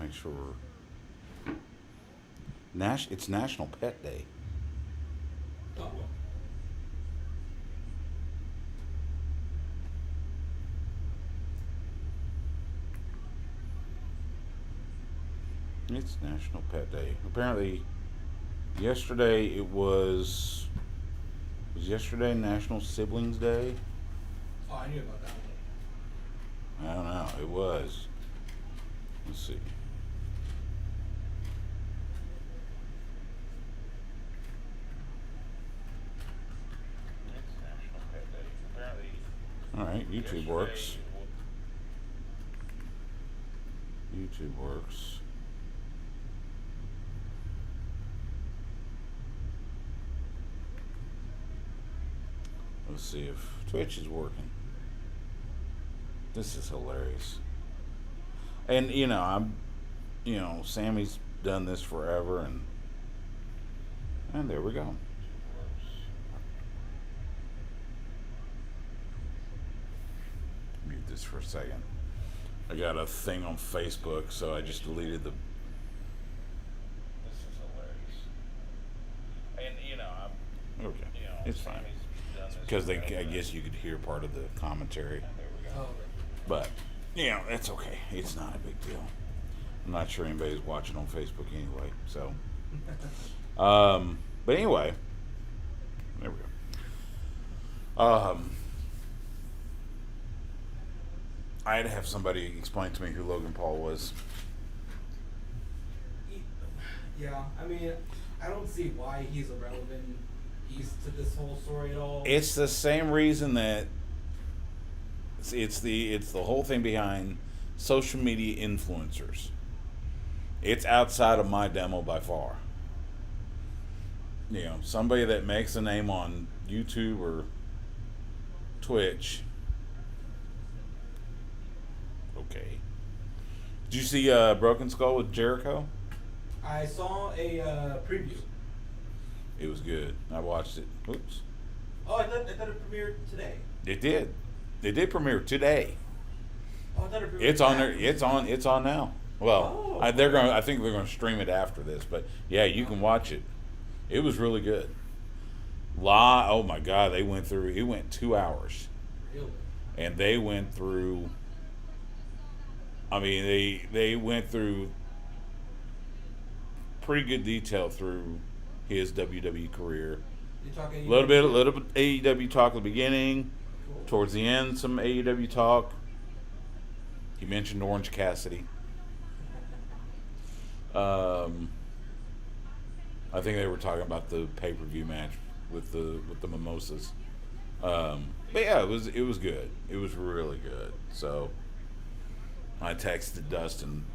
make sure. It's National Pet Day. Oh, well. It's National Pet Day. Apparently, yesterday it was. Was yesterday National Siblings Day? Oh, I knew about that one. I don't know. It was. Let's see. It's National Pet Day. Apparently, All right, YouTube yesterday works. it YouTube works. Let's see if Twitch is working. This is hilarious. And Sammy's done this forever, and there we go. Mute this for a second. I got a thing on Facebook, so I just deleted the. This is hilarious. And Okay, you know, it's fine. Sammy's done this Because I forever. guess you could hear part of the commentary, There we go. Oh, okay. but that's okay. It's not a big deal. I'm not sure anybody's watching on Facebook anyway. So, but anyway, there we go. I had to have somebody explain to me who Logan Paul was. Yeah, I mean, I don't see why he's a relevant piece to this whole story at all. It's the same reason that it's the whole thing behind social media influencers. It's outside of my demo by far. Somebody that makes a name on YouTube or Twitch. Okay. Did you see Broken Skull with Jericho? I saw a preview. It was good. I watched it. Oops. Oh, I thought it premiered today. It did. It did premiere today. Oh, I thought it premiered. It's on there. today. It's on now. Well, Oh, I think they're gonna stream it after this, but yeah, you can watch it. It was really good. Oh my God, it went 2 hours, Really? and they went through. I mean, they went through pretty good detail through his WWE career. You talking A little bit AEW talk at the beginning, Cool. towards the end, some AEW talk. He mentioned Orange Cassidy. I think they were talking about the pay-per-view match with the mimosas. But yeah, it was good. It was really good. So I texted Dustin,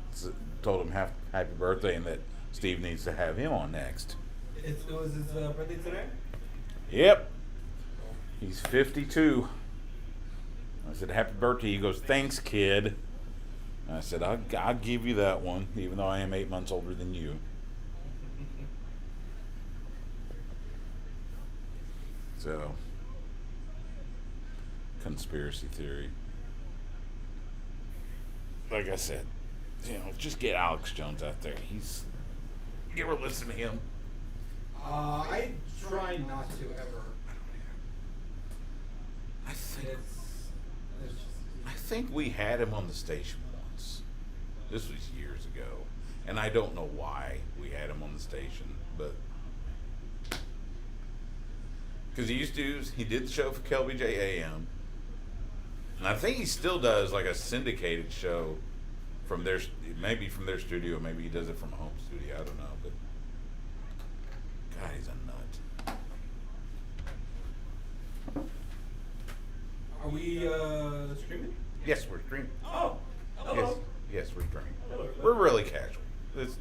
told him happy birthday, and that Steve needs to have him on next. It was his birthday today? Yep, he's 52. I said happy birthday. He goes, thanks, kid. I said, I'll give you that one, even though I am 8 months older than you. So, conspiracy theory. Like I said, just get Alex Jones out there. You ever listen to him? I try not to ever. I think It's just, I think we had him on the station once. This was years ago, and I don't know why we had him on the station, but because he did the show for KLBJ AM, and I think he still does like a syndicated show from their studio, maybe he does it from a home studio. I don't know, but God, he's a nut. are we streaming? Yes, we're streaming. Oh, hello. Yes, we're streaming. Hello. We're really casual. This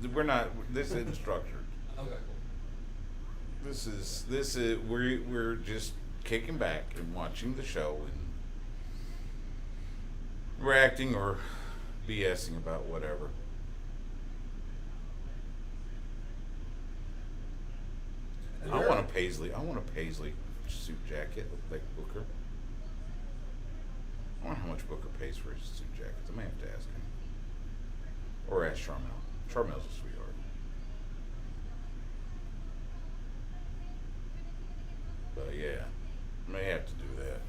isn't structured. Okay, cool. This is we're just kicking back and watching the show and reacting or BSing about whatever. I want a Paisley suit jacket like Booker. I wonder how much Booker pays for his suit jackets. I may have to ask him. Or ask Charmel. Charmel's a sweetheart. But yeah, may have to do that.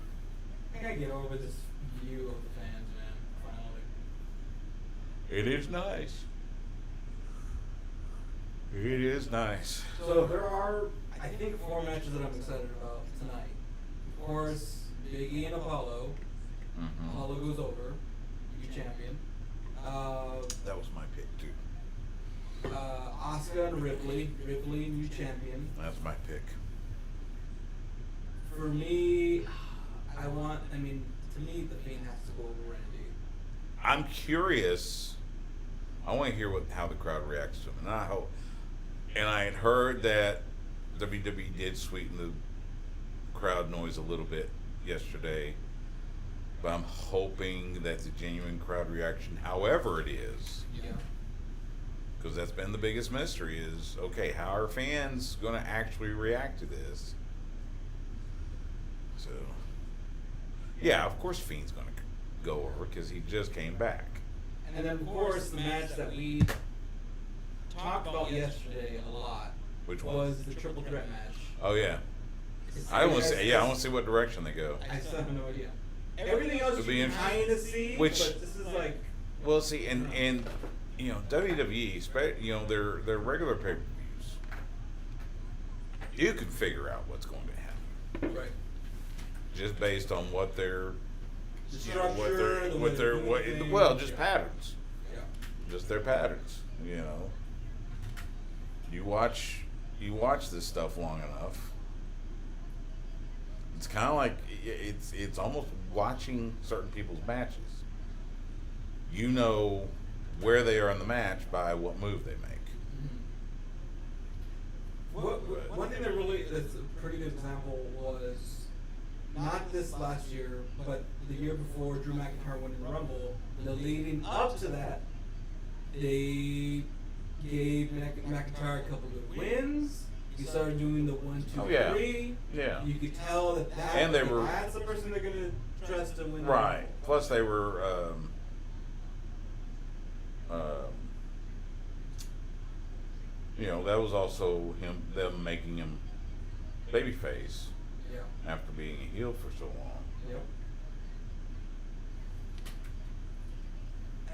I gotta get over this view of the fans, man. Finally. It is nice. It is nice. So there are, I think, 4 matches that I'm excited about tonight. Of course, Big E and Apollo. Mm-hmm. Apollo goes over, you champion. That was my pick too. Asuka and Ripley. Ripley, new champion. That's my pick. For me, to me, the Fiend has to go over Randy. I'm curious. I want to hear how the crowd reacts to him, and I hope. And I had heard that WWE did sweeten the crowd noise a little bit yesterday, but I'm hoping that the genuine crowd reaction, however it is, Yeah. because that's been the biggest mystery, is okay, how are fans going to actually react to this? So, yeah, of course Fiend's going to go over because he just came back. And then, of course, the match that we talked about yesterday a lot Which one? was the triple threat match. Oh yeah, I want to see. Yeah, I want to see what direction they go. I still have no idea. Everything else It'll be you interesting. kind of see, Which- but this is like, Well, see, and you know WWE, their regular pay per views, you can figure out what's going to happen right. just based on what their The you know, what structure, their the way what they're their doing what things, well just yeah. patterns, Yeah. just their patterns. You know, you watch this stuff long enough. It's kind of like it's almost watching certain people's matches. You know where they are in the match by what move they make. One thing that's a pretty good example was not this last year, but the year before Drew McIntyre won in the Rumble. The leading up to that, they gave McIntyre a couple of wins. He started doing the 1, 2, Oh, yeah. 3. Yeah. You could tell that And they were- that's the person they're gonna trust to win. the Right. Rumble. Plus, they were, that was also them making him babyface Yeah. after being a heel for so long. Yep.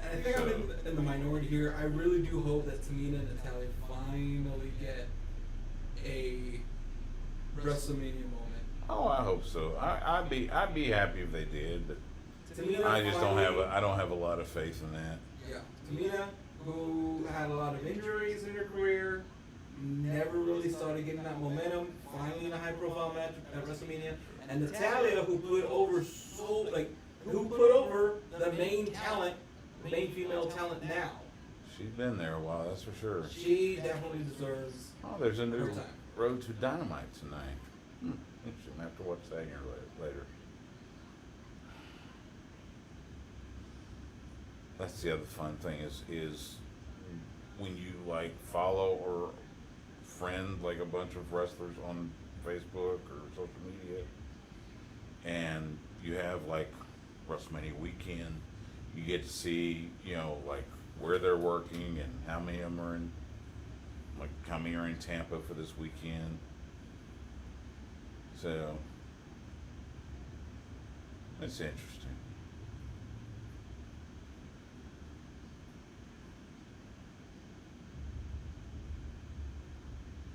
And I think I'm in the minority here. I really do hope that Tamina and Natalia finally get a WrestleMania moment. Oh, I hope so. I'd be happy if they did, but Tamina I just don't have finally- I don't have a lot of faith in that. Yeah, Tamina, who had a lot of injuries in her career, never really started getting that momentum. Finally, in a high-profile match at WrestleMania, and Natalia, who put over the main talent, main female talent now. She's been there a while, that's for sure. She definitely deserves. Oh, there's a new Her time. Road to Dynamite tonight. Interesting. I have to watch that here later. That's the other fun thing is when you like follow or friend like a bunch of wrestlers on Facebook or social media, and you have like WrestleMania weekend, you get to see like where they're working and how many of them are in. Like how many are in Tampa for this weekend. So that's interesting.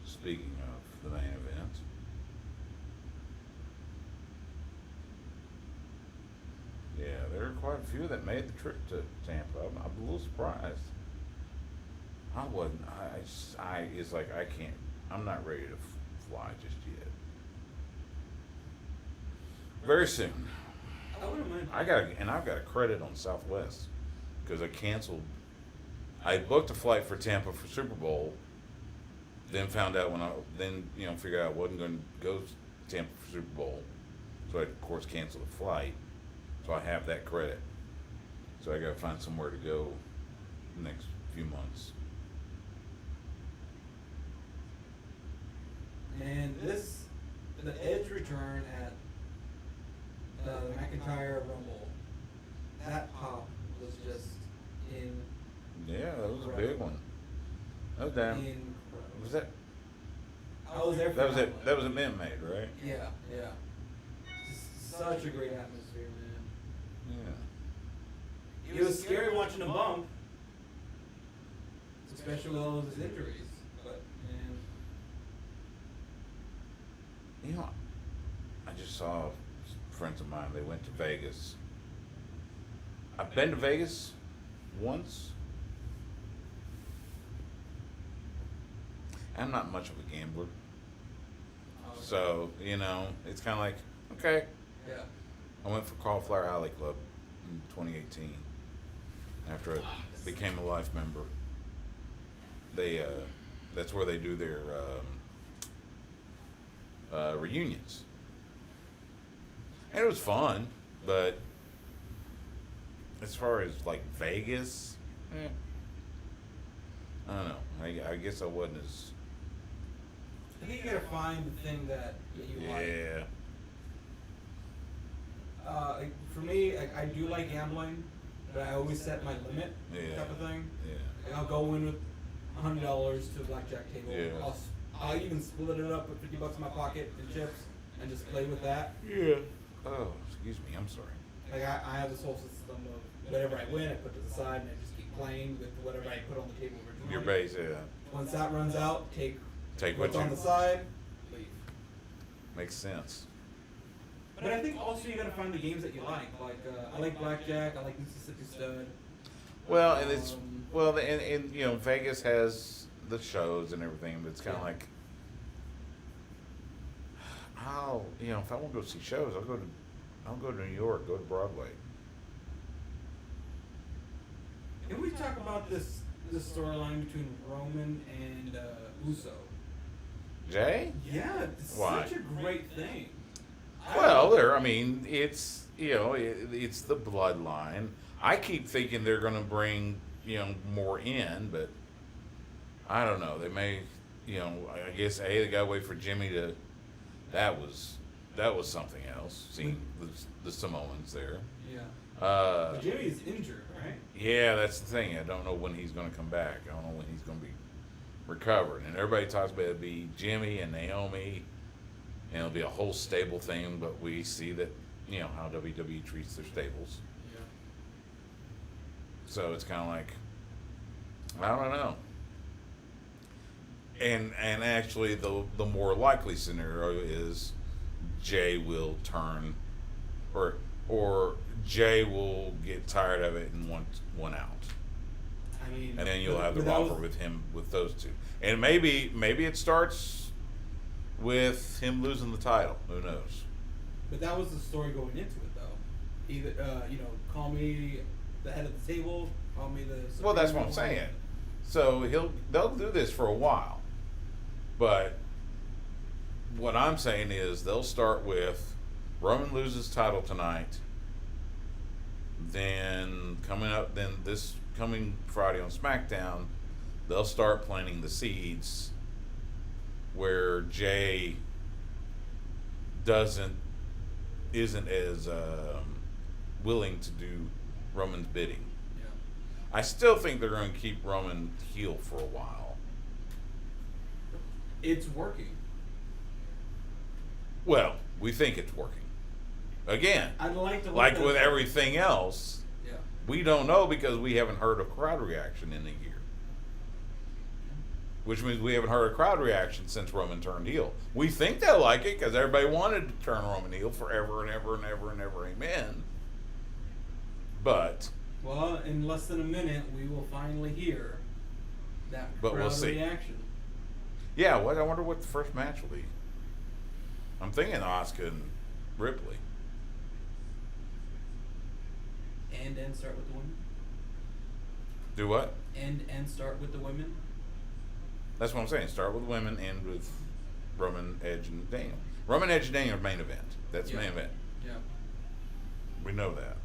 Speaking of the main event, yeah, there are quite a few that made the trip to Tampa. I'm a little surprised. I wasn't. It's like I can't. I'm not ready to fly just yet. Very soon. I wouldn't mind. I've got a credit on Southwest because I canceled. I booked a flight for Tampa for Super Bowl. Then found out figured out I wasn't going to go to Tampa for Super Bowl, so I of course canceled the flight. So I have that credit. So I got to find somewhere to go the next few months. And the Edge return at the McIntyre Rumble, that pop was just in. Yeah, that was a big one. Oh damn. Incredible. Was that? I was there for That was that it. one. That was a Mint made, right? Yeah, yeah. Just such a great atmosphere, man. Yeah. It was scary watching him bump, especially with all of his injuries. But man, You know, I just saw friends of mine. They went to Vegas. I've been to Vegas once. I'm not much of a gambler, so it's kind of like okay. yeah. I went for Cauliflower Alley Club in 2018 after I became a life member. They that's where they do their reunions, and it was fun. But as far as like Vegas, I don't know. I guess I wasn't as I think you gotta find the thing that you like. yeah. Like, for me, I do like gambling, but I always set my limit Yeah. type of thing. Yeah. Like, I'll go in with $100 to a blackjack table. Yeah. I'll even split it up, put $50 in my pocket and chips, and just play with that. Yeah. Oh, excuse me. I'm sorry. Like I have this whole system of whatever I win, I put to the side, and I just keep playing with whatever I put on the table originally. Your base, yeah. Once that runs out, take Take what's what on you the side, leave. makes sense. But I think also you gotta find the games that you like. Like I like blackjack, I like Mississippi Stud. Well, and it's Um, and Vegas has the shows and everything, but it's kind of Yeah. like if I want to go see shows, I'll go to New York, go to Broadway. Can we talk about this storyline between Roman and Uso? Jay? Yeah, it's Why? such a great thing. Well, it's it's the bloodline. I keep thinking they're going to bring more in, but I don't know. They may, I guess they got to wait for Jimmy to. That was something else. Seeing the Samoans there. Yeah. Uh, Jimmy's injured, right? yeah, that's the thing. I don't know when he's going to come back. I don't know when he's going to be recovered. And everybody talks about it be Jimmy and Naomi, and it'll be a whole stable thing. But we see that how WWE treats their stables. Yeah. So it's kind of like, I don't know. And actually, the more likely scenario is Jay will turn, or Jay will get tired of it and want one out, I mean, and then you'll have the but that rivalry was- with him with those two. And maybe it starts with him losing the title. Who knows? But that was the story going into it, though. Either call me the head of the table, call me the. Well, that's what I'm Supreme saying. So they'll do this for a while, but what I'm saying is they'll start with Roman loses title tonight. Then this coming Friday on SmackDown, they'll start planting the seeds where Jay isn't as willing to do Roman's bidding. Yeah. I still think they're going to keep Roman heel for a while. It's working. Well, we think it's working. Again, I'd like to. like with everything else, Yeah. we don't know because we haven't heard a crowd reaction in a year. Which means we haven't heard a crowd reaction since Roman turned heel. We think they'll like it because everybody wanted to turn Roman heel forever and ever and ever and ever. Amen. But Well, in less than a minute, we will finally hear that But crowd we'll see. reaction. yeah, I wonder what the first match will be. I'm thinking Asuka and Ripley. And start with the women. Do what? And start with the women. That's what I'm saying. Start with women, end with Roman, Edge, and Daniel. Roman, Edge, and Daniel are main event. That's Yeah. main event. Yeah. We know that.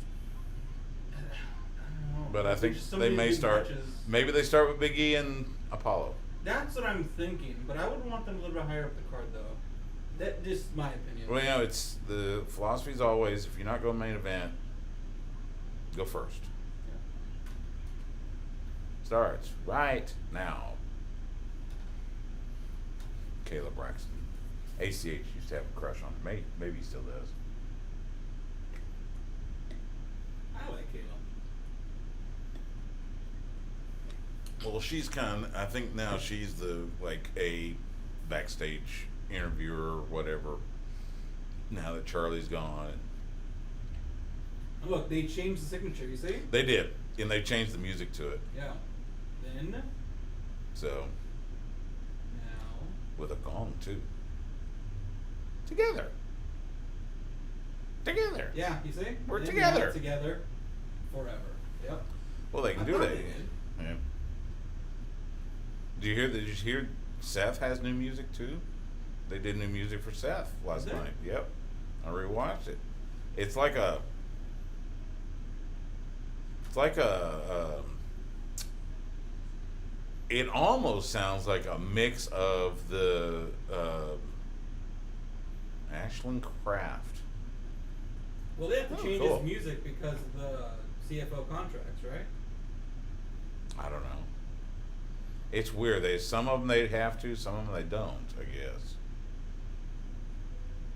I don't know. But I think There's so they many may big start. matches. Maybe they start with Big E and Apollo. That's what I'm thinking, but I would want them a little bit higher up the card, though. That just my opinion. Well, it's the philosophy is always if you're not going main event, go first. Yeah. Starts right now. Kayla Braxton. ACH used to have a crush on her. Maybe he still does. I like Kayla. Well, she's I think now she's like a backstage interviewer or whatever. Now that Charlie's gone. Look, they changed the signature, you see? They did. And they changed the music to it. Yeah. Then, So, now, with a gong too. Together. yeah, you see? We're Then together. now together forever. Yep. Well, they can I do thought that. they did. Yeah. Did you hear Seth has new music too? They did new music for Seth last Is there? night. Yep. I rewatched it. It's like a it almost sounds like a mix of the Ashland Craft. Well, they have to Oh, change cool. his music because of the CFO contracts, right? I don't know. It's weird. Some of them they'd have to, some of them they don't, I guess.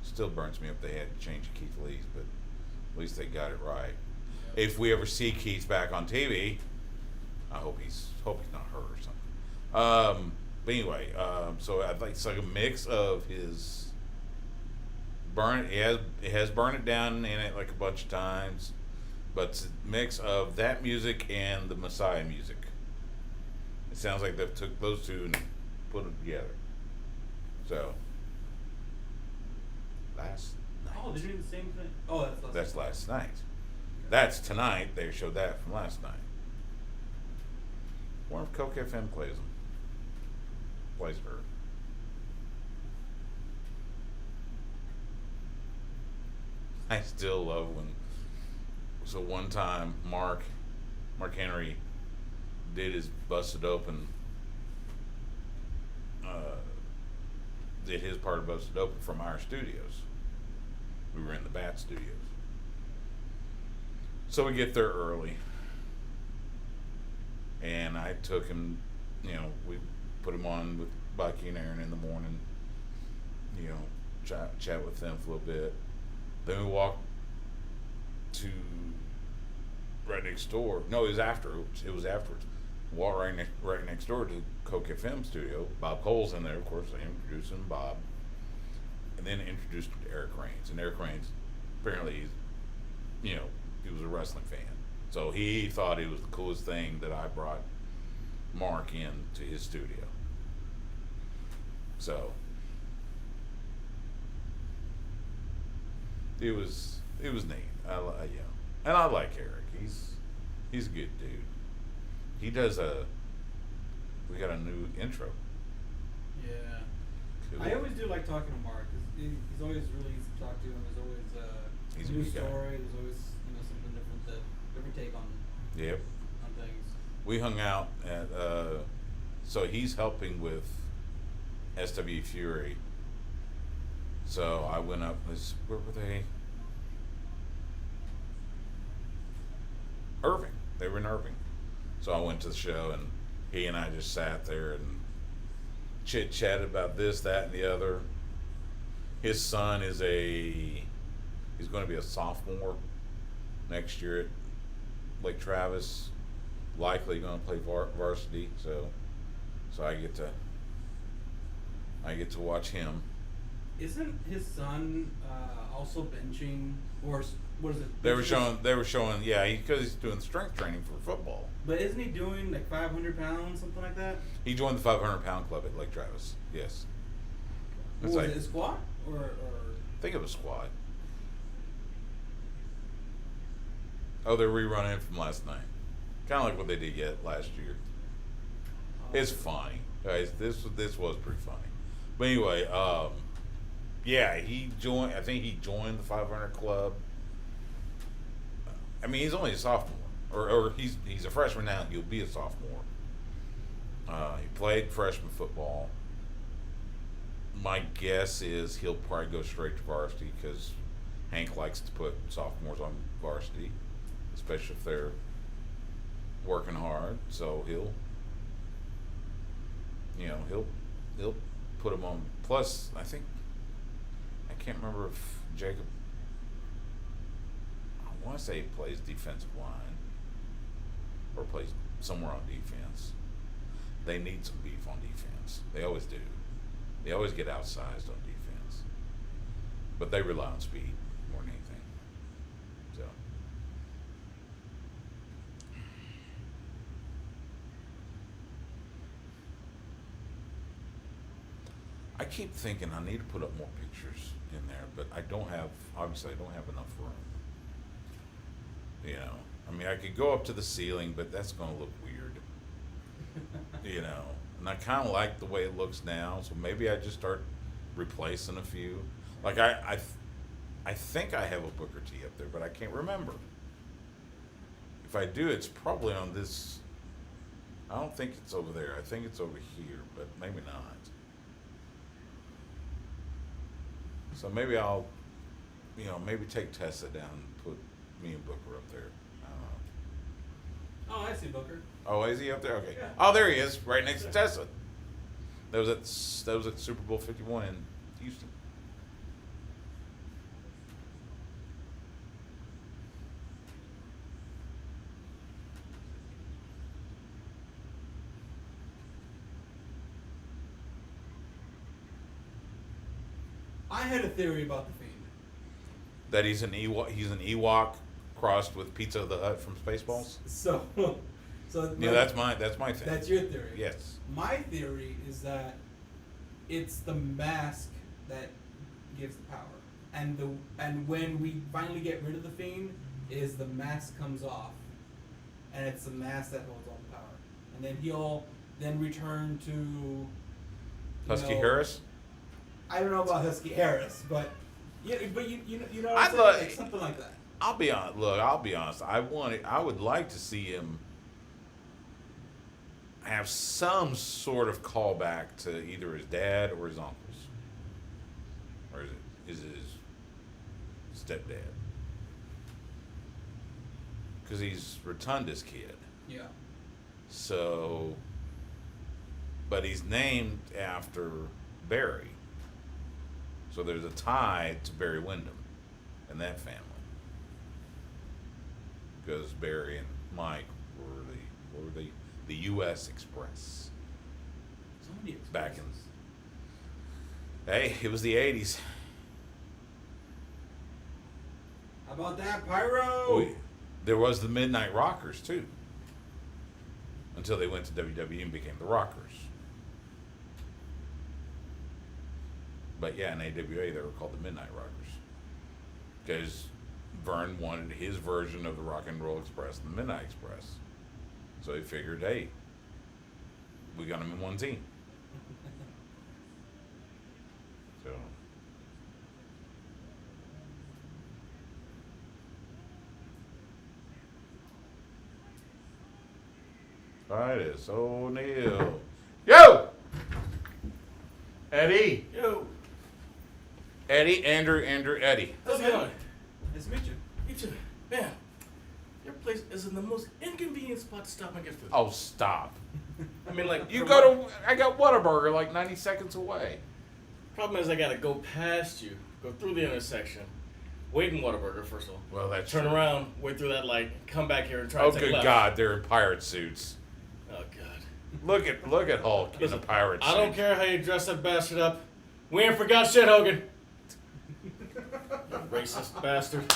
Still burns me up they had to change Keith Lee's, but at least they got it right. If we ever see Keith back on TV, I hope he's not hurt or something. But anyway, so I think it's like a mix of his it has Burn It Down in it like a bunch of times, but it's a mix of that music and the Messiah music. It sounds like they took those two and put them together. So last night. Oh, they're doing the same thing. Oh, That's last night. That's tonight. They showed that from last night. Wonder if Coke FM plays them. Plays her. I still love when. So one time, Mark Henry did his Busted Open. Did his part of Busted Open from our studios. We were in the Bat Studios. So we get there early. And I took him, we put him on with Bucky and Aaron in the morning, chat with them for a little bit. Then we walked to right next door. No, it was afterwards. Walked right next door to Coke FM studio. Bob Cole's in there, of course. I introduced him to Bob. And then introduced him to Eric Raines. And Eric Raines, apparently, he was a wrestling fan. So he thought it was the coolest thing that I brought Mark in to his studio. So it was neat. And I like Eric. He's a good dude. He does we got a new intro. Yeah. Cool. I always do like talking to Mark. 'Cause he's always really easy to talk to, and there's always He's a new good guy. story. There's always something different take on Yep. things. We hung out at so he's helping with SW Fury. So I went up. Where were they? Irving. They were in Irving. So I went to the show, and he and I just sat there and chit-chatted about this, that, and the other. His son he's going to be a sophomore next year at Lake Travis. Likely going to play varsity, so I get to watch him. Isn't his son also benching, or what is it? They were showing, yeah, because he's doing strength training for football. But isn't he doing like 500 pounds, something like that? He joined the 500-pound club at Lake Travis. Yes. What It's was like- it, a squat or? I think it was squat. Oh, they're rerunning it from last night. Kind of like what they did last year. It's funny, guys. This was pretty funny. But anyway, yeah, he joined. I think he joined the 500 club. I mean, he's only a sophomore, or he's a freshman now. He'll be a sophomore. He played freshman football. My guess is he'll probably go straight to varsity because Hank likes to put sophomores on varsity, especially if they're working hard. So he'll put him on. Plus, I can't remember if Jacob. I want to say he plays defensive line or plays somewhere on defense. They need some beef on defense. They always do. They always get outsized on defense. But they rely on speed more than anything. So. I keep thinking I need to put up more pictures in there, but obviously I don't have enough room. You know, I mean, I could go up to the ceiling, but that's going to look weird. You know, and I kind of like the way it looks now, so maybe I just start replacing a few. Like I think I have a Booker T up there, but I can't remember. If I do, it's probably on this. I don't think it's over there. I think it's over here, but maybe not. So maybe I'll, maybe take Tessa down and put me and Booker up there. I don't know. Oh, I see Booker. Oh, is he up there? Okay. Yeah. Oh, there he is, right next to Tessa. That was at Super Bowl 51 in Houston. I had a theory about the Fiend. That he's an Ewok crossed with Pizza the Hut from Spaceballs. So Yeah, that's my thing. That's your theory. Yes. My theory is that it's the mask that gives the power, and when we finally get rid of the Fiend, is the mask comes off, and it's the mask that holds all the power, and then he'll then return to Husky Harris. I don't know about Husky Harris, but you know what I'd I'm saying? love- Like something like that. I'll be honest. I would like to see him have some sort of callback to either his dad or his uncles, or is it his stepdad? Because he's Rotunda's kid. Yeah. So, but he's named after Barry. So there's a tie to Barry Windham and that family. Because Barry and Mike were the U.S. Express. So many Back in. expressions. Hey, it was the 80s. How about that, Pyro? There was the Midnight Rockers, too. Until they went to WWE and became the Rockers. But yeah, in AWA, they were called the Midnight Rockers. Because Vern wanted his version of the Rock and Roll Express, the Midnight Express. So he figured, hey, we got them in one team. So. Titus O'Neil. Yo! Eddie. Yo, Eddie, Andrew, Eddie. how's it going? Nice to meet you. You too. Man, your place is in the most inconvenient spot to stop and get food. Oh, stop. I mean, like, You from go what- to, I got Whataburger like 90 seconds away. Problem is, I gotta go past you, go through the intersection, wait in Whataburger, first of all. Well, that's Turn true. around, wait through that light, come back here and try Oh, to take a good left. God, they're in pirate suits. Oh, God. Look at Hulk in a Listen, pirate suit. I don't care how you dress that bastard up. We ain't forgot shit, Hogan. You racist bastard.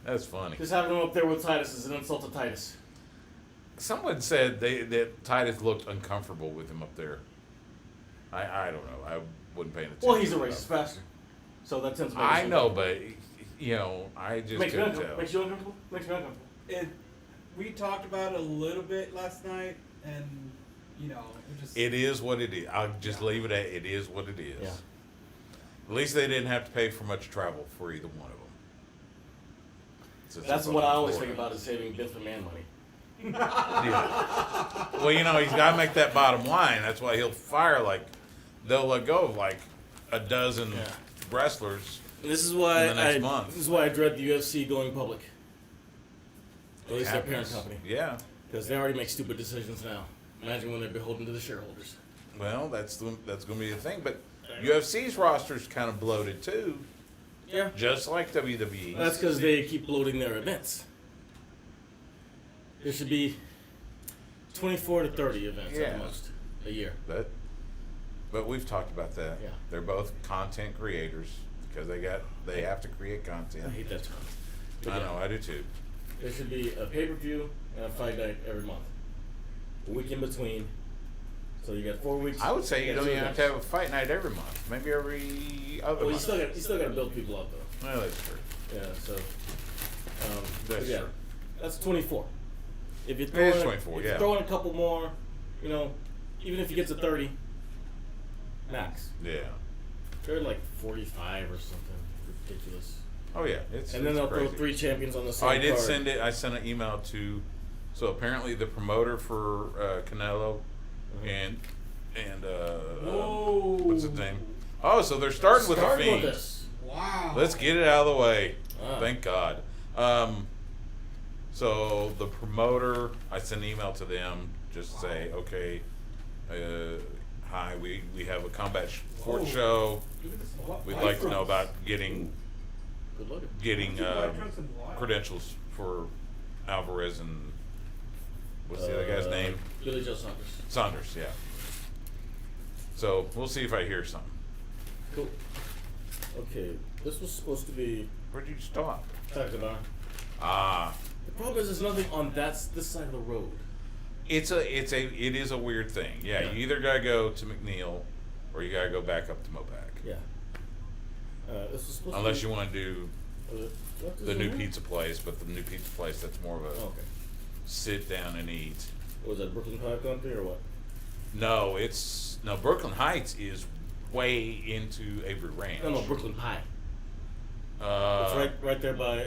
That's funny. Just having him up there with Titus is an insult to Titus. Someone said that Titus looked uncomfortable with him up there. I don't know. I wouldn't pay attention. Well, he's a racist bastard. So that tends to make I us know, uncomfortable. but I just Makes me couldn't uncomfortable. tell. Makes you uncomfortable? Makes me uncomfortable. We talked about it a little bit last night, and it just It is what it is. I'll just leave it at it is what it is. Yeah. At least they didn't have to pay for much travel for either one of them. Since That's they're what I both in always think Florida. about is saving Vince McMahon money. Yeah. Well, he's got to make that bottom line. That's why he'll fire they'll let go of a dozen Yeah. wrestlers. This is why In the next month. This is why I dread the UFC going public. At least their Happens. parent company, Yeah. because they already make stupid decisions now. Imagine when they're beholden to the shareholders. Well, that's going to be the thing. But UFC's roster's kind of bloated too, Yeah. just like WWE. That's because they keep bloating their events. There should be 24 to 30 events Yeah. at the most a year. But we've talked about that. Yeah. They're both content creators because they have to create I content. hate that term. But I yeah, know, I do too. there should be a pay-per-view and a fight night every month. A week in between. So you got 4 weeks. I would say you got don't two even have events. to have a fight night every month. Maybe every other Well, you month. still got to build people up though. Well, that's true. Yeah. So. That's yeah, true. that's 24. If you It throw is in, 24, if yeah. you throw in a couple more, even if you get to 30, max. Yeah. They're like 45 or something ridiculous. Oh yeah, it's And then it's they'll crazy. throw 3 champions on the Oh, same I did card. send it. I sent an email to. So apparently the promoter for Canelo and Whoa. what's his name? Oh, so they're starting with the Starting with Fiend. this. Wow. Let's get it out of the way. Ah. Thank God. So the promoter, I sent an email to them, just say, okay, hi, we have a combat sports Oh. show. Look at this. What? We'd White like to know trunks. about getting Good looking. White trunks and black. credentials for Alvarez and what's the other guy's name? Billy Joe Saunders. Saunders, yeah. So we'll see if I hear something. Cool. Okay, this was supposed to be Where'd you stop? Tagada. Ah, The problem is there's nothing on this side of the road. it is a weird thing. Yeah, Yeah. you either gotta go to McNeil or you gotta go back up to Mopac. Yeah. This was supposed Unless to you be, want to do what is the it new here? pizza place, but the new pizza place that's more of a Oh, okay. sit down and eat. Was that Brooklyn Pie Country or what? No, Brooklyn Heights is way into Avery Ranch. No, Brooklyn Pie. Uh, It's right there by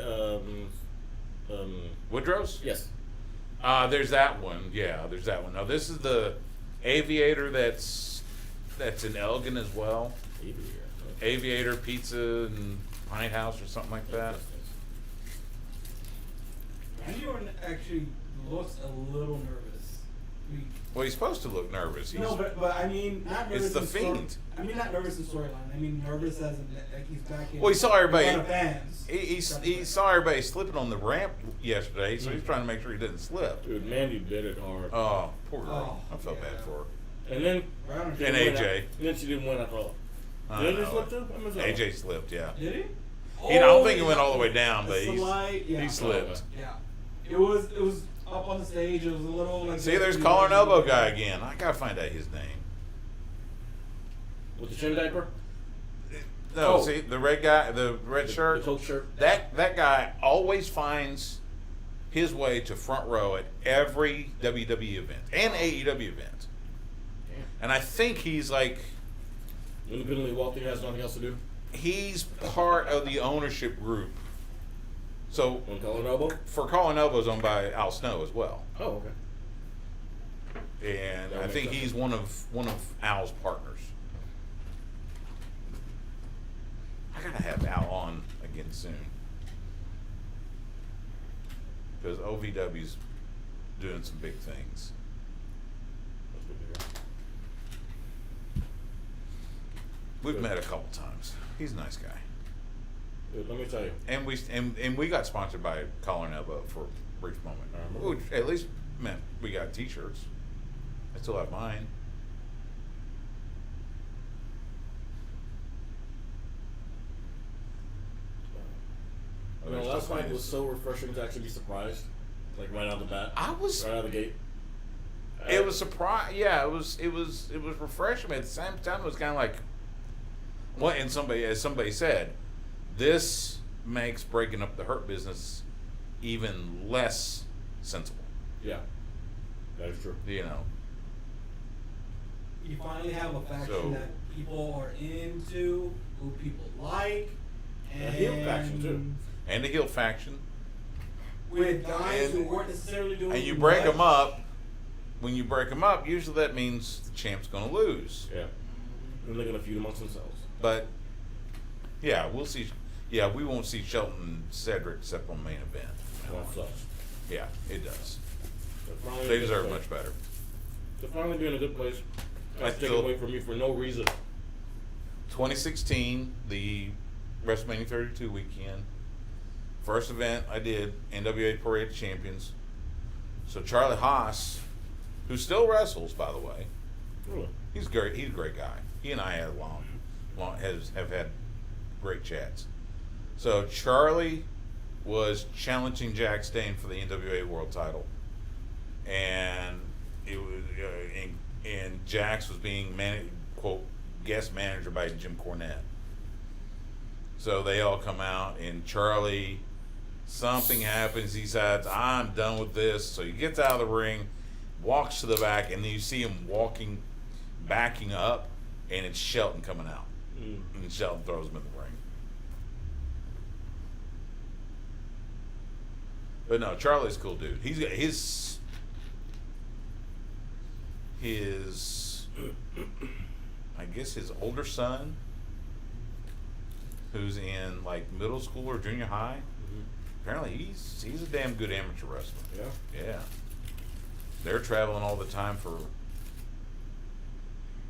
Woodrow's? yes. There's that one. Yeah, there's that one. Now this is the Aviator that's in Elgin as well. Aviator Pizza and Pint House or something like that. Randy Orton actually looks a little nervous. I mean, Well, he's supposed to look nervous. He's, no, but I mean, not nervous. It's the in story- Fiend. I mean, not nervous in storyline. I mean, nervous as in like he's back in. Well, he saw everybody- in front of fans. he saw everybody slipping on the ramp yesterday, so he's trying to make sure he didn't slip. Dude, Mandy did it hard. Oh, poor girl. Oh, I felt yeah. bad for her. And then Right on she And didn't win AJ. And then she didn't win after all. I Did AJ know. slip too? I missed that AJ one. slipped, yeah. Did he? I don't think he went all the way down, a but slight, yeah. he slipped. Yeah. It was up on the stage. It was a little like. See, there's collar and elbow guy again. I gotta find out his name. With the chin diaper? No, Oh. see the red guy, the red shirt. The Coke shirt? That guy always finds his way to front row at every WWE event and AEW event. Damn. And I think he's like Independently wealthy, has nothing else to do. he's part of the ownership group. So On collar and elbow? for Colin Elbow's owned by Al Snow as well, Oh, okay. and That I makes think sense. he's one of Al's partners. I gotta have Al on again soon because OVW's doing some big things. That's good to hear. We've Good. met a couple times. He's a nice guy, Dude, let me tell you. and we got sponsored by Collar and Elbow for a brief moment, I remember. which at least meant we got T-shirts. I still have mine. There's last stuff night on was his- so refreshing to actually be surprised. Like right out the bat. I was. Right out of the gate. It was surprise. Yeah, it was refreshing. But at the same time, it was kind of like, what? And as somebody said, this makes breaking up the Hurt business even less sensible. Yeah. That is true. You know. You finally have a faction So- that people are into, who people like, A and heel faction, too. And the heel faction, with guys And- who weren't necessarily doing. and you break much. them up. When you break them up, usually that means the champ's going to lose. Yeah. And they're gonna feud amongst themselves. But yeah, we'll see. Yeah, we won't see Shelton and Cedric except on main event. That sucks. Yeah, it does. They're finally in They a good deserve place. much better. They're finally be in a good place. Guys taking away from me for no reason. 2016, the WrestleMania 32 weekend. First event I did, NWA Parade of Champions. So Charlie Haas, who still wrestles, by the way, Really? he's great. He's a great guy. He and I had have had great chats. So Charlie was challenging Jack Stane for the NWA World Title, and it was and Jax was being quote guest manager by Jim Cornette. So they all come out, and Charlie, something happens. He decides, I'm done with this. So he gets out of the ring, walks to the back, and then you see him backing up, and it's Shelton coming out. And Shelton throws him in the ring. But no, Charlie's a cool dude. He's got his I guess his older son, who's in like middle school or junior high. Apparently he's a damn good amateur wrestler. Yeah. They're traveling all the time for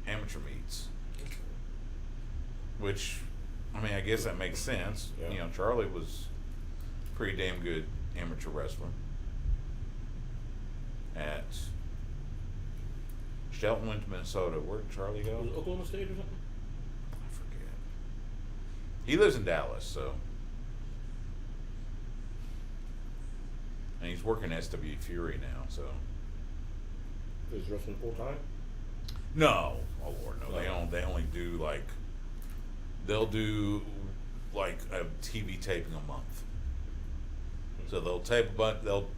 amateur meets. Which, I mean, I guess that makes sense. Yeah. You know, Charlie was pretty damn good amateur wrestler. At Shelton went to Minnesota. Where did Charlie go? Was it Oklahoma State or something? I forget. He lives in Dallas, so. And he's working SW Fury now, so. Is he wrestling full time? No, oh Lord, no. No. They only do like. They'll do like a TV taping a month. So they'll tape a bunch. They'll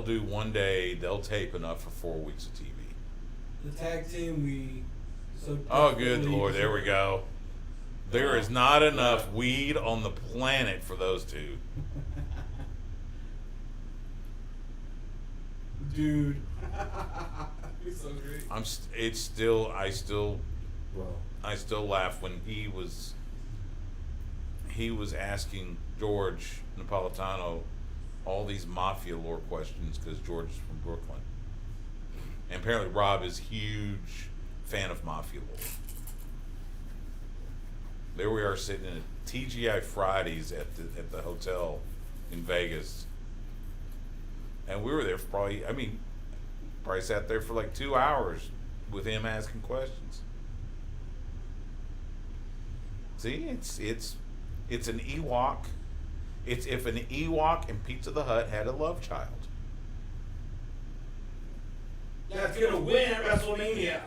do one day. They'll tape enough for 4 weeks of TV. The tag team Oh, good Lord! There we go. There is not enough weed on the planet for those two. Dude. He's so great. I still laugh when he was asking George Napolitano all these mafia lore questions because George is from Brooklyn. And apparently Rob is a huge fan of mafia lore. There we are sitting at TGI Fridays at the hotel in Vegas. And we were there for probably sat there for like 2 hours with him asking questions. See, it's an Ewok. It's if an Ewok and Pizza the Hut had a love child. That's gonna win at WrestleMania.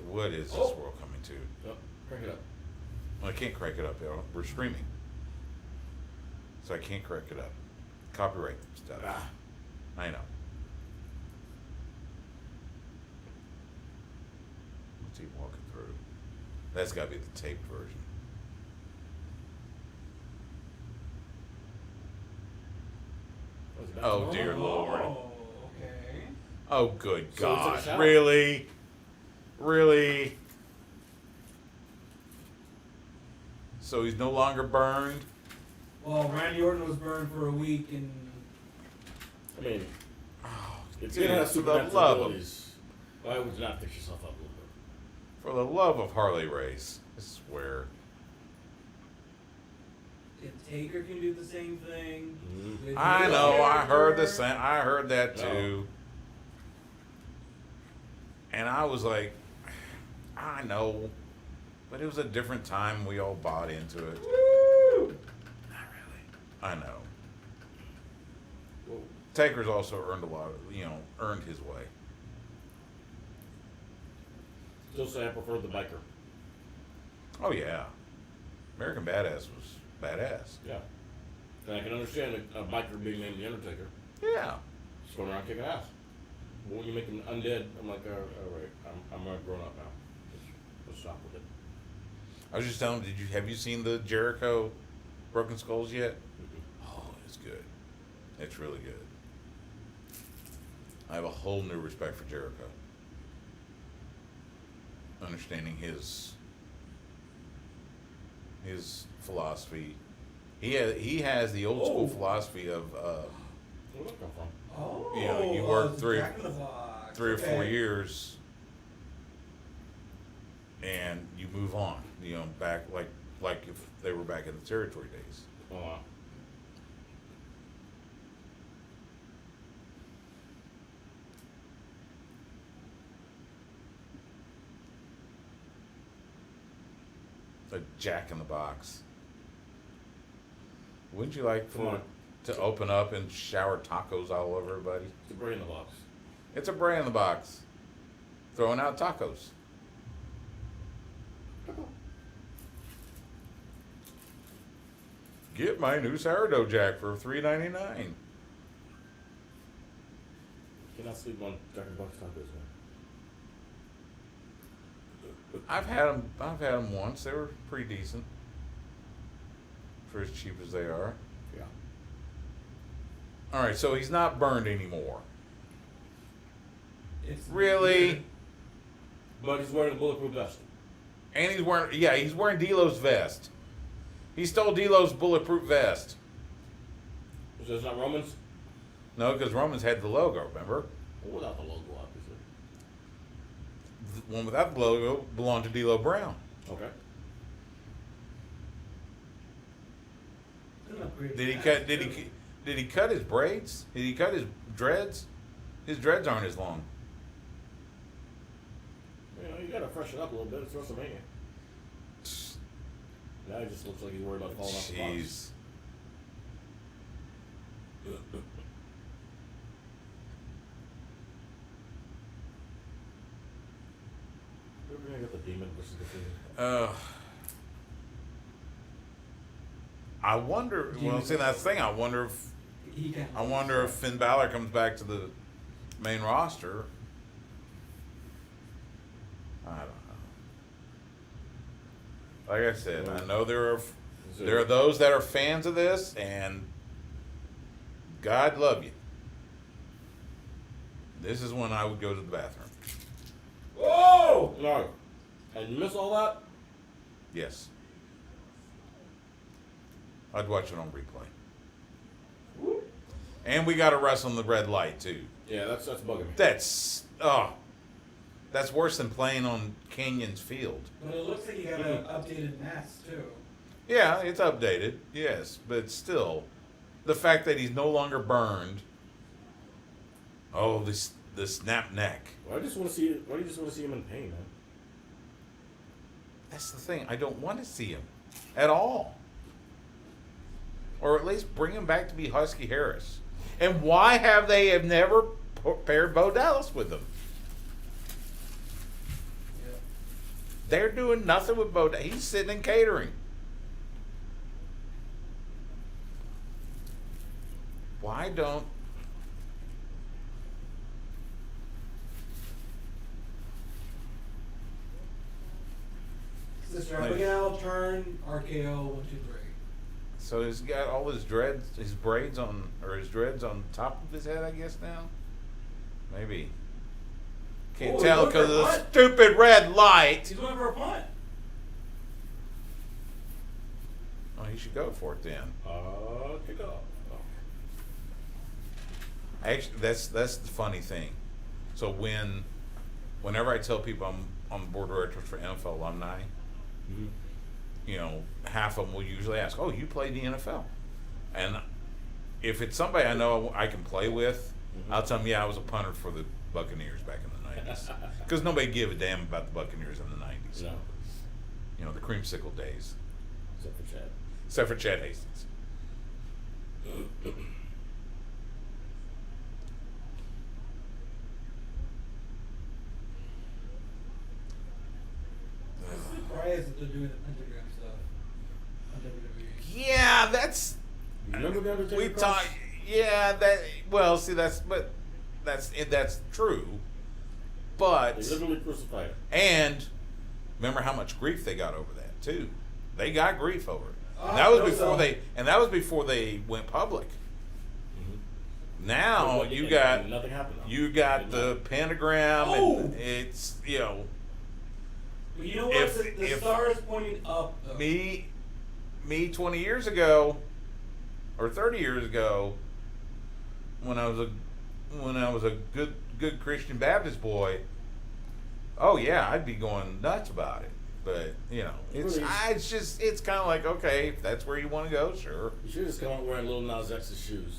What is this world coming to? Yep. Crank it up. Well, I can't crank it up, y'all. We're streaming. So I can't crank it up. Copyright stuff. I know. What's he walking through? That's got to be the taped version. Oh, dear Lord. Oh, okay. Oh, good So he took a God. shower. Really? Really? So he's no longer burned? Well, Randy Orton was burned for a week, and I mean, it's dude, gonna have for the supernatural love of- abilities. Why would you not fix yourself up a little bit? For the love of Harley Race, I swear. if Taker can do the same thing. with I his know, I heard the character, same. I heard that too. And I was like, I know, but it was a different time. We all bought into it. Woo! Not really. I know. Whoa. Taker's also earned earned his way. Still say I prefer the biker. Oh yeah, American Badass was badass. Yeah. And I can understand a biker being named The Undertaker. Yeah. Just going around kicking ass. But when you make him undead, I'm like, all right, I'm grown up now. Let's stop with it. I was just telling him, have you seen the Jericho Broken Skulls yet? Oh, it's good. It's really good. I have a whole new respect for Jericho. Understanding his philosophy. He has the old school philosophy of Where'd that come from? Oh, you work through- Jack in the Box. 3 or 4 Okay. years, and you move on. You know, back like if they were back in the territory days. Oh wow. A Jack in the Box. Wouldn't you like Come on. to open up and shower tacos all over everybody? It's a brain in the box. It's a brand in the box. Throwing out tacos. Get my new sourdough jack for $3.99. Cannot sleep on Jack in the Box tacos, man. I've had them once. They were pretty decent for as cheap as they are. Yeah. All right, so he's not burned anymore. It's Really? But he's wearing a bulletproof vest. And he's wearing D'Lo's vest. He stole D'Lo's bulletproof vest. So it's not Roman's? No, because Roman's had the logo, remember? Well, without the logo, obviously. The one without the logo belonged to D'Lo Brown. Okay. It's an upgrade. Did he cut his braids? Did he cut his dreads? His dreads aren't as long. You know, you gotta freshen up a little bit. It's WrestleMania. Now he just looks like he's worried about falling off the box. Jeez. We're gonna get the Demon versus the Fiend. I wonder. Well, see, that's the thing. I wonder if Finn Balor comes back to the main roster. I don't know. Like I said, I know there are those that are fans of this, and God love you. This is when I would go to the bathroom. Whoa! No. And you miss all that? Yes. I'd watch it on replay. And we got to wrestle in the red light too. Yeah, that's bugging me. That's worse than playing on Canyon's Field. But it looks like you got an updated mask too. Yeah, it's updated, yes, but still, the fact that he's no longer burned. Oh, the snap neck. Why do you just want to see him in pain, man? That's the thing. I don't want to see him at all. Or at least bring him back to be Husky Harris. And why have they never paired Bo Dallas with him? Yeah. They're doing nothing with Bo Dallas. He's sitting in catering. Why don't... Sister Abigail, turn, RKO, 1, 2, 3. So he's got all his dreads, his braids on, or his dreads on top of his head, I guess now? Maybe. Can't Oh, tell he's because of going for the a punt. stupid red light. He's going for a punt. Oh, he should go for it then. Kick off. Oh. Actually, that's the funny thing. So whenever I tell people I'm on the board of directors for NFL alumni, Mm-hmm. you know, half of them will usually ask, "Oh, you played the NFL?" And if it's somebody I know I can play with, Mm-hmm. I'll tell them, "Yeah, I was a punter for the Buccaneers back in the '90s," because nobody gave a damn about the Buccaneers in the '90s. No. You know, the creamsicle days, Except for Chad. except for Chad Hastings. I'm surprised that they're doing the pentagram stuff on WWE. Yeah, that's. You remember the Undertaker We cross? talk. Yeah, that. Well, see, that's true, but They literally crucified him. and remember how much grief they got over that too. They got grief over it. Oh, And that was I know before so. that was before they went public. Mm-hmm. Now But you and got nothing happened. Though. you got Did the not. pentagram, Oh! and it's But you know what? If- The if- star is pointing up, though. me 20 years ago or 30 years ago when when I was a good Christian Baptist boy, oh yeah, I'd be going nuts about it. But it's kind of like, okay, if that's where you want to go, sure. You should just come out wearing Lil Nas X's shoes.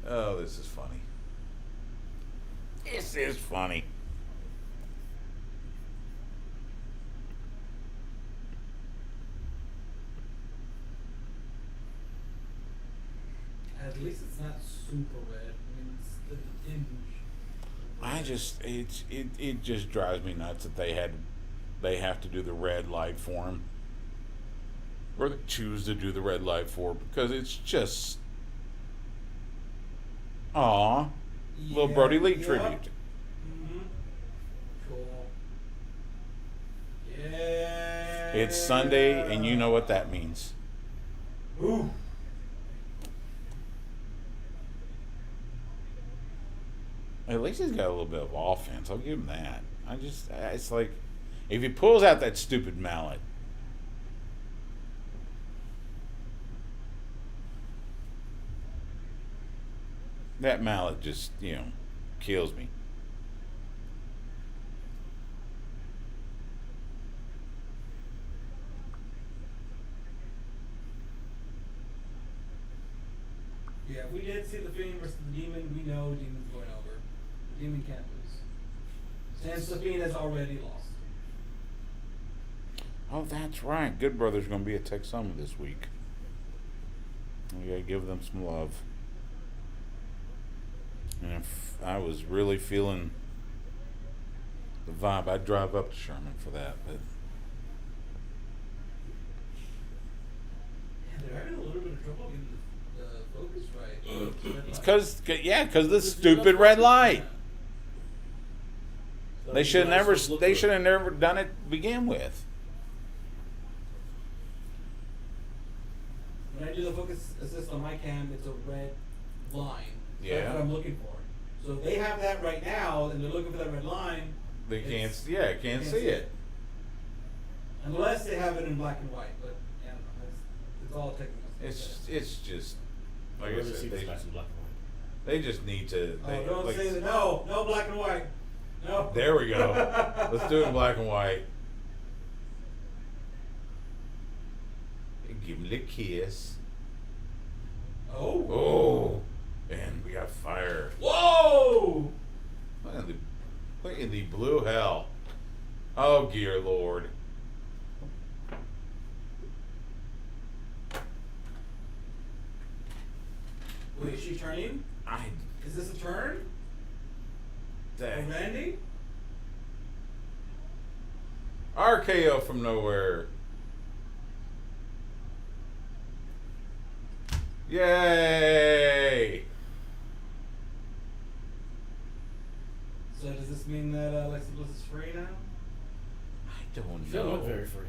Oh, this is funny. This is funny. At least it's not super red. I mean, it's the tinge. It just drives me nuts that they have to do the red light for him, or they choose to do the red light for him, because it's just, little Brody Lee tribute. Mm-hmm. Cool. Yeah. It's Sunday, and you know what that means. Ooh. At least he's got a little bit of offense. I'll give him that. It's like, if he pulls out that stupid mallet, that mallet just, kills me. Yeah, if we did see the Fiend versus the Demon, we know Demon's going over. The Demon can't lose. Since the Fiend has already lost. Oh, that's right. Good Brother's going to be at Tech Summit this week. We got to give them some love. And if I was really feeling the vibe, I'd drive up to Sherman for that. But Yeah, they're having a little bit of trouble getting the focus right. it's because of the stupid red light. They should have never done it to begin with. When I do the focus assist on my cam, it's a red line. Yeah. That's what I'm looking for. So if they have that right now, and they're looking for that red line. They can't see it. Unless they have it in black and white, but yeah, I don't know. It's all technical. It's just like I I'd rather see said, this match in black and white. they just need to. Don't say that. No black and white. No. There we go. Let's do it in black and white. Give him the kiss. Oh, and we got fire. Whoa! What in the blue hell? Oh, dear Lord. Wait, is she turning? Is this a turn? Dang. Randy? RKO from nowhere. Yay! So does this mean that Alexa Bliss is free now? I don't She doesn't look know. very free.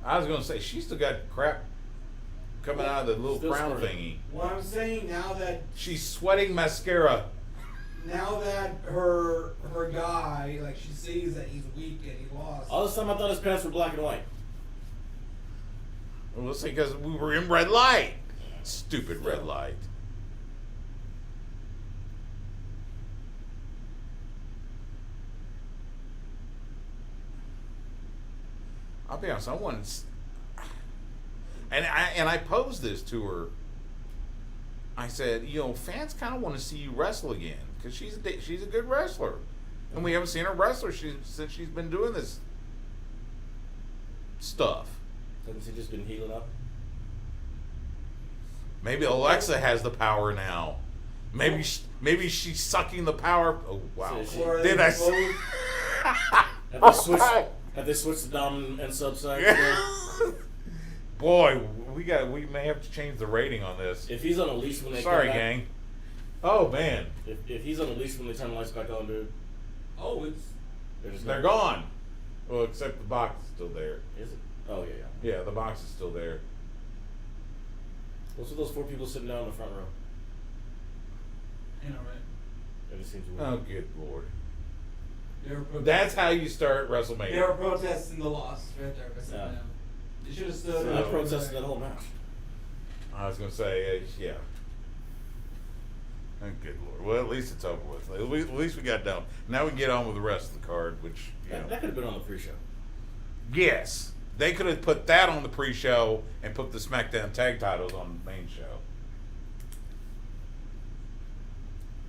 I was gonna say she's still got crap coming out of the little Still crown squirting. thingy. What I'm saying now that She's sweating mascara. her guy, like, she sees that he's weak and he lost. All this time I thought his pants were black and white. Well, let's see, because we were in red light. Stupid red light. I'll be honest. And I posed this to her. I said, fans kind of want to see you wrestle again because she's a good wrestler, and we haven't seen her wrestler since she's been doing this stuff. Hasn't she just been healing up? Maybe Alexa has the power now. Maybe she's sucking the power. Oh wow! So Did I? Have they switched the dom and sub side? Boy, we may have to change the rating on this. If he's on a leash when they Sorry, come back, gang. Oh man, If he's on a leash when they turn the lights back on, dude, Oh, it's they're gone. Well, except the box is still there. Is it? Oh yeah. Yeah, the box is still there. What's with those 4 people sitting down in the front row? you know, right? That just seems weird. Oh, good lord. They were protesting. That's how you start They were WrestleMania. protesting the loss right there. Yeah. They should have stood. So I protested that whole match. I was gonna say, yeah. Oh, good lord. Well, at least it's over with. At least we got done. Now we can get on with the rest of the card, which you know. That could have been on the pre-show. Yes, they could have put that on the pre-show and put the SmackDown tag titles on the main show.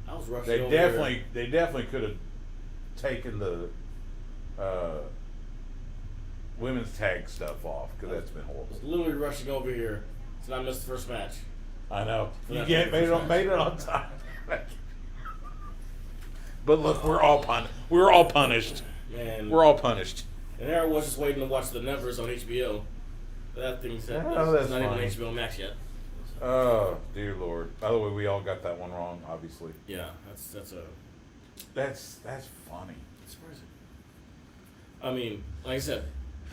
I was rushing They over definitely could have taken the women's tag stuff off because that's been I horrible. was literally rushing over here to not miss the first match. I know. You That's get the first made it on time. But look, we're all punished. Man. We're all punished. And there I was just waiting to watch the Nevers on HBO. That thing said Oh, that's it's not fine. even HBO Max yet. Oh dear lord! By the way, we all got that one wrong. Obviously, Yeah, that's that's funny. surprising. I mean, like I said,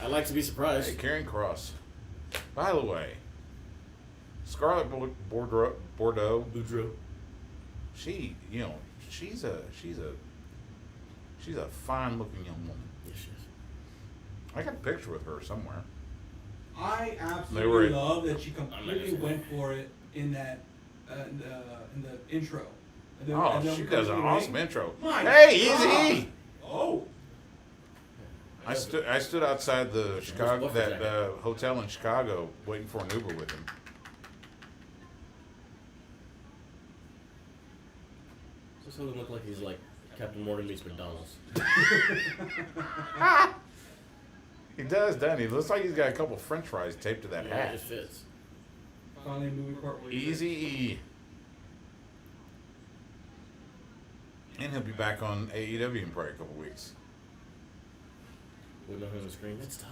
I like to be surprised. Hey, Karen Cross. By the way, Scarlett Bordeaux. Boudreaux. She, she's a fine looking young woman. Yes, she is. I got a picture with her somewhere. I They were absolutely in- love that she I'm completely not went for it in that in the intro. And then- Oh, and then she we does go an to the awesome ring. intro. My Hey, God. Easy! Oh, I stood outside the Chicago buffer jacket. hotel in Chicago waiting for an Uber with him. This doesn't look like he's like Captain Morgan meets McDonald's. He does, doesn't he? Looks like he's got a couple French fries taped to that Yeah, hat. it fits. finally a movie part where Easy E. And he'll be back on AEW in probably a couple weeks. We know him on the screen. It's time.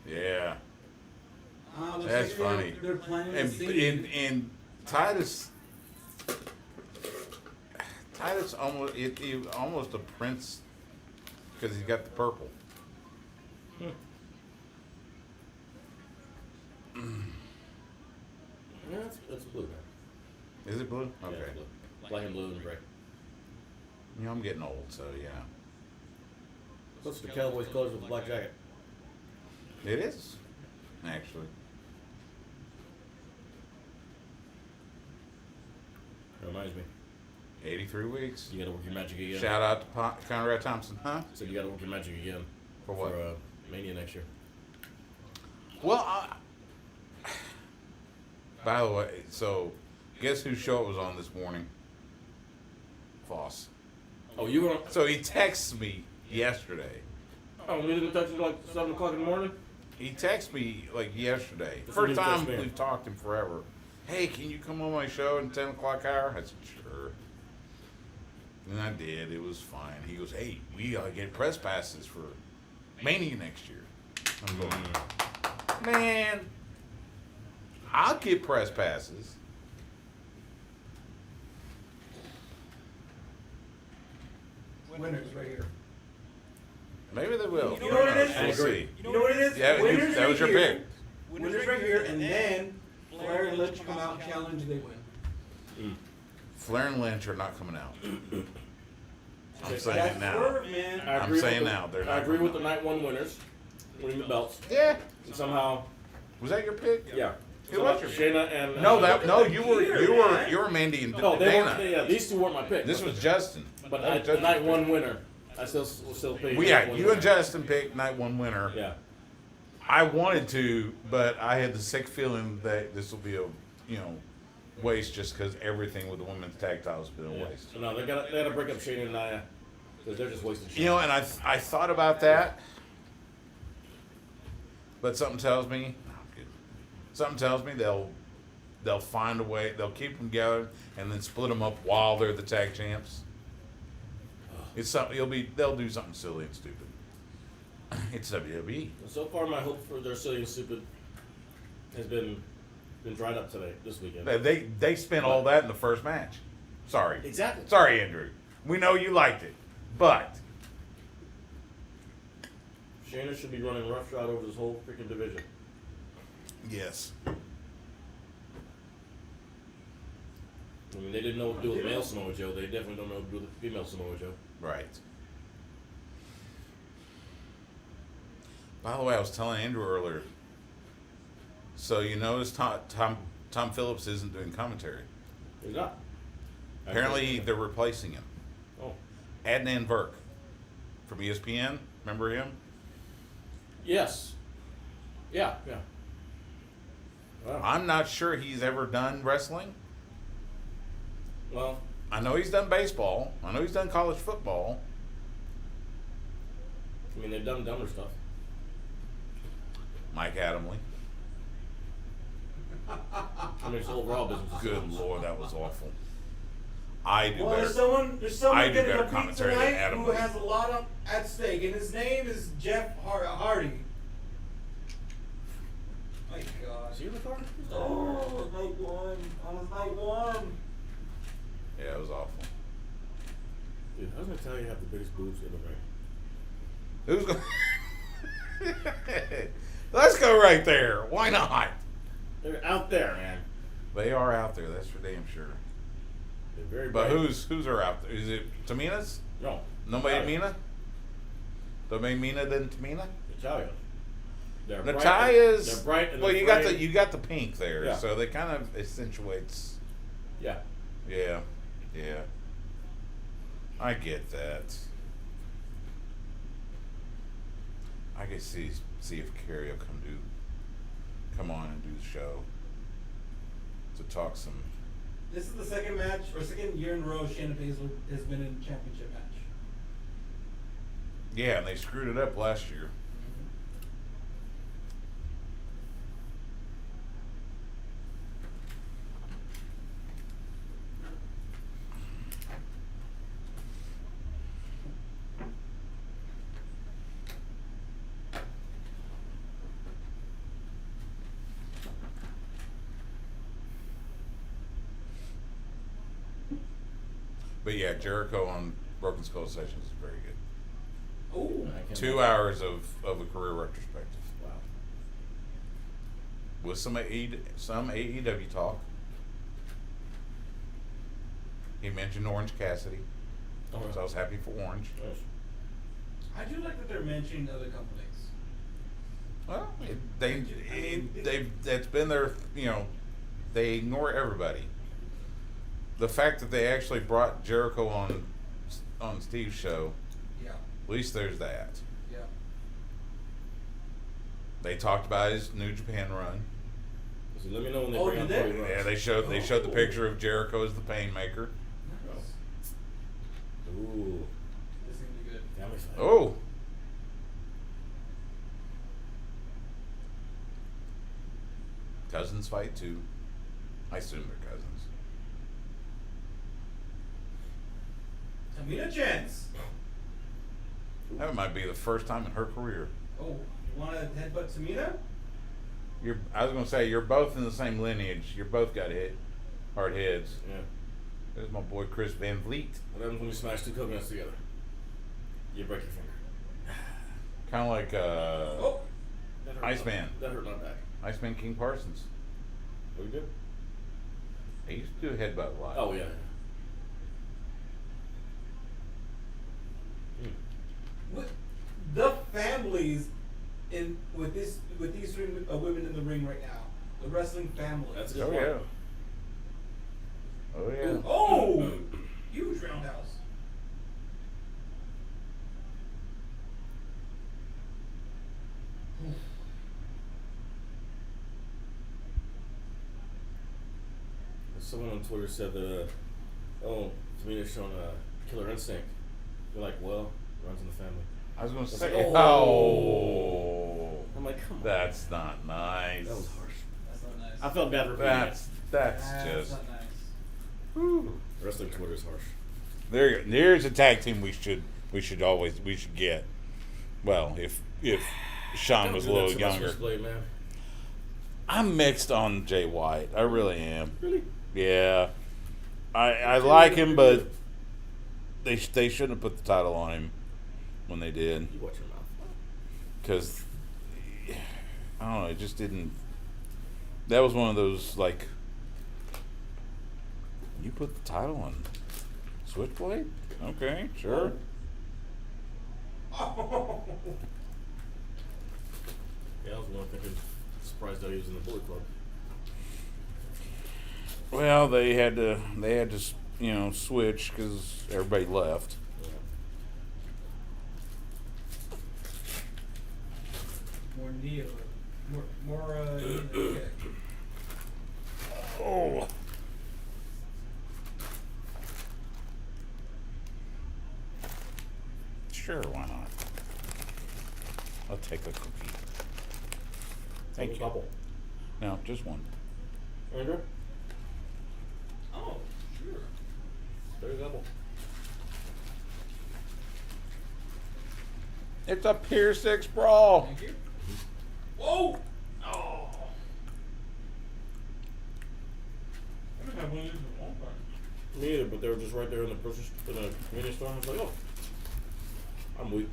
Yeah. looks That's like funny. They're planning And a scene. Titus almost a prince because he's got the purple. Yeah, that's blue now. Is it blue? Yeah, Okay. it's blue. Black and blue and gray. I'm getting old, so yeah. What's the Cowboys colors with the black jacket? It is, actually. It reminds me. 83 weeks. You gotta work your magic again. Shout out to Conrad Thompson, huh? Said you gotta work your magic again. For what? For Mania next year. Well, by the way, so guess whose show it was on this morning? Foss. Oh, you were. So he texts me yesterday. Oh, we didn't touch it like 7 o'clock in the morning? He texted me like yesterday. That's First when he time texted me. we've talked in forever. Hey, can you come on my show in 10 o'clock hour? I said, sure. And I did. It was fine. He goes, hey, we gotta get press passes for Mania next year. I'm going, man, I'll get press passes. Winners right here. Maybe they will. You know what it is? We'll see. You know what it is? Yeah, Winners that was right your here. pick. Winners right here, and then Flair and Lynch come out and challenge, they win. Flair and Lynch are not coming out. I'm saying That's it now. swerve, man. I I'm agree saying with the- now, they're I not agree coming with the out. night one winners winning the belts. Yeah. And somehow, Was that your pick? yeah. It was your Shayna and No, you were Mandy and No, they Dana. weren't. Yeah, these two weren't my pick. This was Justin. But That was the Justin's night pick. one winner. I still pay. Well, yeah, you and Justin picked night one winner. Yeah. I wanted to, but I had the sick feeling that this will be a waste just because everything with the women's tag titles has been a Yeah. waste. So no, they gotta break up Shayna and Nia because they're just wasting. You know, and I thought about that, but something tells me they'll find a way. They'll keep them together and then split them up while they're the tag champs. It's something. They'll do something silly and stupid. It's WWE. So far, my hope for their silly and stupid has been dried up this weekend. They spent all that in the first match. Sorry. Exactly. Sorry, Andrew. We know you liked it, but Shayna should be running roughshod over this whole freaking division. Yes. I mean, they didn't know what to do with male Samoa Joe. They definitely don't know what to do with female Samoa Joe. Right. By the way, I was telling Andrew earlier. So you notice Tom Phillips isn't doing commentary. He's not. Apparently, they're replacing him. Oh. Adnan Burke from ESPN. Remember him? Yes. Yeah. Wow. I'm not sure he's ever done wrestling. Well, I know he's done baseball. I know he's done college football. I mean, they've done dumber stuff. Mike Adamley. I mean, it's overall business. Good Lord, that was awful. I do Well, better. there's someone I do getting better a beat commentary than tonight Adam who Lee. has a lot at stake, and his name is Jeff Hardy. My God. See the car? Oh, night one. On his night one. Yeah, it was awful. Dude, I was gonna tell you, have the biggest boobs in the ring. Who's going? Let's go right there. Why not? They're out there, man. They are out there. That's for damn sure. They're very But bright. who's are out there? Is it Tamina's? No. Nobody Natalia. Mina? Nobody Mina than Tamina? Natalia. They're bright. Natalia's. They're bright and well, they're you got frayed. you got the pink there, Yeah. so they kind of accentuates. Yeah. Yeah. I get that. I can see if Carrie will come on and do the show to talk some. This is the second year in a row Shayna Baszler has been in a championship match. Yeah, and they screwed it up last year. But yeah, Jericho on Broken Skull Sessions is very good. Oh, I can 2 hours of a career retrospective Wow. with some AEW talk. He mentioned Orange Cassidy, Oh, so I was happy for Orange. Yes. I do like that they're mentioning other companies. Well, that's been their, they ignore everybody. The fact that they actually brought Jericho on Steve's show, Yeah. at least there's that. Yeah. They talked about his New Japan run. So let me know when they Oh, bring did out they? Cody Rhodes. Yeah, they showed the picture of Jericho as the Painmaker. Nice. Ooh. This is gonna be good. Family fight. Oh. Cousins fight too. I assume they're cousins. Tamina Chance. That might be the first time in her career. Oh, you want to headbutt Tamina? I was gonna say you're both in the same lineage. You're both got hard heads. Yeah. There's my boy Chris Van Vliet. What happens when you smash two coconuts together? You break your finger. Kind of like Oh, That hurt Iceman. That hurt my back. Iceman King Parsons. What you do? He used to do a headbutt a lot. Oh yeah. with the families with these three women in the ring right now, the wrestling family. That's a good Oh point. yeah. Oh yeah. Oh, huge roundhouse. Someone on Twitter said that, Tamina's showing killer instinct. You're like, well, runs in the family. I was gonna It's say. like, Oh. I'm like, come on. That's not nice. That was harsh. That's not nice. I felt bad for That's That's just. not nice. Whew. wrestling Twitter's harsh. There's a tag team we should get. Well, if Sean Don't was a do that little to my younger. Switchblade, man. I'm mixed on Jay White. I really am. Really? Yeah. I like him, but they shouldn't have put the title on him when they did. You watch your mouth. because I don't know, it just didn't. That was one of those like, you put the title on Switchblade? Okay, sure. Oh. Yeah, I was one thinking, surprised that he was in the Bullet Club. Well, they had to switch because everybody left. Yeah. More Neo. More kick. Oh. Sure, why not? I'll take a cookie. Thank you. Couple. No, just one. Andrew? Oh, sure. There's a couple. It's a Pier 6 brawl. Thank you. Whoa! Oh. I don't have one of these in a long time. Me either, but they were just right there in the convenience store. I was like, oh, I'm weak.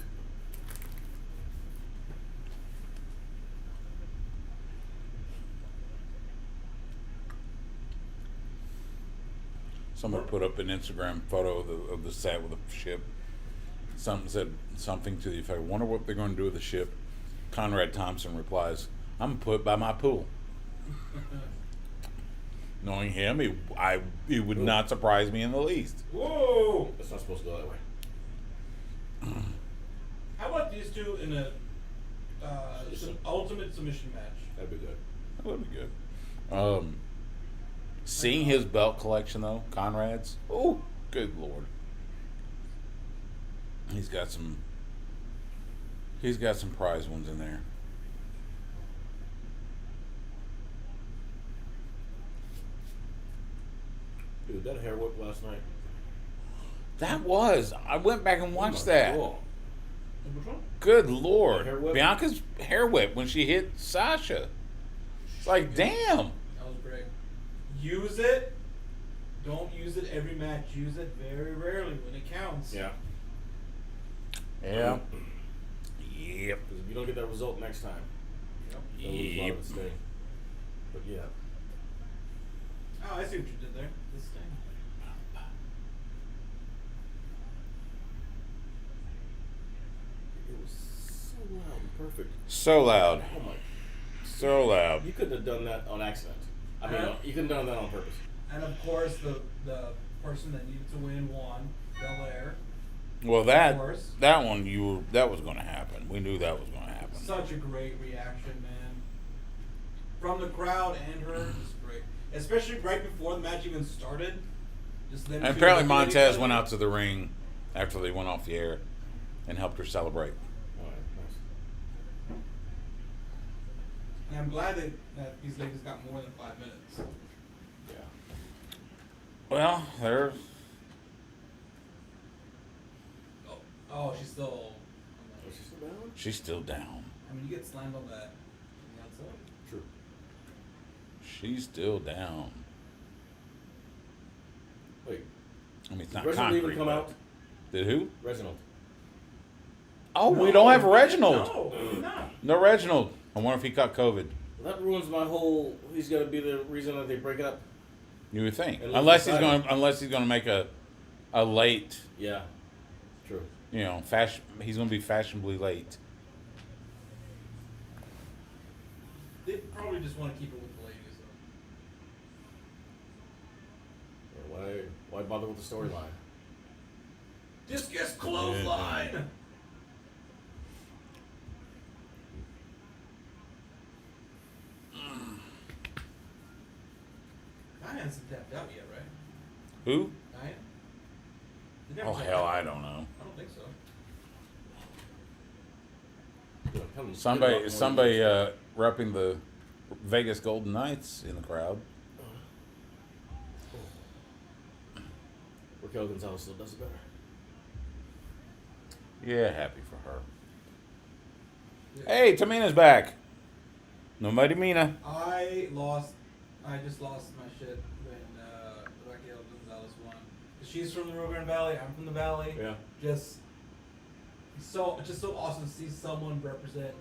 Somebody put up an Instagram photo of the set with the ship. Said something to the effect, wonder what they're going to do with the ship. Conrad Thompson replies, I'm going to put it by my pool. Knowing him, it would not surprise me in the least. Whoa! That's not supposed to go that way. How about these two in a ultimate submission match? That'd be good. That would be good. Seeing his belt collection, though, Conrad's, oh, good Lord. He's got some prize ones in there. Dude, that hair whip last night. I went back and watched that. Cool. Which one? Good Lord. Hair whip? Bianca's hair whip when she hit Sasha. It's like, damn. That was great. Use it. Don't use it every match. Use it very rarely when it counts. Yeah. Yeah. Yep. Because if you don't get that result next time, you'll lose a lot of the sting. But yeah. Oh, I see what you did there. This thing. It was so loud and perfect. So loud. Oh my. So loud. You couldn't have done that on accident. I mean, you couldn't have done that on purpose. And of course, the person that needed to win won. Belair. Well, Of that course. one that was going to happen. We knew that was going to happen. Such a great reaction, man. From the crowd and her, just great. Especially right before the match even started. Just them And two apparently looking at each Montez other. went out to the ring after they went off the air and helped her celebrate. All right, nice. And I'm glad that these ladies got more than 5 minutes. Yeah. Well, there's Oh, she's still. Was she still down? she's still down. I mean, you get slammed on that. On the outside. True. She's still down. Wait. I mean, it's not Reginald concrete. even come but- out? Did who? Reginald. Oh, we don't have Reginald. No, not. No Reginald. I wonder if he caught COVID. Well, that ruins my whole. He's got to be the reason that they break it up. You would think, And unless lose he's the title. going to make a late, Yeah. True. fashion. He's going to be fashionably late. They probably just want to keep it with the ladies, though. Yeah, why bother with the storyline? Discus clothesline. Nia hasn't tapped out yet, right? Who? Nia? They never Oh tapped hell, out. I don't know. I don't think so. Yeah, tell them- Somebody repping the Vegas Golden Knights in the crowd. Raquel Gonzalez still does it better. Yeah, happy for her. Hey, Tamina's back. Nobody Mina. I just lost my shit when Raquel Gonzalez won. She's from the Rio Grande Valley. I'm from the Valley. Yeah. Just So just so awesome to see someone represent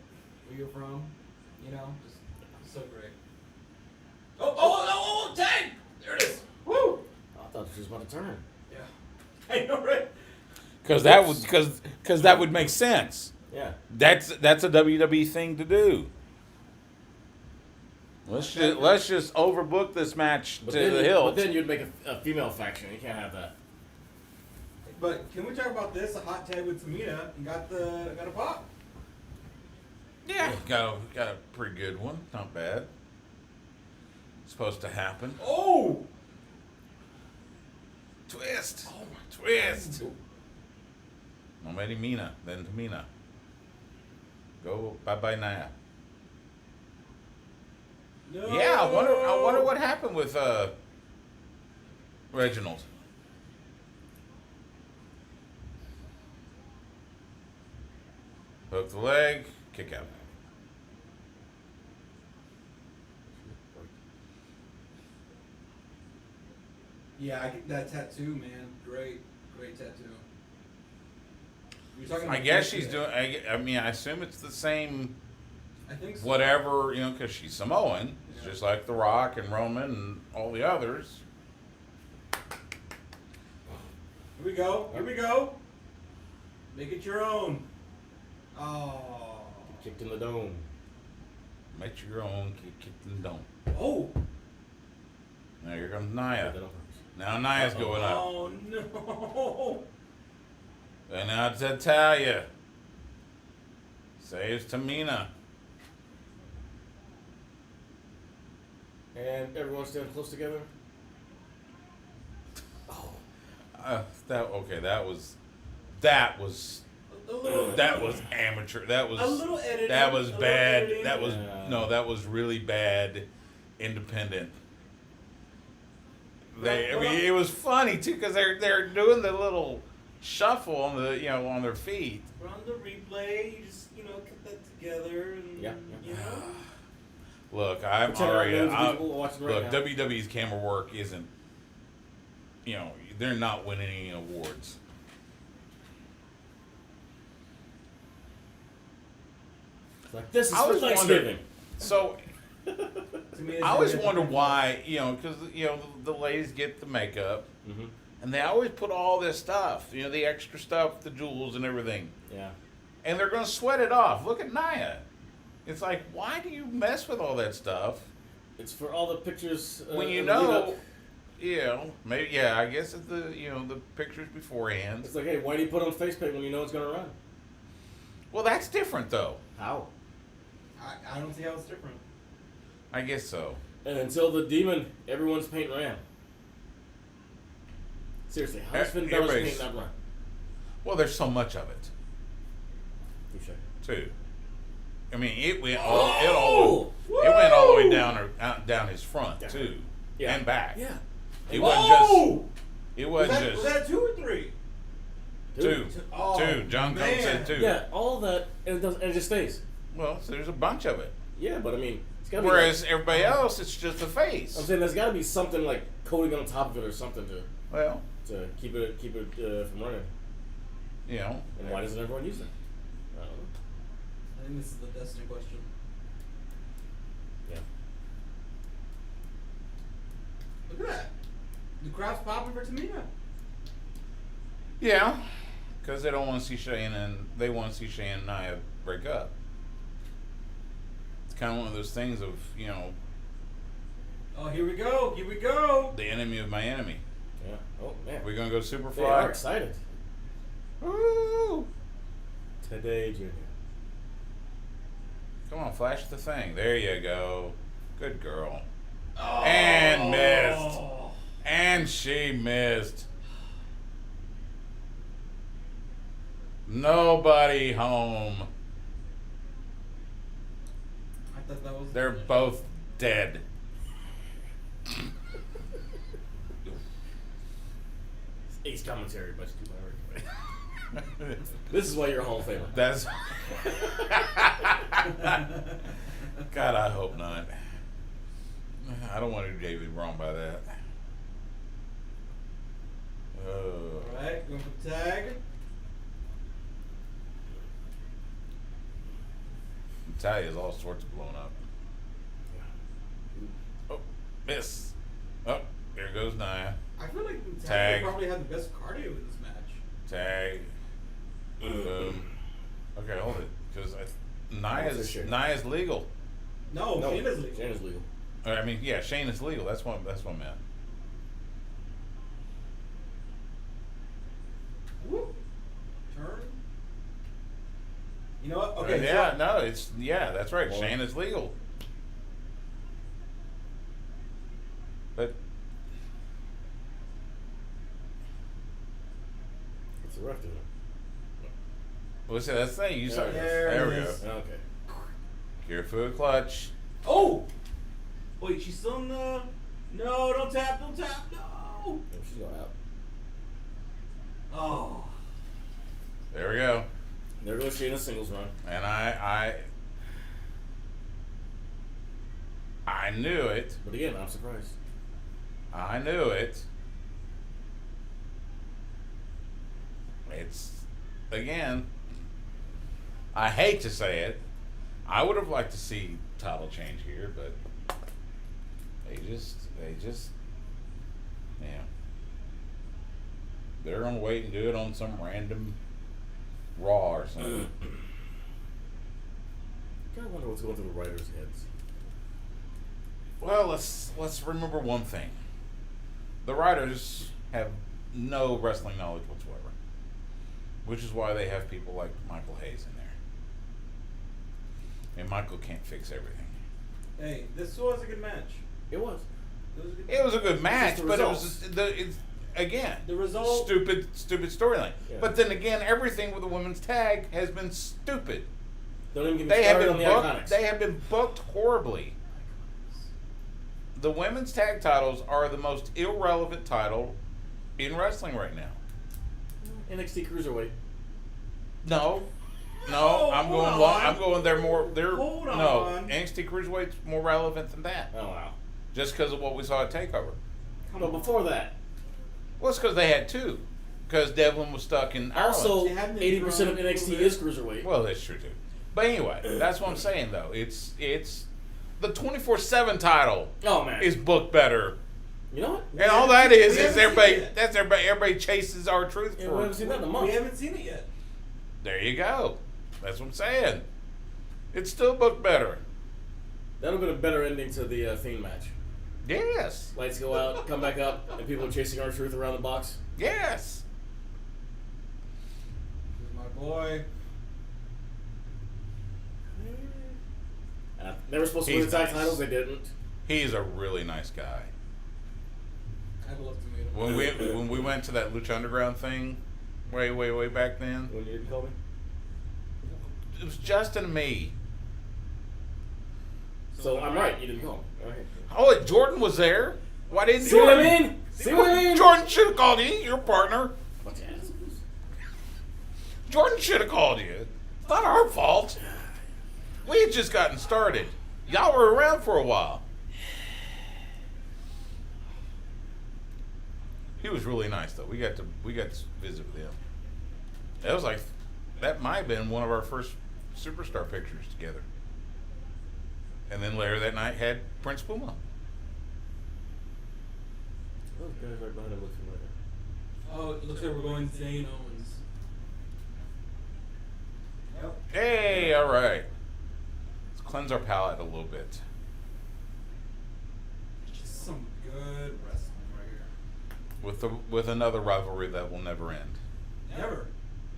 where you're from. You know, just so great. Oh, tag! There it is. Woo! I thought she was about to turn. Yeah. I know, right? Because that would make sense. Yeah. That's a WWE thing to do. Let's just overbook this match to the hilt. But then you'd make a female faction. You can't have that. But can we talk about this? A hot tag with Tamina and got a pop. Yeah, got a pretty good one. Not bad. Supposed to happen. Oh! Twist. Oh my twist. No, maybe Mina, then Tamina. Go bye Nia. No. Yeah, I wonder what happened with Reginald. Hook the leg, kick out. Yeah, I get that tattoo, man. Great tattoo. You're talking I about guess this she's today. doing. I mean, I assume it's the same. I think so. Whatever, because she's Samoan. It's Yeah. just like The Rock and Roman and all the others. Here we go. Make it your own. Oh. Kicked in the dome. Make your own, kick in the dome. Oh. Now here comes Did Nia. that on purpose. Now Nia's going up. Oh no. And now it's Natalia. Saves Tamina. And everyone standing close together. Oh. That was A little. that was amateur. That was A little editing. that was a little bad. editing. That was Yeah. that was really bad. Independent. I mean, it was funny too because they're doing the little shuffle on the on their feet. We're on the replay. You just cut that together and Yeah. Look, I'm Pretend already. like those people watching right Look, now. WWE's camera work isn't. They're not winning any awards. It's like, this is I for was Thanksgiving. So To me, it's I always very wonder different. why, because the ladies get the makeup, Mm-hmm. and they always put all this stuff, the extra stuff, the jewels and everything, Yeah. and they're gonna sweat it off. Look at Nia. It's like, why do you mess with all that stuff It's for all the pictures. when you in the know? lead-up. Maybe I guess it's the pictures beforehand. It's like, hey, why do you put on face paint when you know it's gonna run? Well, that's different though. How? I don't see how it's different. I guess so. And until the demon, everyone's paint ran. Seriously, how does Finn Balor's Everybody's- paint not run? Well, there's so much of it Touche. too. I mean, it went Oh! it went all the way down his front Yeah. too, Yeah. and back. Yeah. It Whoa! wasn't It Was wasn't that, just was that 2 or 3? two. Oh, Two. John Cone man. said 2. Yeah, all that, and it just stays. Well, so there's a bunch of it. Yeah, but I mean, it's gotta Whereas be like, everybody else, it's just a I'm face. saying there's gotta be something like coating on top of it or something Well, to keep it from running. And why doesn't everyone use it? I don't know. I think this is the Destiny question. Yeah. Look at that. The crowd's popping for Tamina. yeah, because they don't want to see Shane and Nia break up. It's kind of one of those things of Oh, here we go. the enemy of my enemy. Yeah. Oh man. We're gonna go They are Superfly. excited. Woo! Today, Junior. Come on, flash the thing. There you go. Good girl. Oh. And missed. And she missed. Nobody home. I thought that was. They're both dead. Ace commentary, but it's too loud. This is why you're a Hall of Famer. That's. God, I hope not. I don't want to do David wrong by that. Alright, going for the tag. Natalia's all sorts of blown up. Oh, miss. Oh, there goes Nia. I feel like Tag. Natalia probably had the best cardio in this match. Tag. Boom. Okay, hold it. Because Nia's legal. No, Shayna's legal. Shayna's legal. I mean, yeah, Shane is legal. That's what I meant. Whoop. Turn. You know what? Okay. Yeah, so, that's right. Well, Shane is legal. But What's the ref doing? what's that? That's the thing. You saw it. There There it we go. is. Okay. Careful clutch. Oh! Wait, she's still in the. No, don't tap, no! Oh, she's going out. Oh. There we go. There goes Shayna's singles run. And I knew it. But again, I'm surprised. I knew it. It's, again, I hate to say it. I would have liked to see title change here, but they just, yeah. They're gonna wait and do it on some random Raw or something. I wonder what's going through the writers' heads. Well, let's remember one thing. The writers have no wrestling knowledge whatsoever, which is why they have people like Michael Hayes in there. And Michael can't fix everything. Hey, this was a good match. It was. It was a good match, the but results. it's again The result. stupid storyline. Yeah. But then again, everything with the women's tag has been stupid. Don't even get me They have started been on the booked. Iconics. They have been booked horribly. The women's tag titles are the most irrelevant title in wrestling right now. NXT Cruiserweight. No, Oh, I'm hold going. on. I'm going. They're more. They're Hold no. on. NXT Cruiserweight's more relevant than that, Oh, wow. just because of what we saw at Takeover. But before that, Well, it's because they had two. Because Devlin was stuck in Ireland. also They hadn't 80% of been NXT thrown is over Cruiserweight. Well, that's true too. But anyway, that's what I'm saying though. It's the 24/7 title Oh, man. is booked better, You know what? and all that is we haven't seen everybody. it yet. That's everybody. Everybody chases our truth Yeah, for. we haven't seen that in a month. We haven't seen it yet. There you go. That's what I'm saying. It's still booked better. That would have been a better ending to the Fiend match. Yes. Lights go out, come back up, and people are chasing our truth around the box. Yes. This is my boy. They were supposed to win He's the tag nice. titles, they didn't. He's a really nice guy. I'd love to meet him. When we went to that Lucha Underground thing, way back then, When you didn't call me? it was Justin and me. So I'm right, you didn't call me. Okay. Oh, and Jordan was there. Why didn't See what I Jordan? mean? See what I mean? Jordan should have called you. Your partner. Bunch of assholes. Jordan should have called you. It's not our fault. We had just gotten started. Y'all were around for a while. He was really nice though. We got to visit with him. That might have been one of our first superstar pictures together. And then later that night had Prince Puma. Those guys right behind him look familiar. Oh, it looks like we're going Zane Owens. Yep. Hey, all right. Let's cleanse our palate a little bit. Just some good wrestling right here. With another rivalry that will never end. Never.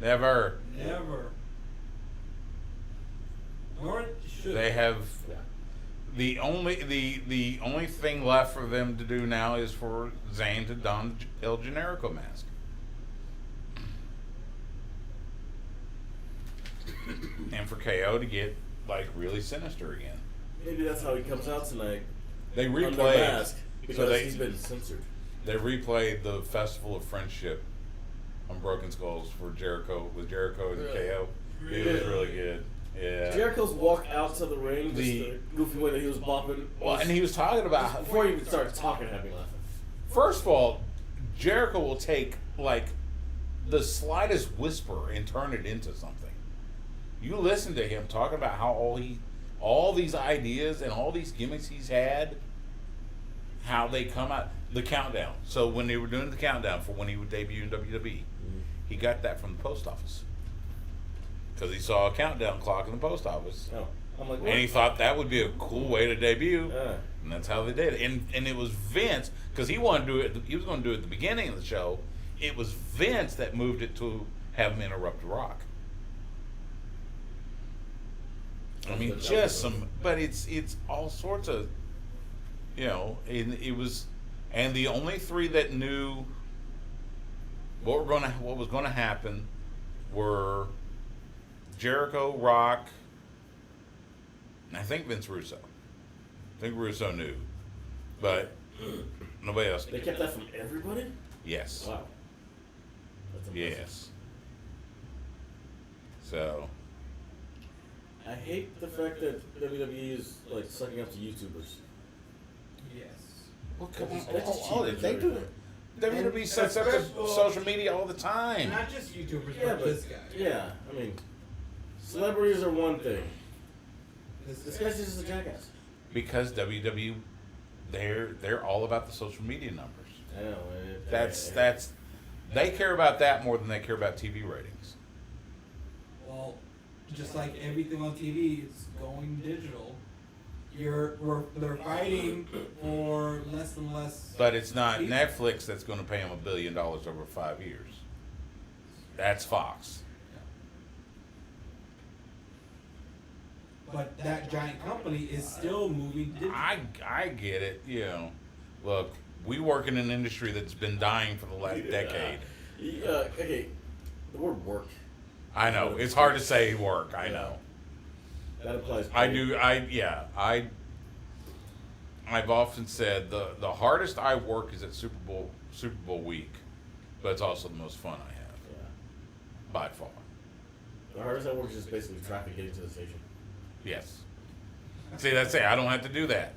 Never. Never. Nor it should. They have Yeah. the only thing left for them to do now is for Zayn to don El Generico mask. And for KO to get like really sinister again. Maybe that's how he comes out tonight. They Under replayed mask, because he's been censored. They replayed the Festival of Friendship on Broken Skulls for Jericho with Jericho and Really? KO. It was really good. Yeah. Jericho's walk out to the ring, just The- the goofy way that he was bopping. Well, and he was talking about Before he even started talking, I had me laughing. first of all, Jericho will take like the slightest whisper and turn it into something. You listen to him talking about how all all these ideas and all these gimmicks he's had, how they come out, the countdown. So when they were doing the countdown for when he would debut in WWE, he got that from the post office. Because he saw a countdown clock in the post office. Oh, I'm like, what? And he thought that would be a cool way to debut. And that's how they did it. And it was Vince, because he wanted to do it, he was going to do it at the beginning of the show. It was Vince that moved it to have him interrupt Rock. I mean, just some, but it's all sorts of, you know, and it was, and the only three that knew what was going to happen were Jericho, Rock, and I think Vince Russo. I think Russo knew, but nobody else knew. They kept that from everybody? Yes. Wow. That's impressive. Yes. So. I hate the fact that WWE is like sucking up to YouTubers. Yes. Well, come on, That's all cheap. they do. WWE sets up to social media all the time. Not just YouTubers, Yeah, but this guy. Yeah, I mean, celebrities are one thing. This guy's just a jackass. Because WWE, they're all about the social media numbers. I know. That's they care about that more than they care about TV ratings. Well, just like everything on TV, it's going digital. They're fighting for less and less. But it's not people. Netflix that's going to pay them $1 billion over 5 years. That's Fox. But that giant company is still moving digital. I get it. You know, look, we work in an industry that's been dying for the last decade. Yeah, okay. The word work. I know it's hard to say work. I know. That applies. I've often said the hardest I work is at Super Bowl week, but it's also the most fun I have. Yeah. By far. The hardest I work is just basically traffic getting to the station. Yes. See, that's it. I don't have to do that.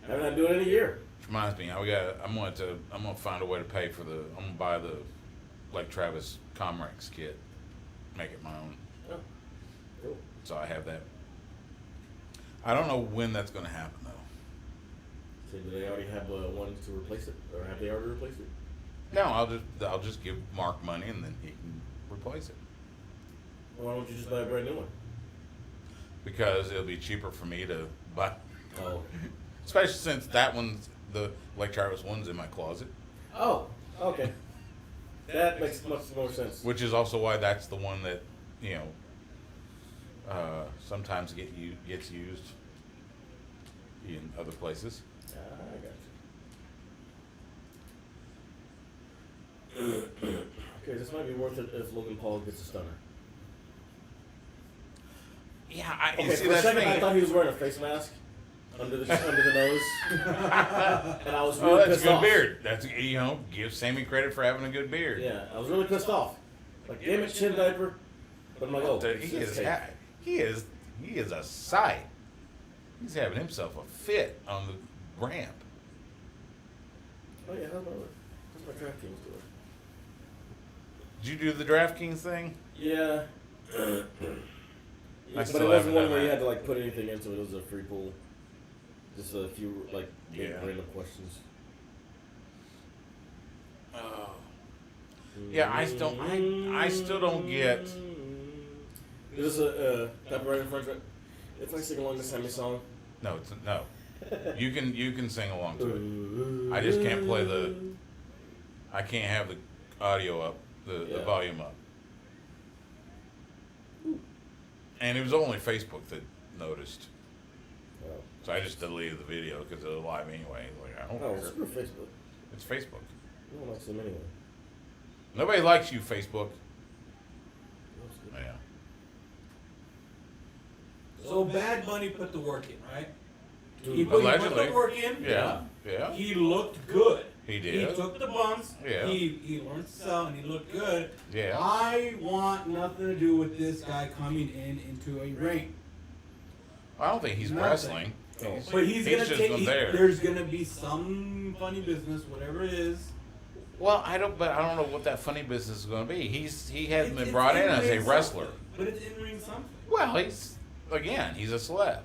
I haven't had to do it in a year. Which reminds me, I'm gonna find a way to pay for I'm gonna buy the like Travis Comrex kit, make it my own. Oh, cool. So I have that. I don't know when that's gonna happen though. So do they already have one to replace it, or have they already replaced it? No, I'll just give Mark money and then he can replace it. Why don't you just buy a brand new one? Because it'll be cheaper for me to buy. Oh. Especially since that one's the like Travis one's in my closet. Oh, okay. That makes much more sense. Which is also why that's the one that, you know, sometimes gets used in other places. I got you. Okay, this might be worth it if Logan Paul gets a stunner. Yeah, Okay, for a second I thought he was wearing a face mask under the nose, and I was really that's a pissed good off. beard. That's, you know, give Sammy credit for having a good beard. Yeah, I was really pissed off. Like, damn it, chin diaper. But I'm like, oh, He is a sight. He's having himself a fit on the ramp. Oh yeah, how's my DraftKings doing? Did you do the DraftKings thing? Yeah. I But still it wasn't haven't one done where you that. had to like put anything into it. It was a free pool. Just a few like big Yeah. random questions. Oh. Yeah, I still don't get. Is this a copyright infringement? If I sing along the Sammy song. No, no. You can sing along to it. I just can't play I can't have the audio up, the Yeah. volume up. And it was only Facebook that noticed. Oh, So I just deleted the video because it was live anyway. Like, I don't oh care. screw Facebook. It's Facebook. No one likes them anyway. Nobody likes you, Facebook. No, it's good. Yeah. So Bad Bunny put the work in, right? Dude, He put Allegedly. the work in. Yeah. Yeah. He looked good. He did. He took the bumps. Yeah. He learned to sell and he looked good. Yeah. I want nothing to do with this guy coming into a ring. I don't think he's Nothing. wrestling. Oh. But he's gonna just take. there. There's gonna be some funny business, whatever it is. Well, I don't know what that funny business is going to be. He hasn't been It's brought in as a in-ring wrestler. something. But it's in ring something. Well, he's a celeb.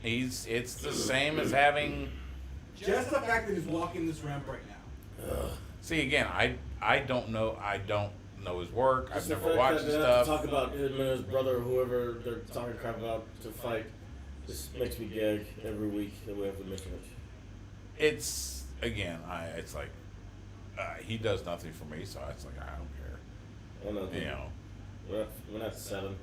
It's the same as having. Just the fact that he's walking this ramp right now. See again, I don't know. I don't know his work. I've Just the never fact watched that his they have to stuff. talk about him and his brother, or whoever they're talking crap about to fight. Just makes me gag every week that we have to mention it. It's again, it's like he does nothing for me, so it's like I don't care. I know. You know. We're not 7.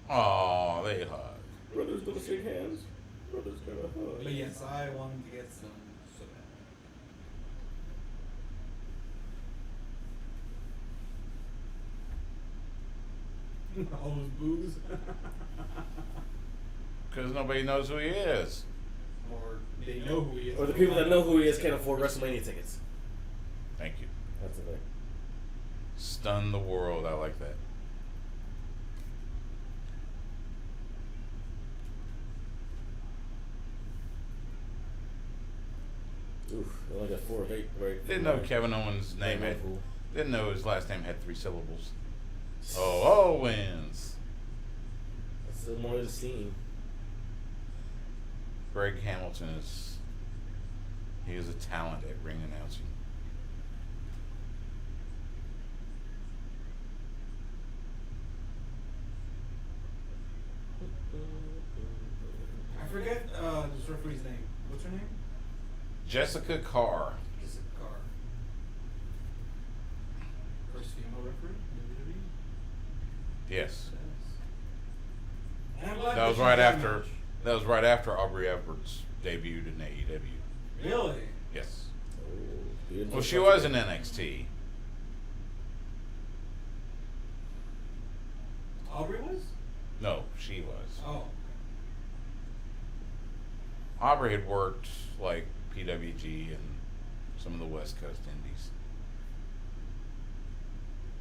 Oh, they hug. Brothers gonna shake hands. Brothers gonna hug. But yes, I want him to get some so bad. All those boos. Because nobody knows who he is. Or they know who he is. Or the people that know who he is can't afford WrestleMania tickets. Thank you. That's the thing. Stun the world. I like that. Oof, I only got 4 of 8 right. Didn't know Kevin Owens' name had. Liverpool. Didn't know his last name had 3 syllables. Oh, Owens. That's still more of the scene. Greg Hamilton is. He is a talent at ring announcing. I forget this referee's name. What's her name? Jessica Carr. Jessica Carr. First female referee in WWE. Yes. And I'm glad That was she right got after. match. That was right after Aubrey Edwards debuted in AEW. Really? Yes. Oh, Well, she was in NXT. Aubrey was? No, she was. Oh. Aubrey had worked like PWG and some of the West Coast indies.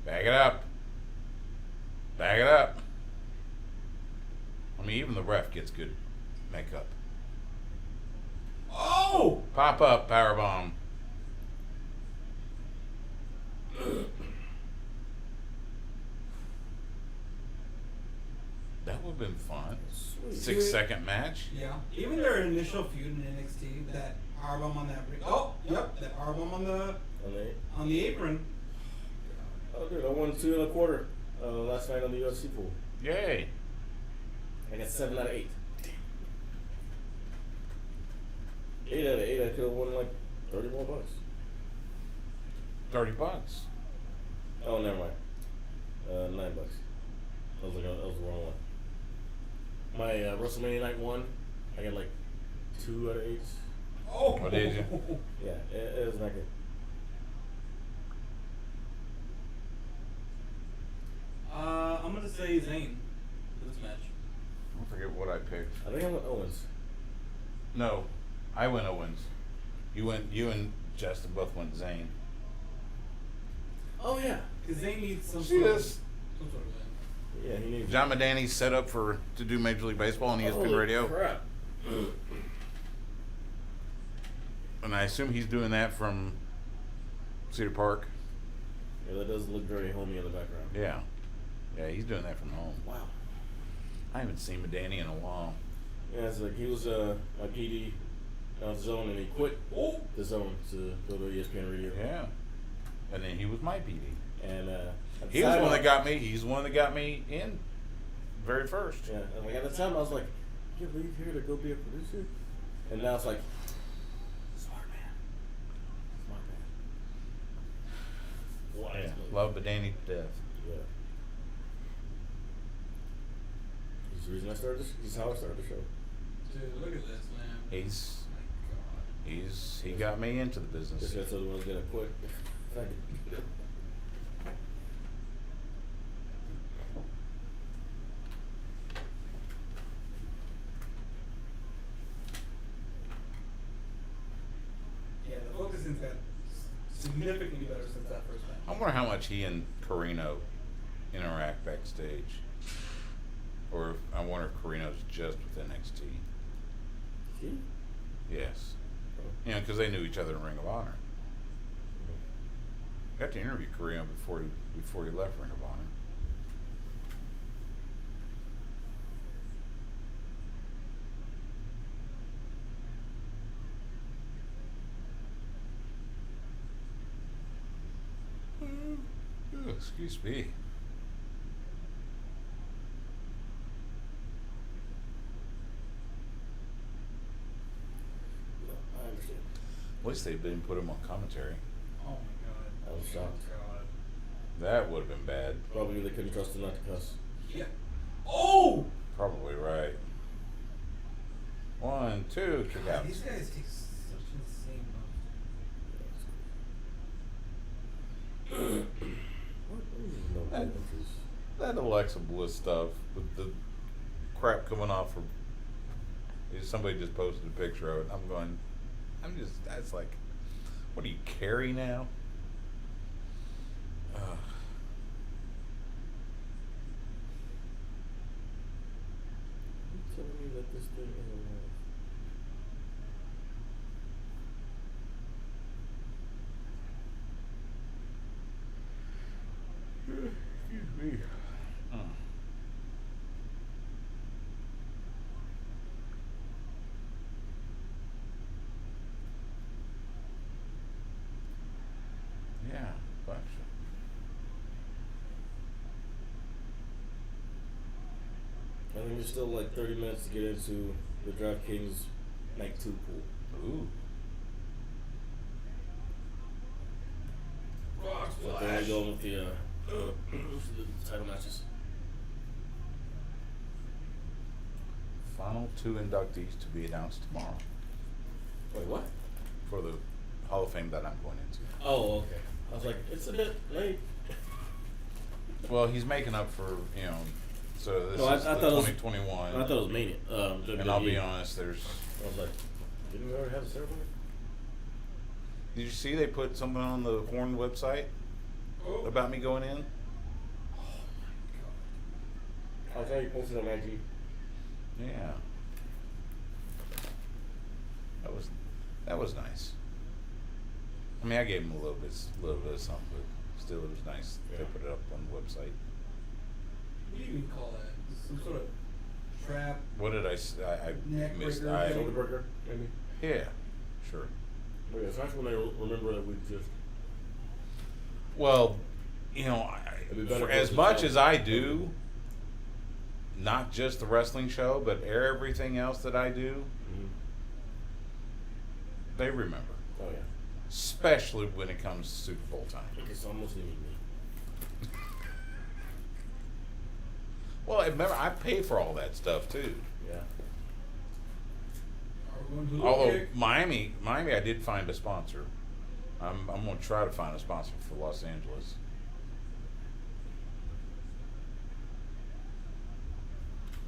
Bag it up. Bag it up. I mean, even the ref gets good makeup. Oh! Pop up, powerbomb. That would have been fun. Sweet. 6-second match. Yeah. Even their initial feud in NXT, that powerbomb on that ring. Oh, yep, that powerbomb on the apron. Oh, dude, I won 2 1/4 last night on the UFC pool. Yay. I got 7 out of 8. 8 out of 8, I could have won like 30 more bucks. $30. Oh, never mind. $9 bucks. That was the wrong one. My WrestleMania night 1, I got like 2 out of 8. Oh! Oh, did you? Yeah, it was not good. I'm gonna say Zayn for this match. I forget what I picked. I think I went Owens. No, I went Owens. You and Justin both went Zayn. Oh, yeah. Because Zayn needs some See sort of this? win. Yeah, he needs. John Madani's set up to do Major League Baseball on ESPN Holy Radio. crap. And I assume he's doing that from Cedar Park. Yeah, that does look very homey in the background. Yeah. Yeah, he's doing that from home. Wow. I haven't seen Madani in a while. Yeah, it's like he was a PD on Zone and he quit the Zone to go to ESPN Radio. Yeah. And then he was my PD. And He was the one that got me. He's the one that got me in very first. Yeah, and like at the time I was like, you leave here to go be a producer? And now it's like, smart man. Smart man. Yeah. Love Madani to death. Yeah. He's the reason I started this. He's how I started the show. Dude, look at this, man. He's Oh my God. he got me into the Just business. got told him I was gonna quit. Yeah, the focusing's got significantly better since that first match. I wonder how much he and Carino interact backstage. Or if, I wonder if Carino's just with NXT. He? Yes. Oh. You know, because they knew each other in Ring of Honor. Got to interview Carino before he left Ring of Honor. Excuse me. No, I understand. At least they didn't put him on commentary. Oh my god. I was shocked. God. That would have been bad. Probably they couldn't trust him not to cuss. Yeah. Oh! Probably right. 1, 2, kick out. These guys take such insane No That- entries. That Alexa Bliss stuff with the crap coming off her. Somebody just posted a picture of it. That's like, what do you carry now? You telling me that this thing is alive? Excuse me. Yeah, gotcha. I think there's still like 30 minutes to get into the DraftKings Night 2 pool. Ooh. So then I go with the title matches. Final 2 inductees to be announced tomorrow Wait, what? for the Hall of Fame that I'm going into. Oh, okay. I was like, it's a bit late. Well, he's making up for, so this No, I is thought the it was- 2021. I thought it was Mania. And I'll be WWE. honest, I was like, didn't we already have a ceremony? did you see they put something on the Horn website Oh. about me going in? I saw you posted on IG. Yeah. That was nice. I mean, I gave him a little bit of something, but still, it was nice. They Yeah. put it up on the website. What do you even call that? Some sort of trap? What did I say? I Neck missed. breaker. Shoulder breaker, maybe? Yeah, sure. But yeah, it's nice when they remember that we exist. Well, It'd be better for if it as was much just- as I do, not just the wrestling show, but everything else that I do, Mm-hmm. they remember. Oh, yeah. Especially when it comes to Super Bowl time. It's almost leaving me. Well, remember, I pay for all that stuff too. Yeah. Are we going to Although kick? Miami, I did find a sponsor. I'm going to try to find a sponsor for Los Angeles.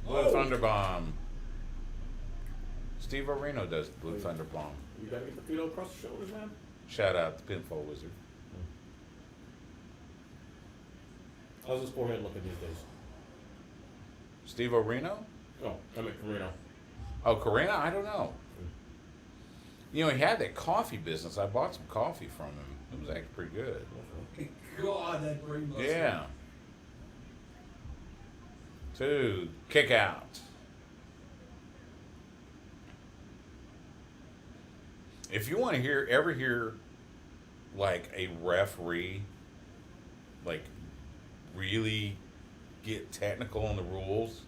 Blue Oh. Thunder Bomb. Steve Orino does the Blue Thunder Bomb. You gotta get the feet across the shoulders, man. Shout out to Pinfall Wizard. How's his forehead looking these days? Steve Orino? Oh, I meant Carino. Oh, Karina? I don't know. He had that coffee business. I bought some coffee from him. It was actually pretty good. God, that brain buster. Yeah. 2, kick out. If you want to ever hear like a referee like really get technical on the rules,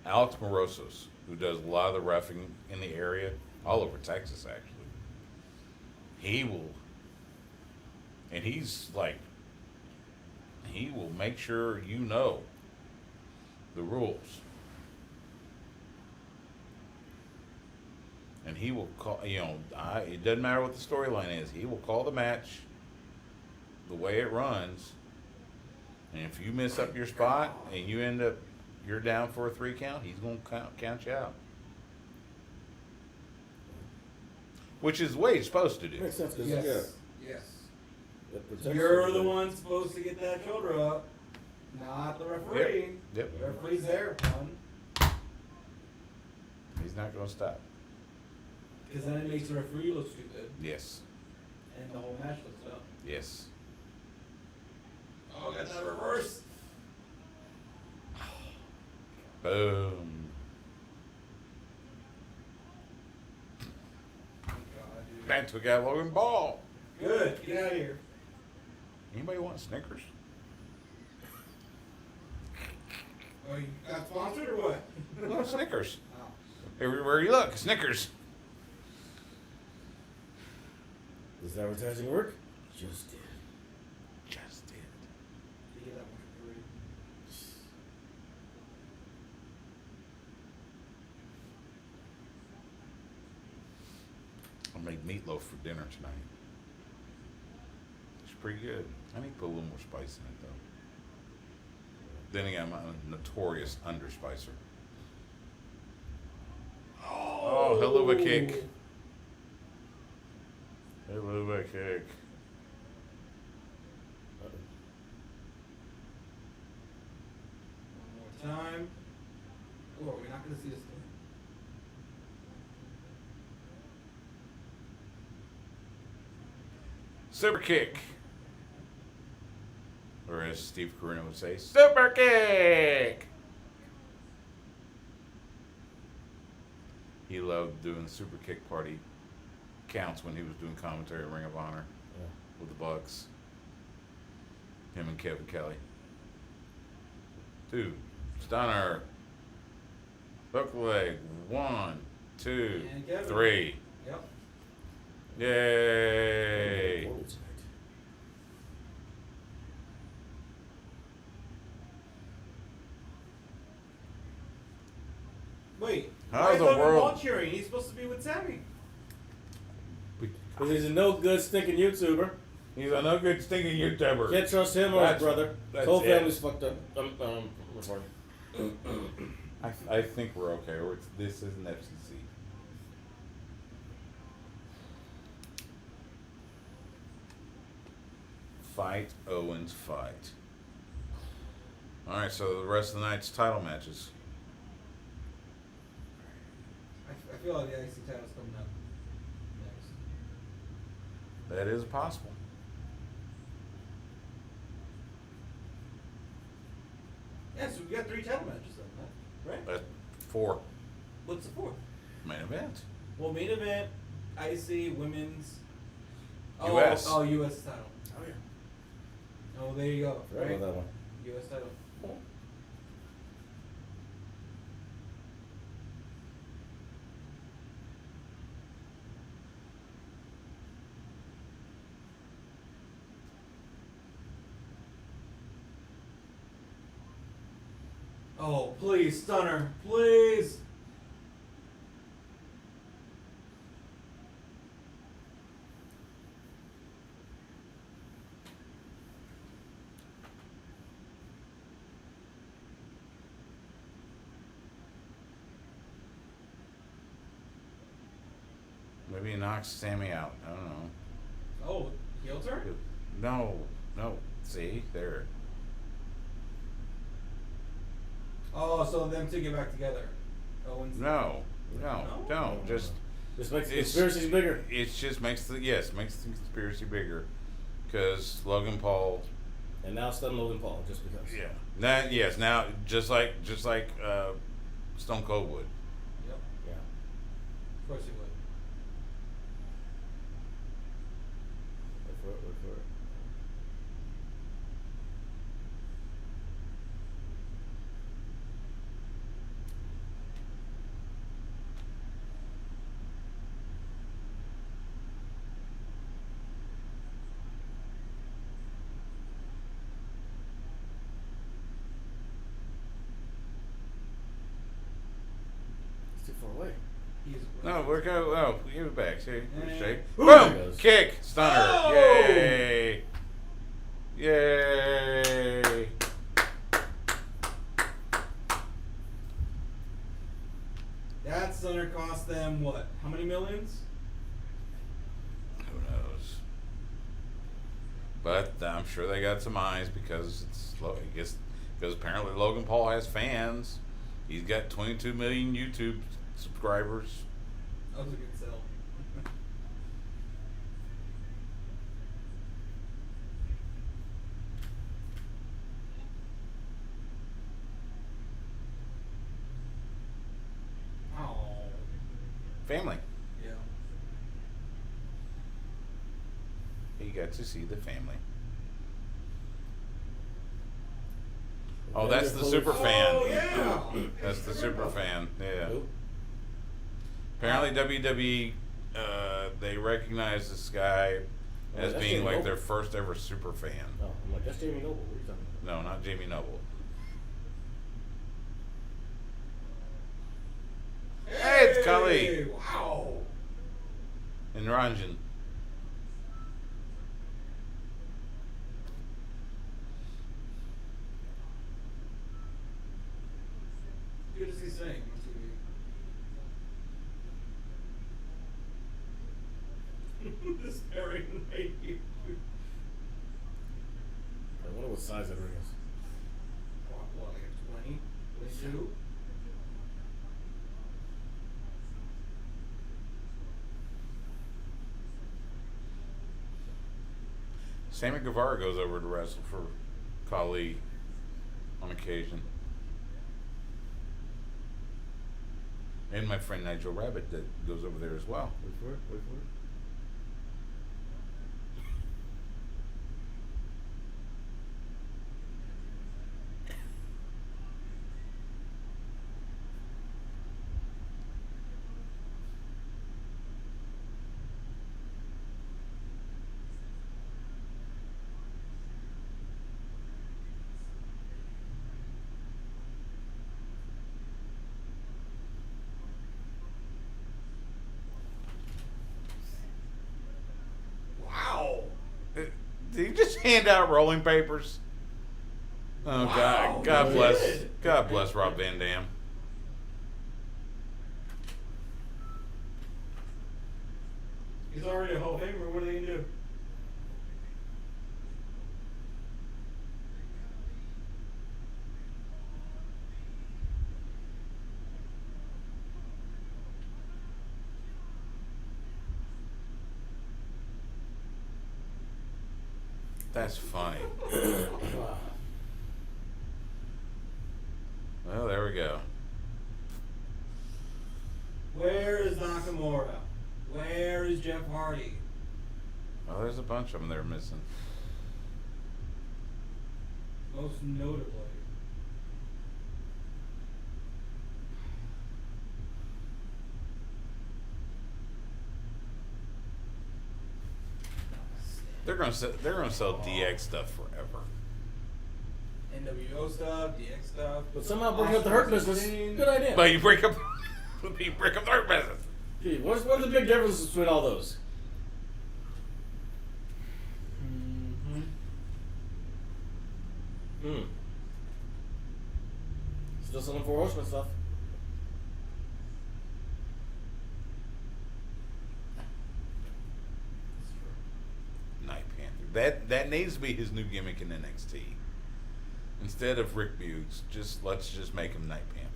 Alex Morosos, who does a lot of the reffing in the area, all over Texas actually, he will make sure you know the rules. And he will call, it doesn't matter what the storyline is, he will call the match the way it runs. And if you miss up your spot and you're down for a 3 count, he's going to count you out. Which is the way he's supposed to do. Makes sense, because Yes. Yes. that protects You're you. the one supposed to get that shoulder up, not the referee. Yep. The referee's there, pun. He's not going to stop. Because then it makes the referee look stupid, Yes. and the whole match looks dumb. Yes. Oh, got that reverse. Boom. God, dude. That took out Logan Ball. Good. Get out of here. Anybody want Snickers? Oh, you got sponsored or what? No, Snickers. Oh. Everywhere you look, Snickers. Does advertising work? Just did. Just did. You get that one for free. I made meatloaf for dinner tonight. It's pretty good. I need to put a little more spice in it though. Then again, I'm a notorious underspicer. Oh, hell of a kick. Hell of a kick. One more time. Oh, we're not going to see this thing. Super kick. Or as Steve Corino would say, super kick. He loved doing the super kick party counts when he was doing commentary at Ring of Honor Yeah. with the Bucks. Him and Kevin Kelly. Dude, stunner. Hook leg. 1, 2, And Kevin. 3. Yep. Yay. Forward tonight. Wait. How why is the Logan world- Paul cheering? He's supposed to be with Sammy. Because he's a no good stinking YouTuber. He's a no good stinking YouTuber. Can't trust him or his That's- brother. that's Whole it. family's fucked up. Recording. I think we're okay. This is an FCC. Fight Owens fight. Alright, so the rest of the night's title matches. I feel like the IC title's coming up next. That is possible. Yeah, so we got 3 title matches then, huh? Right? That's 4 What's the 4th? main event. Well, main event, IC, women's. US. Oh, US title. Oh yeah. Oh, there you go. Forgot Right? about that one. US title. Oh, please, Stunner, please. Maybe he knocks Sammy out. I don't know. Oh, heel turn? No. See? There. Oh, so them two get back together. Owens. No. No? Don't. Just This makes the It's- conspiracies bigger. it just makes the conspiracy bigger. Because Logan Paul. And now stun Logan Paul just because. Yeah. Now just like Stone Cold would. Yep. Yeah. Of course he would. Wait for it. Wait for it. It's too far away. He's No, we're going. Oh, give it back. See, Yeah. shake. Ooh, Boom! there it goes. Kick, stunner. Oh! Yay! Yay! That Stunner cost them what? How many millions? Who knows? But I'm sure they got some eyes because because apparently Logan Paul has fans. He's got 22 million YouTube subscribers. That was a good sell. Oh. Family. Yeah. He got to see the family. Oh, that's the super fan. Oh yeah. That's the super fan. Yeah. Who? Apparently, WWE they recognize this guy Oh, as that's being Jamie like Noble. their first ever super fan. Oh, I'm like, that's Jamie Noble. What are you talking about? No, not Jamie Noble. Hey, it's Kali Wow. and Ranjan. Good to see Singh on TV. This very night. I wonder what size that ring is. What, like a 20? 22? Sammy Guevara goes over to wrestle for Kali on occasion. And my friend Nigel Rabbit that goes over there as well. Wait for it. Wait for it. Wow. Did he just hand out rolling papers? Oh Wow, God! God he bless! did. God bless Rob Van Dam. He's already a Hall of Famer. What are they going to do? That's funny. Well, there we go. Where is Nakamura? Where is Jeff Hardy? Well, there's a bunch of them they're missing. Most notably. They're gonna sell DX stuff forever. NWO stuff, DX stuff. But somehow bringing up the Hurt Business, good idea. But you break up the Hurt Business. Gee, what's the big difference between all those? Mm-hmm. Hmm. Still selling Four Horsemen stuff. Night Panther. That needs to be his new gimmick in NXT. Instead of Rick Buggs, let's just make him Night Panther.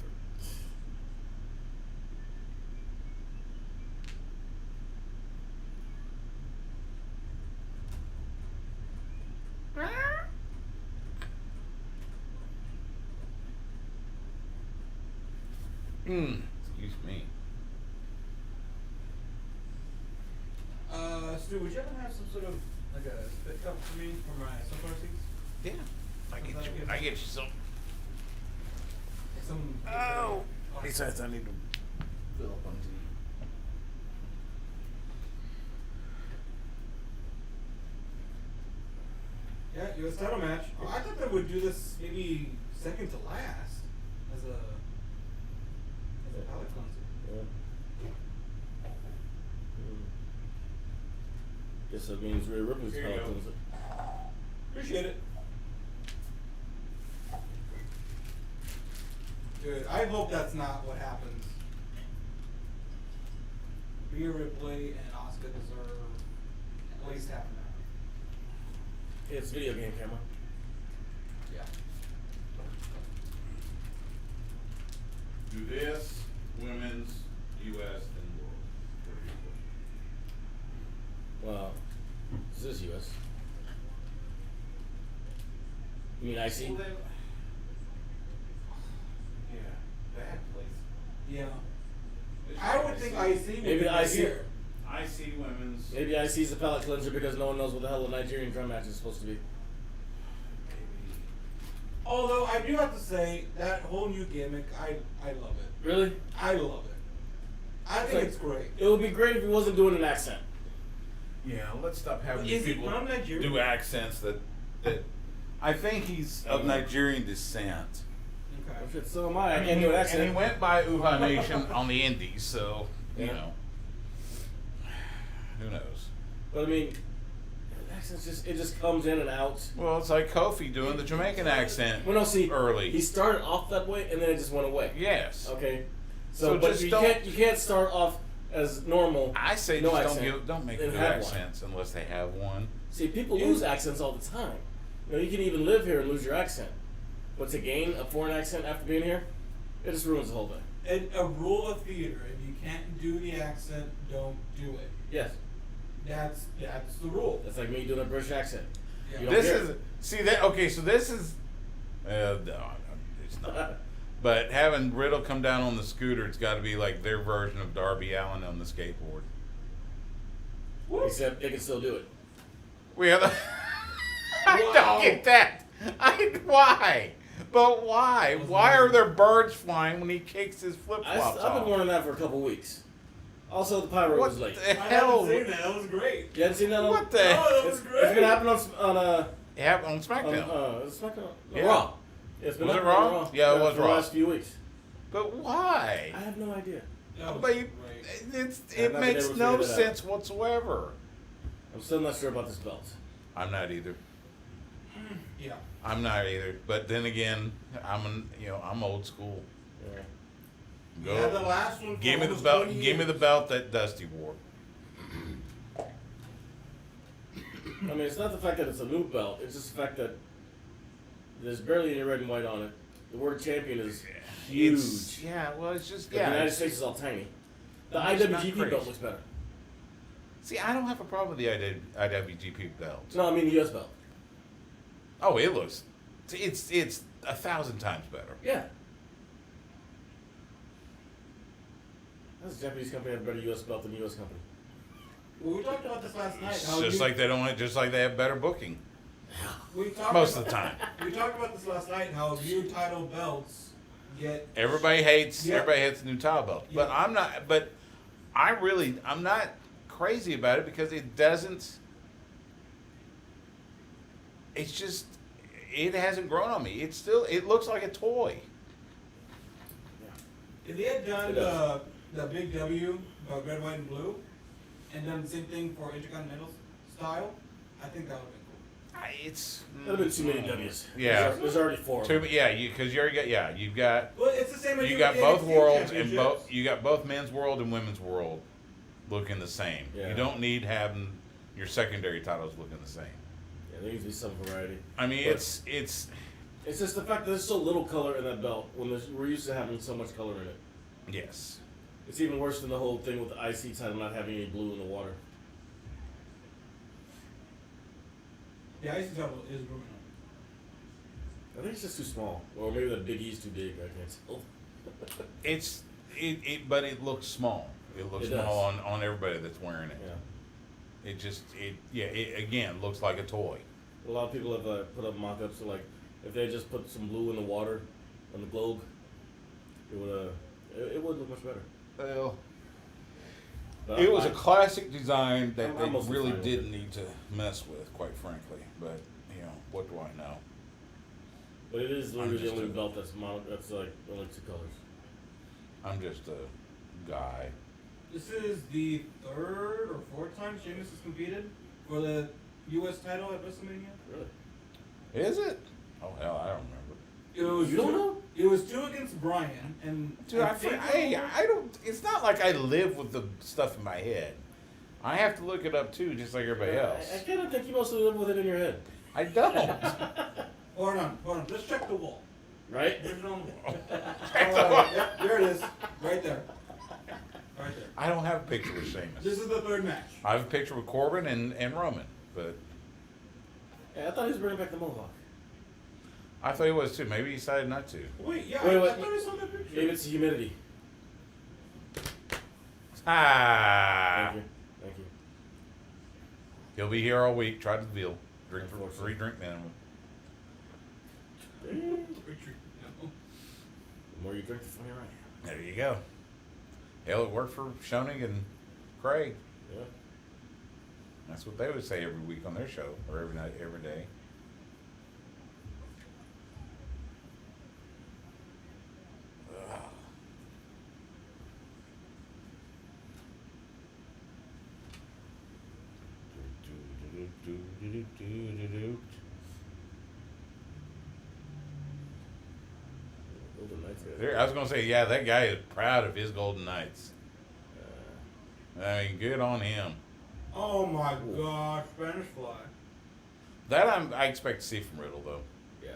Excuse me. Stu, would you ever have some sort of like a spit cup for me for my sunflower seeds? Yeah, I get you some. Like some. Oh, besides I need to fill up on tea. Yeah, US title match. Oh, I thought they would do this maybe second to last as a palate cleanser. Yeah. Guess that means Rhea Ripley's Here you palate go. cleanser. Appreciate it. Dude, I hope that's not what happens. Rhea Ripley and Asuka deserve at least half an hour. It's video game camera. Yeah. Do this, women's, U.S. and world. Well, is this US? You mean IC? Well, then, yeah, bad place. Yeah. I would think IC would Maybe be right IC. here. I see women's. Maybe IC's a palate cleanser because no one knows what the hell a Nigerian drum match is supposed to be. Although I do have to say that whole new gimmick, I love it. Really? I love it. I think it's great. It would be great if he wasn't doing an accent. Yeah, let's stop having Is he people from Nigeria? do accents that. I think he's of Nigerian descent. Okay. If it's so am I. I can't do an accent. And he went by Uha Nation on the Indies, so you Yeah. know, who knows? But I mean, accents just comes in and out. Well, it's like Kofi doing the Jamaican accent. Well, no, see, early. he started off that way and then it just went away. Yes. Okay. So but just you don't- can't start off as normal. I say no just accent, don't make and new have one. accents unless they have one. See, people lose accents all the time. You know, you can even live here and lose your accent. But to gain a foreign accent after being here, it just ruins the whole thing. And a rule of theater: if you can't do the accent, don't do it. Yes. That's the rule. That's like me doing a British accent. Yeah. You don't This hear is it. see that okay. So this is no, it's not. But having Riddle come down on the scooter, it's got to be like their version of Darby Allin on the skateboard. Except they can still do it. We have. I Wow. don't get that. Why? But why? Why are there birds flying when he kicks his flip flops I've been off? wanting that for a couple weeks. Also, the pyro What was late. the I hell? haven't seen that. That was great. You hadn't seen that on? What the? Oh, that was It's great. gonna happen on It happened on SmackDown. SmackDown. Yeah. Raw. It's been Was it happening on Raw? Yeah, it was for Raw. the last few weeks. But why? I have no idea. That was But you, great. it I've not been makes able to no figure that out. sense whatsoever. I'm still not sure about this belt. I'm not either. Yeah. I'm not either. But then again, I'm old school. Yeah. Go. Yeah, the last one. Give me the almost belt. 20 Give me the years. belt that Dusty wore. I mean, it's not the fact that it's a new belt. It's just the fact that there's barely any red and white on it. The word champion is huge. It's just The United States is all tiny. The It's not IWGP crazy. belt looks better. See, I don't have a problem with the IWGP belt. No, I mean the US belt. Oh, it looks. It's 1,000 times better. Yeah. How's a Japanese company have a better US belt than the US company? Well, we talked about this last night. It's how just you- like they have better booking we talked most about, of the time. We talked about this last night. How new title belts get. Everybody hates Yeah. the new title belt, but Yeah. I'm not. But I'm not crazy about it because it doesn't. It's just it hasn't grown on me. It looks like a toy. If they had done It does. the big W, red, white, and blue, and done the same thing for Intercontinental style, I think that would have been cool. It's That'd have been too many W's. Yeah. There's already 4 of them. because you already got you've got Well, it's the same as you with got the both NXT worlds and championships. you got both men's world and women's world looking the same. Yeah. You don't need having your secondary titles looking the same. Yeah, there needs to be some variety. I mean, But it's It's just the fact that there's so little color in that belt when we're used to having so much color in it. yes. It's even worse than the whole thing with the IC title not having any blue in the water. The IC title is growing I think it's just too small. Or maybe the Big E's too big. I can't tell. But it looks small. It looks It does. small on everybody that's wearing it. Yeah. It again looks like a toy. A lot of people have put up mock-ups of like, if they just put some blue in the water on the globe, it would look much better. Well, But it was I- a classic design that I'm they mostly really fine with didn't it. need to mess with, quite frankly. But what do I know? But it is literally the just only a- belt that's like only 2 colors. I'm just a guy. This is the 3rd or 4th time Sheamus has competed for the U.S. title at WrestleMania. Really? Is it? Oh hell, I don't remember. It was You don't two- know? It was 2 against Bryan, and Dude, I think don't. It's not like I live with the stuff in my head. I have to look it up too, just like everybody else. I kind of think you mostly live with it in your head. I don't. Hold on. Let's check the wall. Right? There's it on the wall. Yep, there it is, right there. Right there. I don't have a picture with Sheamus. This is the 3rd match. I have a picture with Corbin and Roman, but Yeah, I thought he was bringing back the Mohawk. I thought he was too. Maybe he decided not to. Wait, yeah, Wait, I wait. thought I saw that picture. Maybe it's humidity. Ah, Thank you. Thank you. he'll be here all week. Try the deal. Drink for Unfortunately. free drink minimum. No. The more you drink, the funnier I am. There you go. Hell, it worked for Shonig and Craig. Yeah. That's what they would say every week on their show, or every night, every day. Ugh. Golden Knights. I was gonna say, yeah, that guy is proud of his Golden Knights. I mean, good on him. Oh my gosh, Spanish Fly. That I expect to see from Riddle though. Yeah.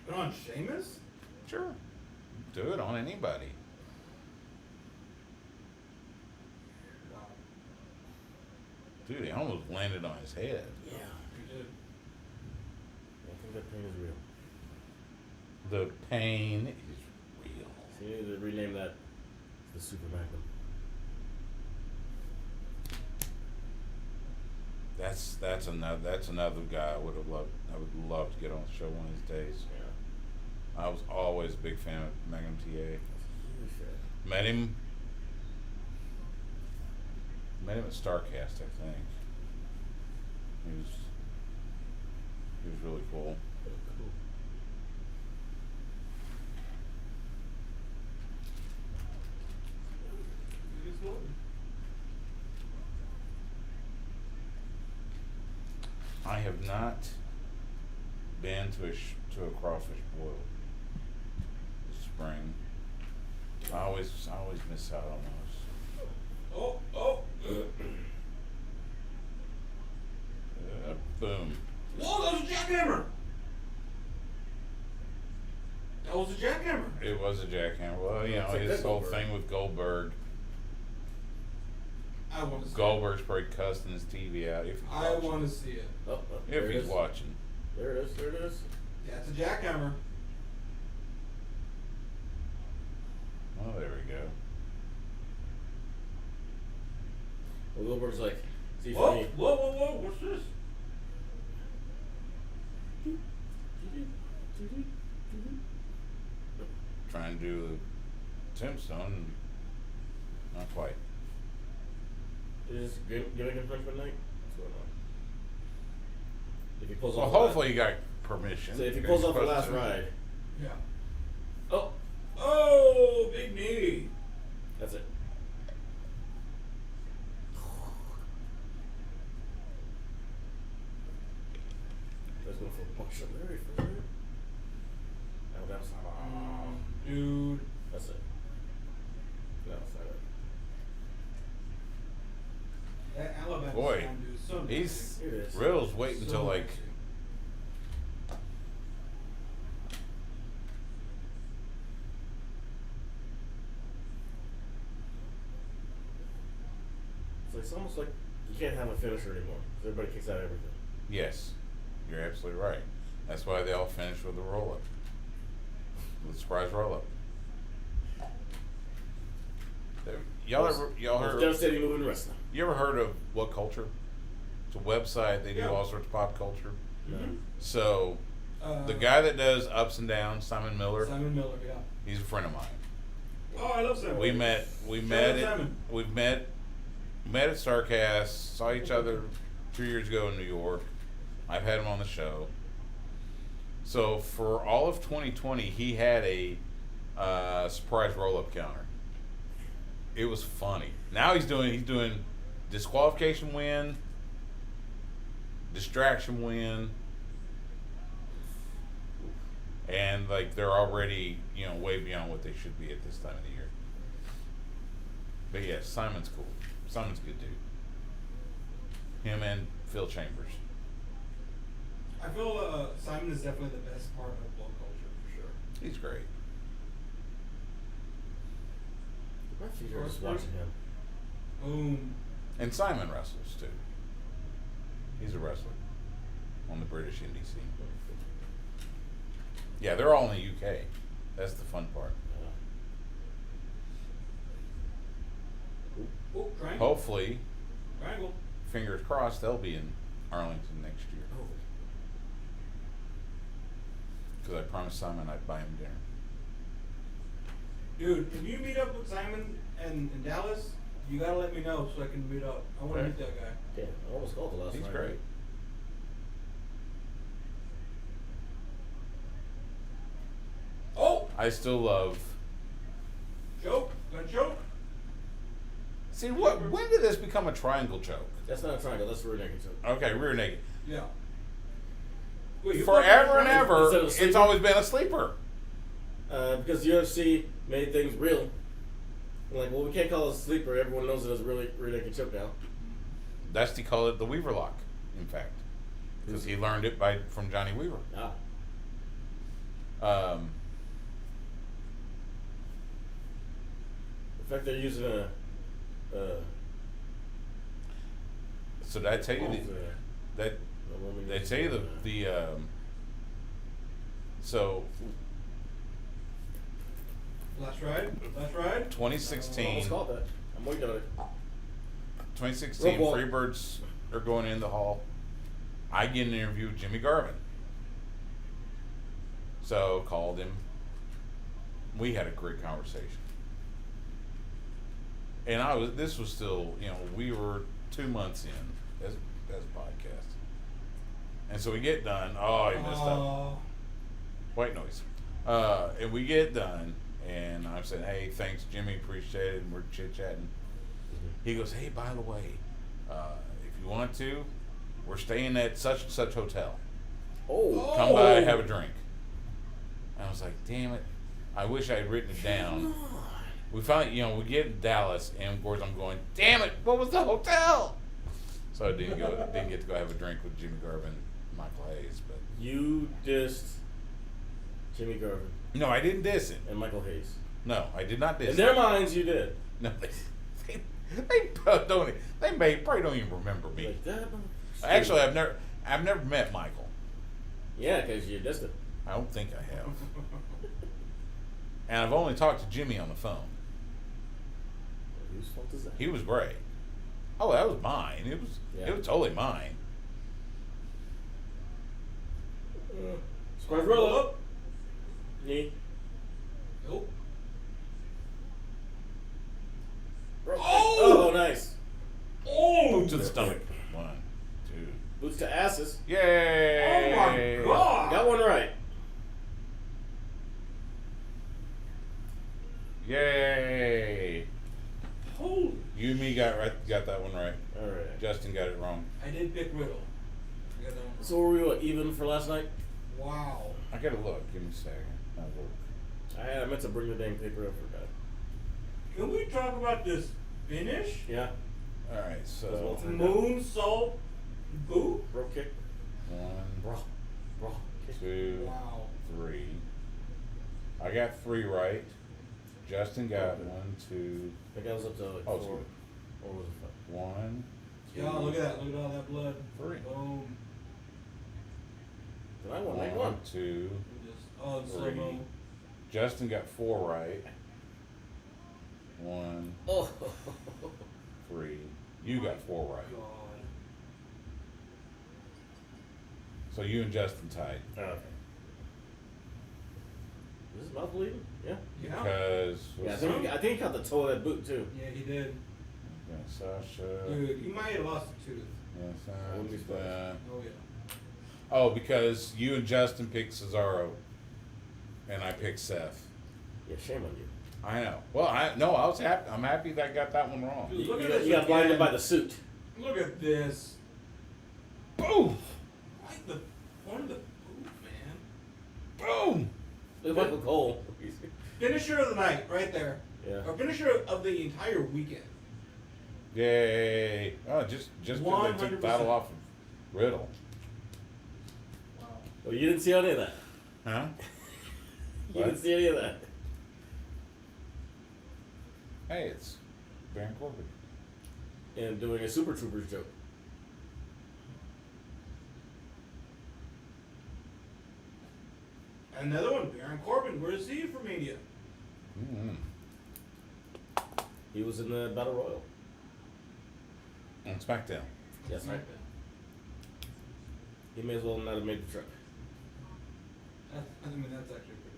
Put on Sheamus? Sure, do it on anybody. Wow, Dude, he almost landed on his head. Yeah. you did. I think that pain is real. The pain is real. So you need to rename that the Super Magnum. That's another guy I would love to get on the show one of these days. Yeah. I was always a big fan of Magnum TA. Huge fan. Met him at Starcast, I think. He was really cool. Cool. It's Morton. I have not been to a crawfish boil this spring. I always miss out on those. Oh. Boom. Whoa, that was a jackhammer! That was a jackhammer. It was a jackhammer. Well, you know, It's like his that whole Goldberg. thing with Goldberg. I want to see Goldberg's probably cussing his TV out if he's it. I watching. want to see it. Oh, If there it he's is. watching. There it is. There it is. Yeah, it's a jackhammer. Oh, there we go. Well, Goldberg's like, see for Whoa, me. whoa, what's this? Trying to do the tombstone. Not quite. Is this gimmick infringement night? What's going on? If he pulls Well, off the hopefully you got permission. So if he You're pulls off the supposed last to. ride. Yeah. Oh, Oh, big knee. that's it. Let's go for Marshall Larry for sure. Oh, that's Dude. That's it. No, it's not it. That Alabama Boy, sound dude is so He's It is. Riddle's waiting until like It's almost like you can't have a finisher anymore. 'Cause everybody kicks out everything. yes, you're absolutely right. That's why they all finish with a roll up, with a surprise roll up. Y'all Most heard? devastating move in wrestling. You ever heard of What Culture? It's a website. They do Yeah. all sorts of pop culture. Mhm. So the guy that does Ups and Downs, Simon Miller, Simon Miller, yeah. he's a friend of mine. Oh, I love Simon. We met out Simon. we've met at Starcast, saw each other 2 years ago in New York. I've had him on the show. So for all of 2020, he had a surprise roll up counter. It was funny. Now he's doing disqualification win, distraction win, and like they're already way beyond what they should be at this time of the year. But yeah, Simon's cool. Simon's a good dude. Him and Phil Chambers. I feel Simon is definitely the best part of blow culture for sure. He's great. My feet are just watching him. Boom. And Simon wrestles too. He's a wrestler on the British indie scene. Yeah, they're all in the UK. That's the fun part. Oh, triangle. Hopefully, Triangle. fingers crossed, they'll be in Arlington next year. Oh. Because I promised Simon I'd buy him dinner. Dude, if you meet up with Simon in Dallas, you gotta let me know so I can meet up. I want to Okay. meet that guy. Yeah, I almost called the last He's night. great. Oh, I still love. choke, gonna choke. See, when did this become a triangle choke? That's not a triangle. That's a rear naked choke. Okay, rear naked. Yeah. Wait, you Forever and fucking- ever, Instead of it's sleeper? always been a sleeper. Because UFC made things real. I'm like, well, we can't call it a sleeper. Everyone knows it as a rear naked choke now. Dusty called it the Weaver lock, in fact, because he learned it from Johnny Weaver. Ah. The fact they're using a So did I tell you what was that it? A woman they using tell you a- the so Last ride. Last ride. 2016 Almost called that. I'm waiting on it. 2016 Roll ball. Freebirds are going in the hall. I get an interview with Jimmy Garvin. So called him. We had a great conversation. And this was still, we were 2 months in as a podcast. And so we get done. Oh, he messed up. White noise. And we get done, and I'm saying, hey, thanks, Jimmy, appreciate it, and we're chit-chatting. He goes, hey, by the way, if you want to, we're staying at such and such hotel. Oh. Come by, have a drink. And I was like, damn it, I wish I had written it down. We finally, we get to Dallas, and of course I'm going, damn it, what was the hotel? So I didn't get to go have a drink with Jimmy Garvin and Michael Hayes, but You dissed Jimmy Garvin no, I didn't diss him. and Michael Hayes. No, I did not diss In him. their minds, you did. No, they probably don't even remember me. Like that. Actually, I've never met Michael. Yeah, because you dissed it. I don't think I have. And I've only talked to Jimmy on the phone. Whose fault is that? He was great. Oh, that was mine. It was totally mine. Squad roll up. Knee. Nope. Oh, nice. Boot to the stomach. 1, 2. Boots to asses. Yay! Oh my god. Got one right. Yay! Holy. You and me got that one right. All right. Justin got it wrong. I did pick Riddle. I got that one. So were we what, even for last night? Wow. I gotta look. Give me a second. I'll look. I meant to bring the dang paper up for that. Can we talk about this finish? Yeah. All right. That's So well turned. Moonsault boot? Rope kick. 1, Raw. Kick. 2, Wow. 3. I got 3 right. Justin got Okay. 1, 2, I think I was up to like Oh, 4. excuse Or was it 5? 1, 2, Yeah, look at that. Look at all that blood. 3. Boom. Did I won? I 1, won. 2. Oh, it's slow 3. mo. Justin got 4 right. 1, Oh. 3. You got 4 right. God. So you and Justin tied. Okay. Is his mouth bleeding? Yeah. Yeah. Because Yeah, I think he caught the toe of that boot too. Yeah, he did. Sasha. Dude, he might have lost a tooth. I wouldn't be surprised. Oh, yeah. Oh, because you and Justin picked Cesaro, and I picked Seth. Yeah, shame on you. I know. Well, I was happy. I'm happy that I got that one wrong. Dude, You, look you at got, this you got blinded again. by the suit. Look at this. Boom! Like the point of the boot, man. Boom! Look at Michael Cole. Finisher of the night, right there. Yeah. Or finisher of the entire weekend. Yay! Oh, just because they took the 100%. title off of Riddle, Wow. Well, you didn't see any of that. huh? You What? didn't see any of that. Hey, it's Baron Corbin. And doing a Super Troopers joke. Another one, Baron Corbin. Where is he for Mania? Mm-hmm. He was in the Battle Royal. On SmackDown. Yes, right. He may as well not have made the trip. I mean, that's actually pretty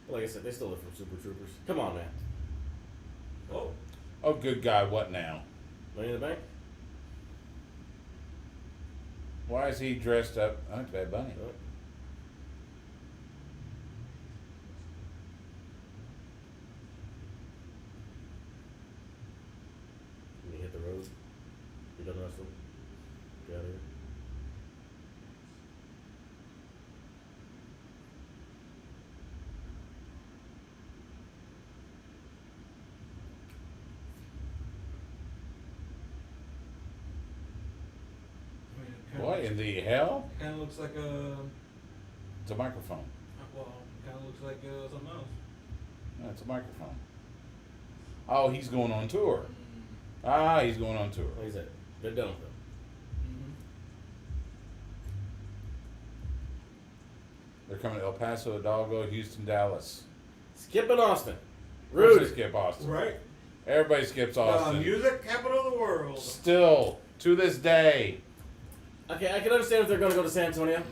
funny. Like I said, they stole it from Super Troopers. Come on, man. Oh, Oh, good God, what now? Money in the Bank? Why is he dressed up? Oh, it's Bad Bunny. Oh. Can you hit the road? You done wrestling? Get out of here. I mean, What in the hell? Kind of looks like a. It's a microphone. Well, kind of looks like something else. No, it's a microphone. Oh, he's going on tour. Ah, he's going on tour. Like I said, they're done with them. Mm-hmm. They're coming to El Paso, Hidalgo, Houston, Dallas. Skipping Austin. Rude. Rude. Skip Austin. Right. Everybody skips Austin. Music capital of the world. Still, to this day. Okay, I can understand if they're going to go to San Antonio.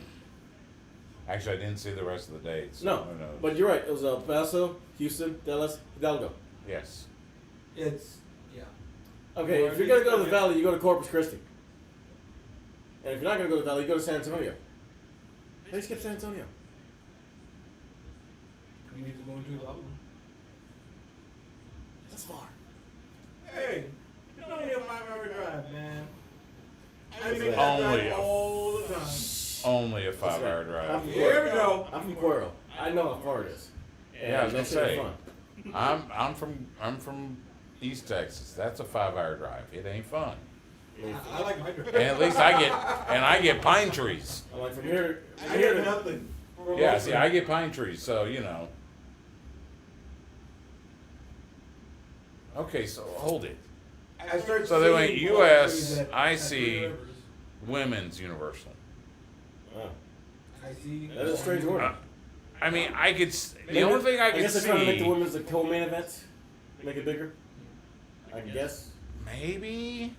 Actually, I didn't see the rest of the dates. No, Who knows? but you're right. It was El Paso, Houston, Dallas, Hidalgo. Yes. It's Okay, Or if you're going to go to the Houston, Valley, you go to Corpus Christi. And if you're not going to go to the Valley, you go to San Antonio. They skip San Antonio. we need to go into the other one. That's far. Hey, you don't need a 5-hour drive, man. I That's make right. that Only drive a- all the time. Only a That's 5-hour right. drive. I'm from Here we Cuero. go. I'm from Cuero. I know how far it is. And Yeah, I was that gonna shit is say. fun. I'm from East Texas. That's a 5-hour drive. It ain't fun. I like my drive. And at least I get pine trees. I'm like from here. I get nothing. Yeah, see, I get pine trees, so you know. Okay, so hold it. I start So they went seeing US, poetry that- I at Three see. Rivers. Women's Universal. Oh, I see. that is a strange order. I mean, the only thing I could guess they're trying to make the see, women's the co-main event. Make it bigger. I guess. maybe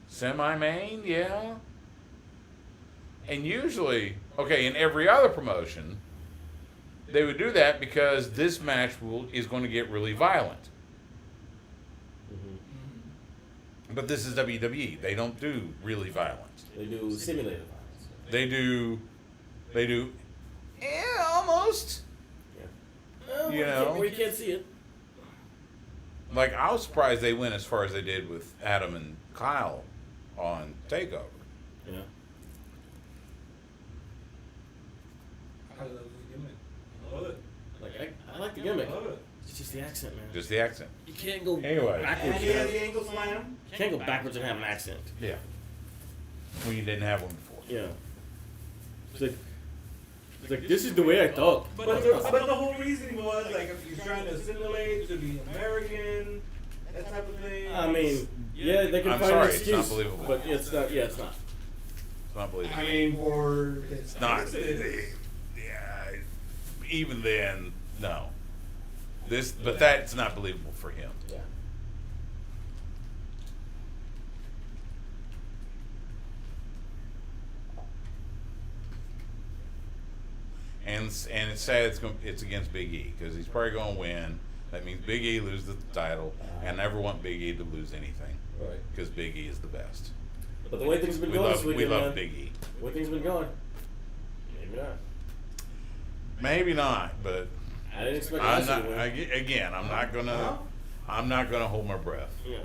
semi-main, yeah. And usually, okay, in every other promotion, they would do that because this match is going to get really violent. Mm-hmm. But this is WWE. They don't do really violent. They do simulated violence. They do, almost. Yeah. You know. Where you can't see it. Like, I was surprised they went as far as they did with Adam and Kyle on TakeOver. Yeah. I love the gimmick. I love it. Like I like the gimmick. I love it. It's just the accent, man. Just the accent. You can't go Anyway. backwards. And he has the ankle slam. You can't go backwards and have an accent. Yeah. When you didn't have one before. Yeah. It's like this is the way I thought. But the whole reason was like if you're trying to assimilate to be American, that type of thing. I mean, yeah, they can I'm find sorry, an it's excuse, not believable. but it's not. Yeah, it's not. It's not believable. I mean, for It's not. Yeah. Even then, no. But that's not believable for him. Yeah. And it's sad it's against Big E because he's probably going to win. That means Big E loses the title. And I never want Big E to lose anything Right. because Big E is the best. But the way things have been We going love this weekend, man, Big E. the way things have been going, maybe not. Maybe not, but I didn't expect I'm Lashley not. to win. Again, I'm not gonna hold my breath Yeah.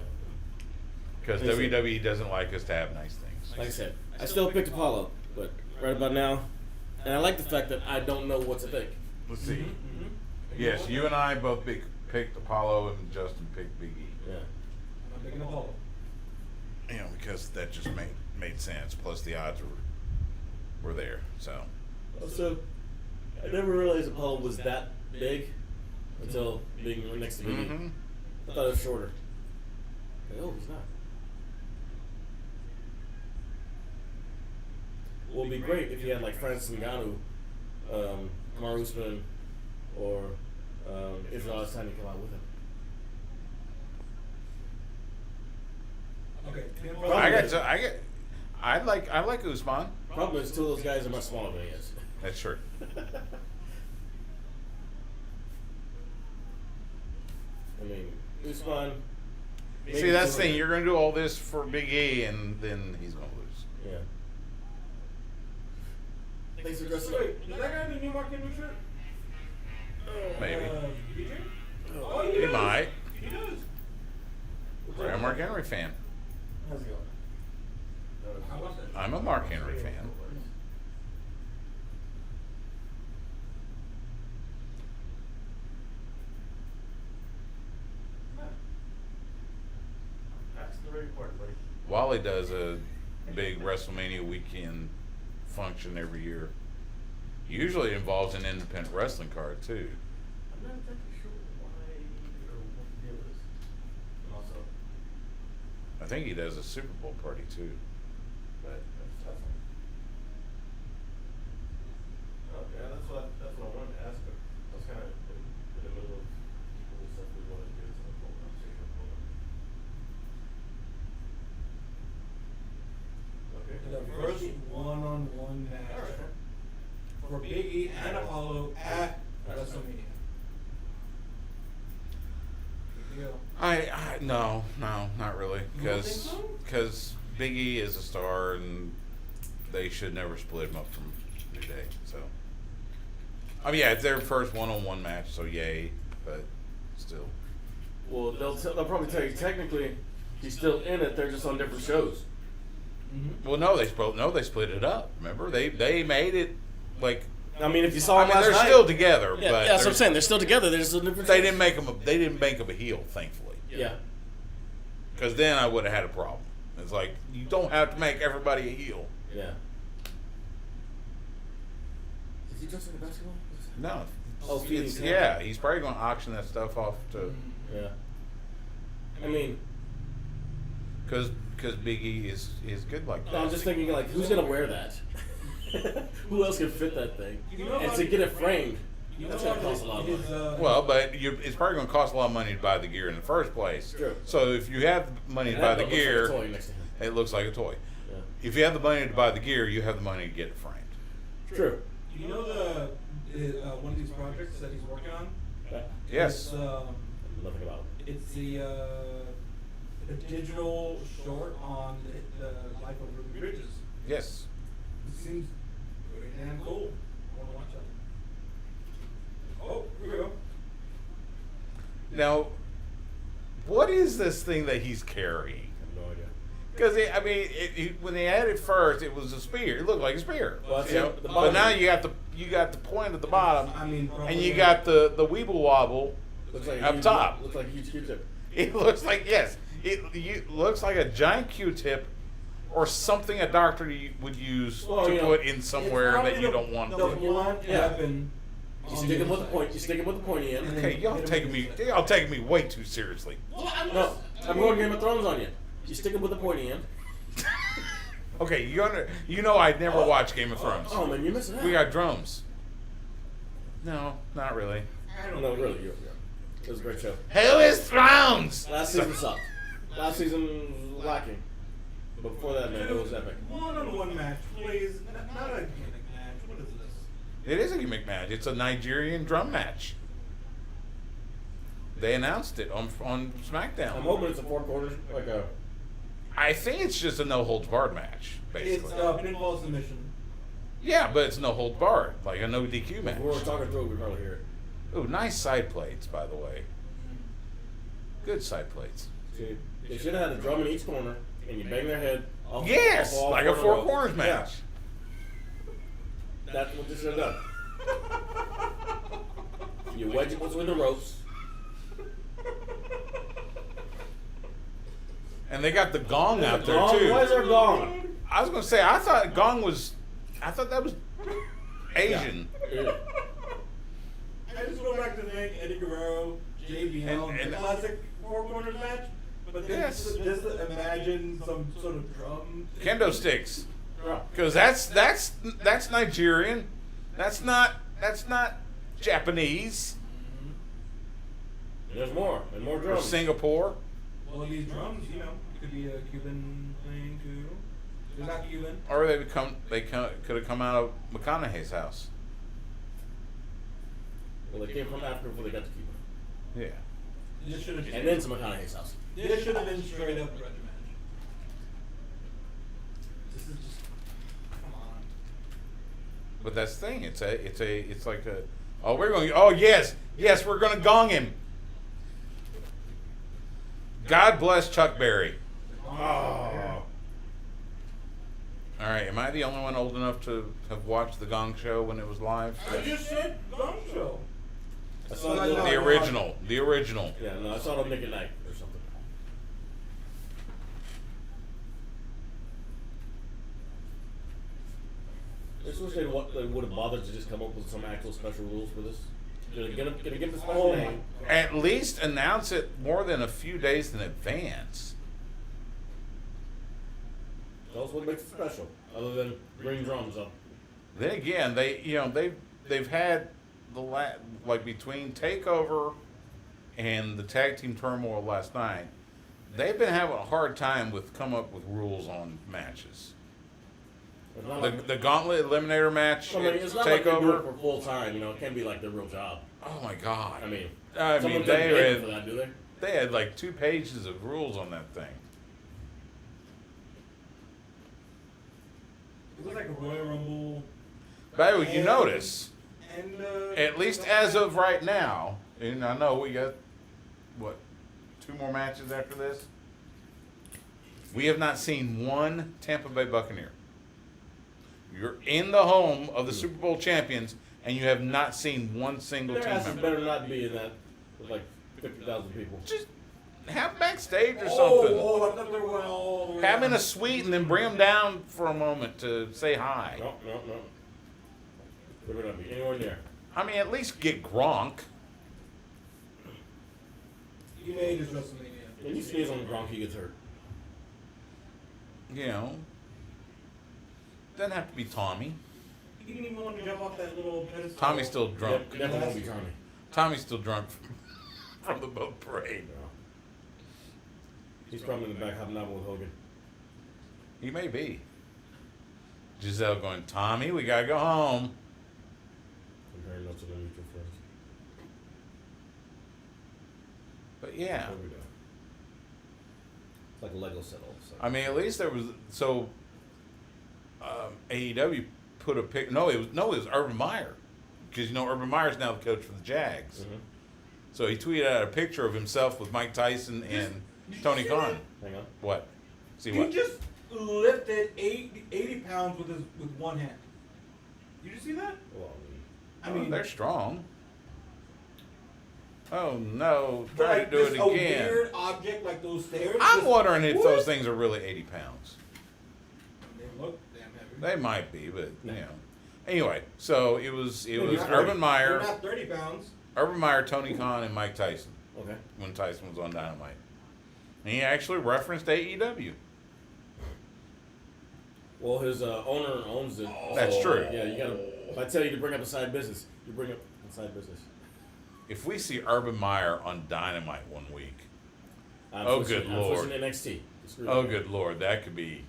because Listen. WWE doesn't like us to have nice things. Like I said, I still picked Apollo, but right about now, and I like the fact that I don't know what to think. Let's see. Mm-hmm. Yes, you and I both picked Apollo, and Justin picked Big E. Yeah. I'm making a Apollo. You know, because that just made sense. Plus, the odds were there. So Also, I never realized Apollo was that big until being right next to Big E. Mhm. I thought it was shorter. Like, oh, he's not. Well, it'd be great if you had like Francis Ngannou, Kamaru Usman, or Israel Adesanya come out with him. Okay. I like Usman. Problem is, two of those guys are much smaller than he is. That's true. I mean, it's fun. See, that's the thing. You're going to do all this for Big E, and then he's going to lose. Yeah. Thanks for dressing Wait, does that guy have a new Mark Henry shirt? Maybe. BJ? Oh, He might. He does. I'm a Mark Henry fan. How's it going? How was it? I'm a Mark Henry fan. That's the very important buddy. Wally does a big WrestleMania weekend function every year. Usually it involves an independent wrestling card too. I'm not exactly sure why or what the deal is. And also, I think he does a Super Bowl party too. but that's tough. Oh, yeah, that's what I wanted to ask, but I was kind of in the middle of the stuff we wanted to do, so I told conversation. Okay. The first one-on-one match for Big E and Apollo at WrestleMania. Big deal. No, not really, You don't think so? because Big E is a star and they should never split him up from New Day. So, I mean, yeah, it's their first one-on-one match, so yay, but still. Well, they'll probably tell you technically he's still in it. They're just on different shows. Mm-hmm. Well, no, they split it up. Remember, they made it like. I mean, if you saw I him mean, last they're night, still together, yeah, but that's what I'm they're- saying. They're still together. They're just on different. They shows. didn't make him. They didn't make him a heel, thankfully, Yeah. because then I would have had a problem. It's like you don't have to make everybody a heel. Yeah. Is he dressed like a basketball? No. Oh, feeding It's, time. yeah, he's probably going to auction that stuff off to Yeah. I mean, because Big E is good like that. no, I'm just thinking like, who's gonna wear that? Who else can fit that thing? You know And what? to get it framed, You that's know gonna cost a lot of money. Well, but it's probably going to cost a lot of money to buy the gear in the first place. True. So if you have the money to And buy that the looks like a gear, toy next to him. it looks like a toy. Yeah. If you have the money to buy the gear, you have the money to get it framed. True. You know the one of these projects that he's working on? Yeah. Yes. It's, Nothing about it. it's the digital short on the life of Ruby Bridges. Yes. It seems pretty damn cool. I want to watch that. Oh, here we go. Now, what is this thing that he's carrying? I have no idea. Because when they had it first, it was a spear. It looked like a spear. Well, that's you know? it. The But bottom- now you got the point at the bottom, I mean, and you got the weeble wobble. Looks like a Up huge, top. Looks like a huge Q-tip. It looks like looks like a giant Q-tip, or something a doctor would use Well, to you know, put in somewhere that you don't want the to. blunt Yeah. weapon. You on stick the him with the inside. point. You stick him with the pointy end. Okay, y'all taking me way too seriously. No, I'm going Game of Thrones on you. You stick him with the pointy end. Okay, you know I'd never watch Game of Thrones. Oh man, you're missing out. We got drums. No, not really. I don't No, know. really, it was a great show. Who is Thrones? Last season sucked. Last season was lacking. But before that, man, it was epic. One-on-one match, please. Not a gimmick match. What is this? It is a gimmick match. It's a Nigerian drum match. They announced it on SmackDown. I'm hoping it's a 4 quarters, like a. I think it's just a no holds barred match, It's basically. pinfall submission. Yeah, but it's no holds barred, like a no DQ match. If we were talking through it, we'd probably hear it. Ooh, nice side plates, by the way. Good side plates. See, they should have had a drum in each corner, and you bang their head. Off, Yes, off all like a in four row. corners match. Yeah. That's what they should have done. You wedge it between the ropes. And they got the gong out there Gong? too. Why is there a gong? I was gonna say I thought that was Asian. Yeah. I just go back to think Eddie Guerrero, JBL, And- the classic four corners match. But then Yes. just imagine some sort of drum. Kendo sticks. Yeah. Because that's Nigerian. That's not Japanese And there's more. And more or drums. Singapore. Well, these drums, it could be a Cuban thing too. They're not Cuban. Or they could have come out of McConaughey's house. Well, they came from Africa before they got to Cuba. Yeah. This should have. And then to McConaughey's house. This should have been straight up grudge match. This is just. Come on. But that's the thing. It's like a. Oh, we're going. Oh, yes, we're going to gong him. God bless Chuck Berry. Oh. All right, am I the only one old enough to have watched the Gong Show when it was live? I just said Gong Show. I saw No, it no, The original. The original. Yeah, no, I saw it on Nick at Night or something. I just wish they would have bothered to just come up with some actual special rules for this. Gonna give the special name. At least announce it more than a few days in advance. Tell us what makes it special, other than bring drums up. Then again, they've had like between Takeover and the tag team turmoil last night, they've been having a hard time with come up with rules on matches. It's not The Gauntlet Eliminator match, I mean, it's not like they do it Takeover. for full time. It can't be like their real job. Oh my God! I mean they someone doesn't pay them for had that, do they? they had like 2 pages of rules on that thing. It was like a Royal Rumble. But you And- notice, And at least as of right now, and I know we got what 2 more matches after this. We have not seen one Tampa Bay Buccaneer. You're in the home of the Super Bowl champions, and you have not seen one single Their team asses member. better not be in that with like 50,000 people. Just have backstage or something. Oh, I thought they were all the way Have them in down. a suite and then bring them down for a moment to say hi. No. They better not be anywhere near. I mean, at least get Gronk. You made his WrestleMania. When you sneeze on Gronk, he gets hurt. You know, doesn't have to be Tommy. He didn't even want to jump off that little pedestal. Tommy's still drunk. Definitely won't be Tommy. Tommy's still drunk from the boat parade. No. He's probably in the back hobnobbing with Hogan. He may be. Giselle going, Tommy, we gotta go home. Comparing notes to their mutual friends. But yeah, What are we doing? It's like a Lego set all of a sudden. I mean, at least there was AEW put a pic. No, it was Urban Meyer, because Urban Meyer's now the coach for the Jags. Mhm. So he tweeted out a picture of himself with Mike Tyson and Tony Khan. Hang on. What? See He what? just lifted 80 pounds with one hand. Did you see that? Well, I mean, they're strong. Oh no! but Try like to do this, it a again. weird object like those stairs. I'm just- wondering if What? those things are really 80 pounds. They look damn heavy. They might be, but Anyway, so it was They're Urban They're Meyer, not 30 pounds. Tony Khan, and Mike Tyson okay. when Tyson was on Dynamite. And he actually referenced AEW. Well, his owner owns it. That's so, true. Yeah, you gotta. If I tell you to bring up a side business, you bring up a side business. If we see Urban Meyer on Dynamite one week, I'm Oh, switching- good I'm Lord. switching to NXT. Screw oh that. good Lord, that could be,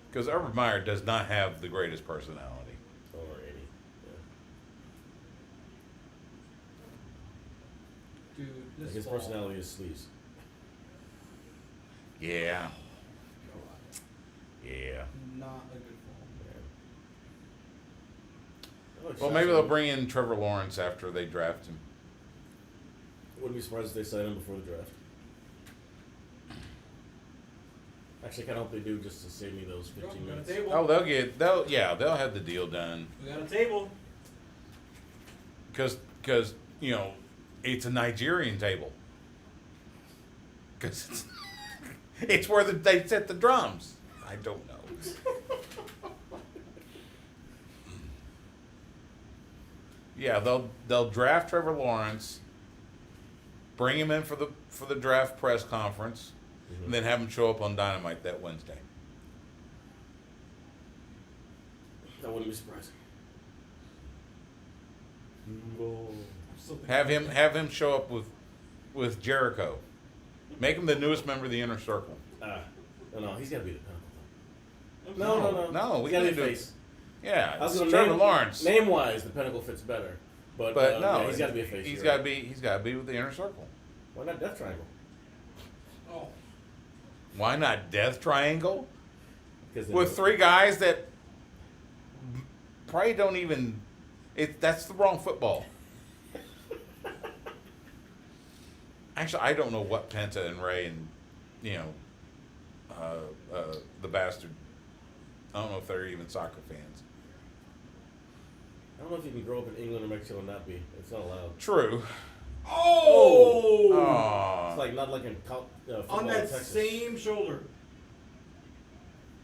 because Urban Meyer does not have the greatest personality. Or 80. Dude, Yeah. this His fall- personality is sleaze. Yeah. Yeah. Not a good fall. Well, maybe they'll bring in Trevor Lawrence after they draft him. Wouldn't be surprised if they sign him before the draft. Actually, I kind of hope they do just to save me those 15 We got a minutes. table. Oh, they'll have the deal done. We got a table. Because it's a Nigerian table. Because it's where they set the drums. I don't know. Yeah, they'll draft Trevor Lawrence, bring him in for the draft press conference, Mhm. and then have him show up on Dynamite that Wednesday. That wouldn't be surprising. I'm still thinking- Have him show up with Jericho. Make him the newest member of the Inner Circle. No, he's got to be the Pinnacle. Okay. No. No, we He's gotta gotta be do face. Yeah, I was it's gonna Trevor name- Lawrence. Name-wise, the Pinnacle fits better. But no, yeah, he's got to be a face. He's you're got to right. be. He's got to be with the inner circle. Why not Death Triangle? Oh, Why not Death Triangle? Because With 3 guys that probably don't even. That's the wrong football. Actually, I don't know what Penta and Ray and the bastard. I don't know if they're even soccer fans. I don't know if you can grow up in England or Mexico and not be. It's not allowed. True. oh! It's like not like in football On in that Texas. same shoulder.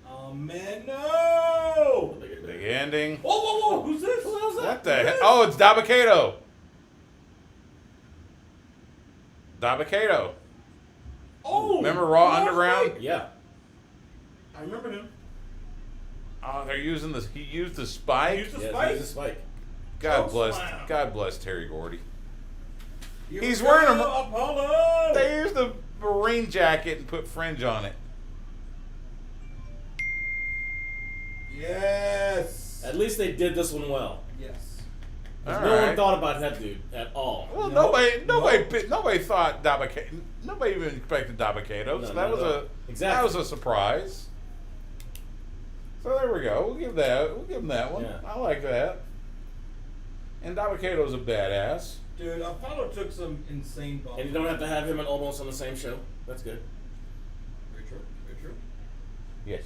Oh man, no! Big ending. Whoa, whoa, whoa! Who's this? What the heck? Oh, it's Dabakato. Dabakato. Oh! Remember Raw Raw Underground? Snake? Yeah. I remember him. Oh, they're using this. He used the spike. He used the Yeah, spike. he's a spike. God Oh, bless. slam. God bless Terry Gordy. Here He's we wearing go, a- Apollo! They used the Marine jacket and put fringe on it. Yes. At least they did this one well. Yes. 'Cause All no one right. thought about that dude at all. Well, No, nobody thought Dabakato. Nobody even expected Dabakato. No, So not that was at all. that Exactly. was a surprise. So there we go. We'll give him that one. Yeah. I like that. And Dabakato's a badass. Dude, Apollo took some insane bumps. And you don't have to have him and almost on the same show. That's good. Very true. Very true. Yes.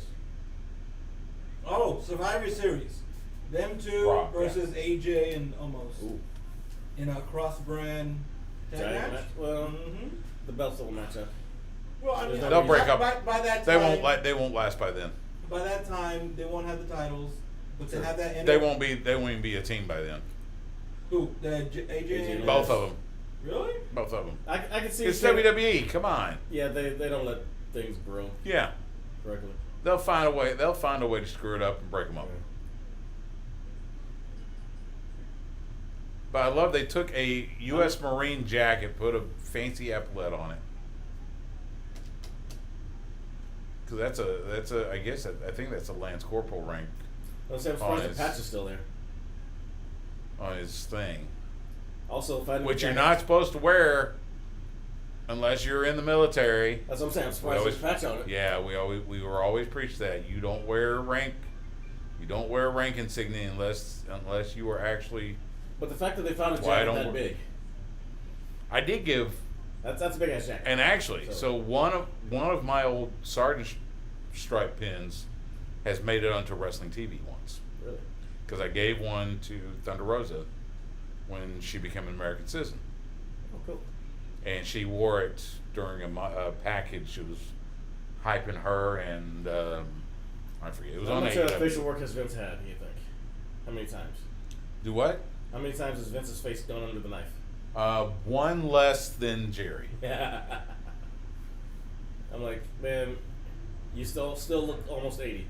Oh, Survivor Series. Them two Rock, versus AJ and Omos Ooh. in a cross-brand tag Giant match. match? Well, Mm-hmm. the belts will match up. Well, I mean, They'll break up. by that time. They won't last by then. By that time, they won't have the titles, but Sure. they have that. They won't even be a team by then. Who? AJ and Both of them. Really? Both of them. I can see It's Shane- WWE. Come on. Yeah, they don't let things grow Yeah. correctly. They'll find a way. They'll find a way to screw it up and break them up. Yeah. But I love they took a U.S. Marine jacket, put a fancy epaulette on it. Because that's a I guess I think that's a Lance Corporal rank I'm surprised the his- patch is still there. on his thing, Also, if I which you're not supposed to wear unless you're in the military. That's what I'm saying. I'm We surprised always, there's a patch on it. yeah, we were always preached that you don't wear rank insignia unless you are actually. But the fact that they found a Well, I jacket don't that work. big, I did give. that's a big ass jacket. And actually, so one of my old sergeant stripe pins has made it onto wrestling TV once Really? because I gave one to Thunder Rosa when she became an American citizen, Oh, cool. and she wore it during a package. She was hyping her, and I forget it was How on much AEW. facial work has Vince had, do you think? How many times? Do what? How many times has Vince's face gone under the knife? One less than Jerry. I'm like, man, you still look almost 80.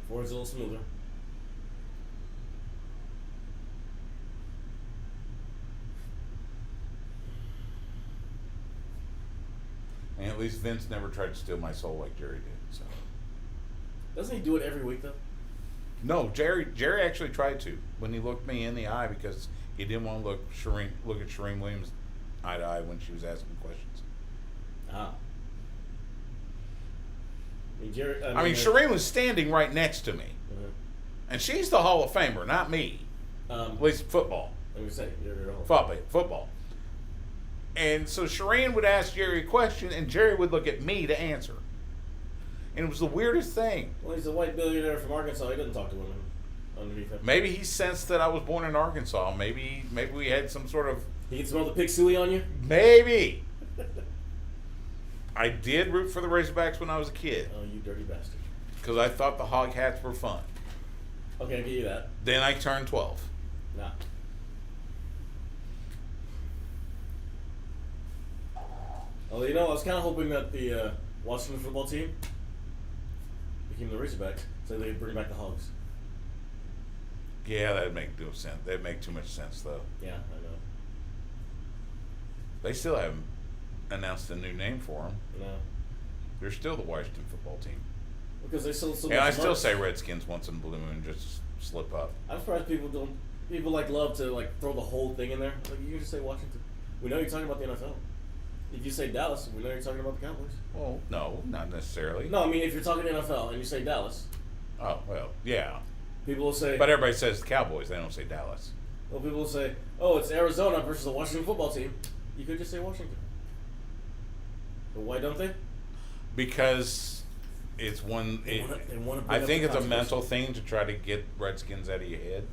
Ford's a little smoother. And at least Vince never tried to steal my soul like Jerry did. So. Doesn't he do it every week though? No, Jerry actually tried to when he looked me in the eye because he didn't want to look at Shireen Williams eye to eye when she was asking questions. Ah. Jerry, I mean, Shireen was standing right next to me, and she's the Hall of Famer, not me. At least football, Let me say, you're football. And so Shireen would ask Jerry a question, and Jerry would look at me to answer. And it was the weirdest thing. Well, he's a white billionaire from Arkansas. He doesn't talk to women underneath him. Maybe he sensed that I was born in Arkansas. Maybe we had some sort of He can smell the pig suey on you. maybe. I did root for the Razorbacks when I was a kid Oh, you dirty bastard. because I thought the Hog Hats were fun. Okay, I'll give you that. Then I turned 12. Nah. Oh, you know, I was kind of hoping that the Washington football team became the Razorbacks, so they'd bring back the Hogs. Yeah, that'd make no sense. That'd make too much sense though. Yeah, I know. They still haven't announced a new name for them. No, They're still the Washington football team. because they sold so And much I still merch. say Redskins once in a blue moon just slip up. I'm surprised people don't People love to throw the whole thing in there. Like you can just say Washington. We know you're talking about the NFL. If you say Dallas, we know you're talking about the Cowboys. Well, no, not necessarily. No, I mean if you're talking NFL and you say Dallas, Oh, well, yeah. people will say. But everybody says the Cowboys. They don't say Dallas. Well, people will say, "Oh, it's Arizona versus the Washington football team." You could just say Washington. But why don't they? Because it's one. They wanna bring I up think the it's a controversy. mental thing to try to get Redskins out of your head.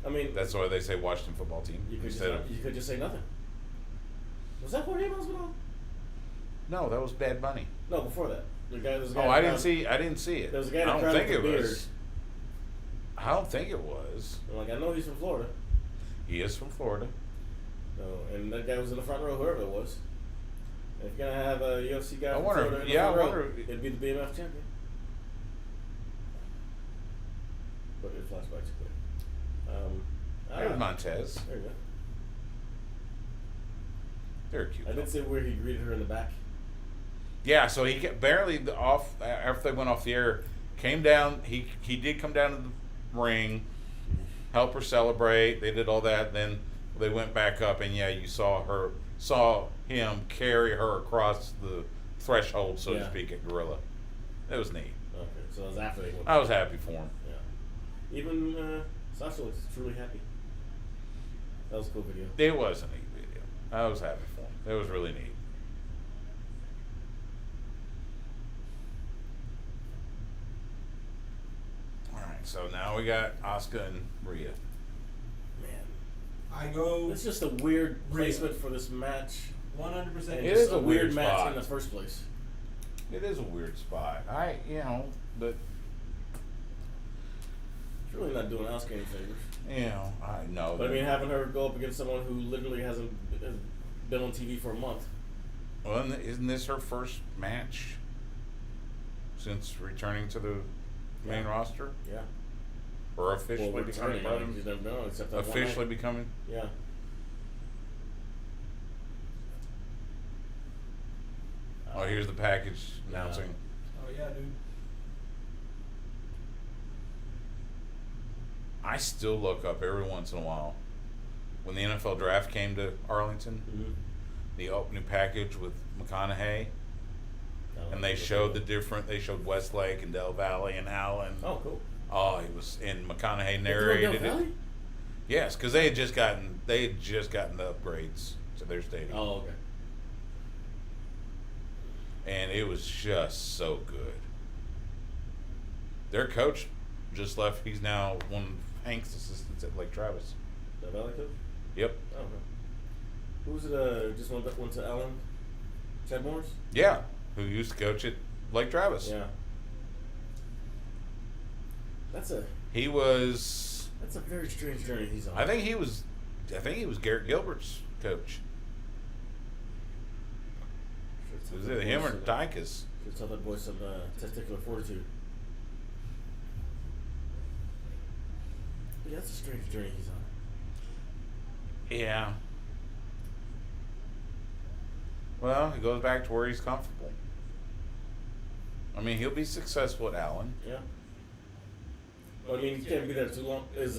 I mean, That's why they say Washington football team you could instead of. you could just say nothing. Was that 48 miles an hour? No, that was Bad Bunny. No, before that. There's a guy Oh, I that didn't see. I didn't see it. There was a guy in I the don't crowd think with it a beard. was. I don't think it was. I'm like, I know he's from Florida. He is from Florida. No, and that guy was in the front row, whoever it was. And if you're gonna have a UFC guy I from wonder- Florida in the yeah, front I row, wonder- it'd be the BMF champion. But it flashed back to quick. There's Montez. There you go. They're cute. I did see where he greeted her in the back. Yeah, so he barely off after they went off the air. Came down. He did come down to the ring, help her celebrate. They did all that. Then they went back up, and yeah, you saw him carry her across the threshold, so to Yeah. speak, at Gorilla. It was neat. Okay, so it was after they went. I was happy for him. Yeah. Even Sasha looks truly happy. That was a cool video. It was a neat video. I was happy for him. It was really neat. All right, so now we got Asuka and Rhea. Man, I go it's just a weird placement for this match. 100%. It It's is a a weird weird match spot. in the first place. It is a weird spot. But It's really not doing Asuka any favors. I know. But I that- mean, having her go up against someone who literally hasn't been on TV for a month. Well, isn't this her first match since returning to the main Yeah. roster, Yeah. or officially Well, becoming returning. I mean, she's never been on except that one officially night. becoming? Yeah. Oh, here's the package announcing. Oh yeah, dude. I still look up every once in a while when the NFL draft came to Arlington. Mm-hmm. The opening package with McConaughey, and they showed they showed Westlake and Del Valle and Allen. Oh, cool. Oh, he was, and McConaughey They threw in Del narrated it. Valle? Yes, because they had just gotten the upgrades to their stadium, Oh, okay. and it was just so good. Their coach just left. He's now one of Hank's assistants at Lake Travis. Del Valle coach? Yep. Oh, okay. Who's it? Just went to Allen? Chad Morris? Yeah, who used to coach at Lake Travis. Yeah. That's a very strange journey he's on. I think he was Garrett Gilbert's coach. Was it him or Dykus? Should tell that boy some testicular fortitude. Yeah, that's a strange journey he's on. Yeah. Well, he goes back to where he's comfortable. I mean, he'll be successful at Allen. Yeah. Well, I mean, he can't be there too long. Because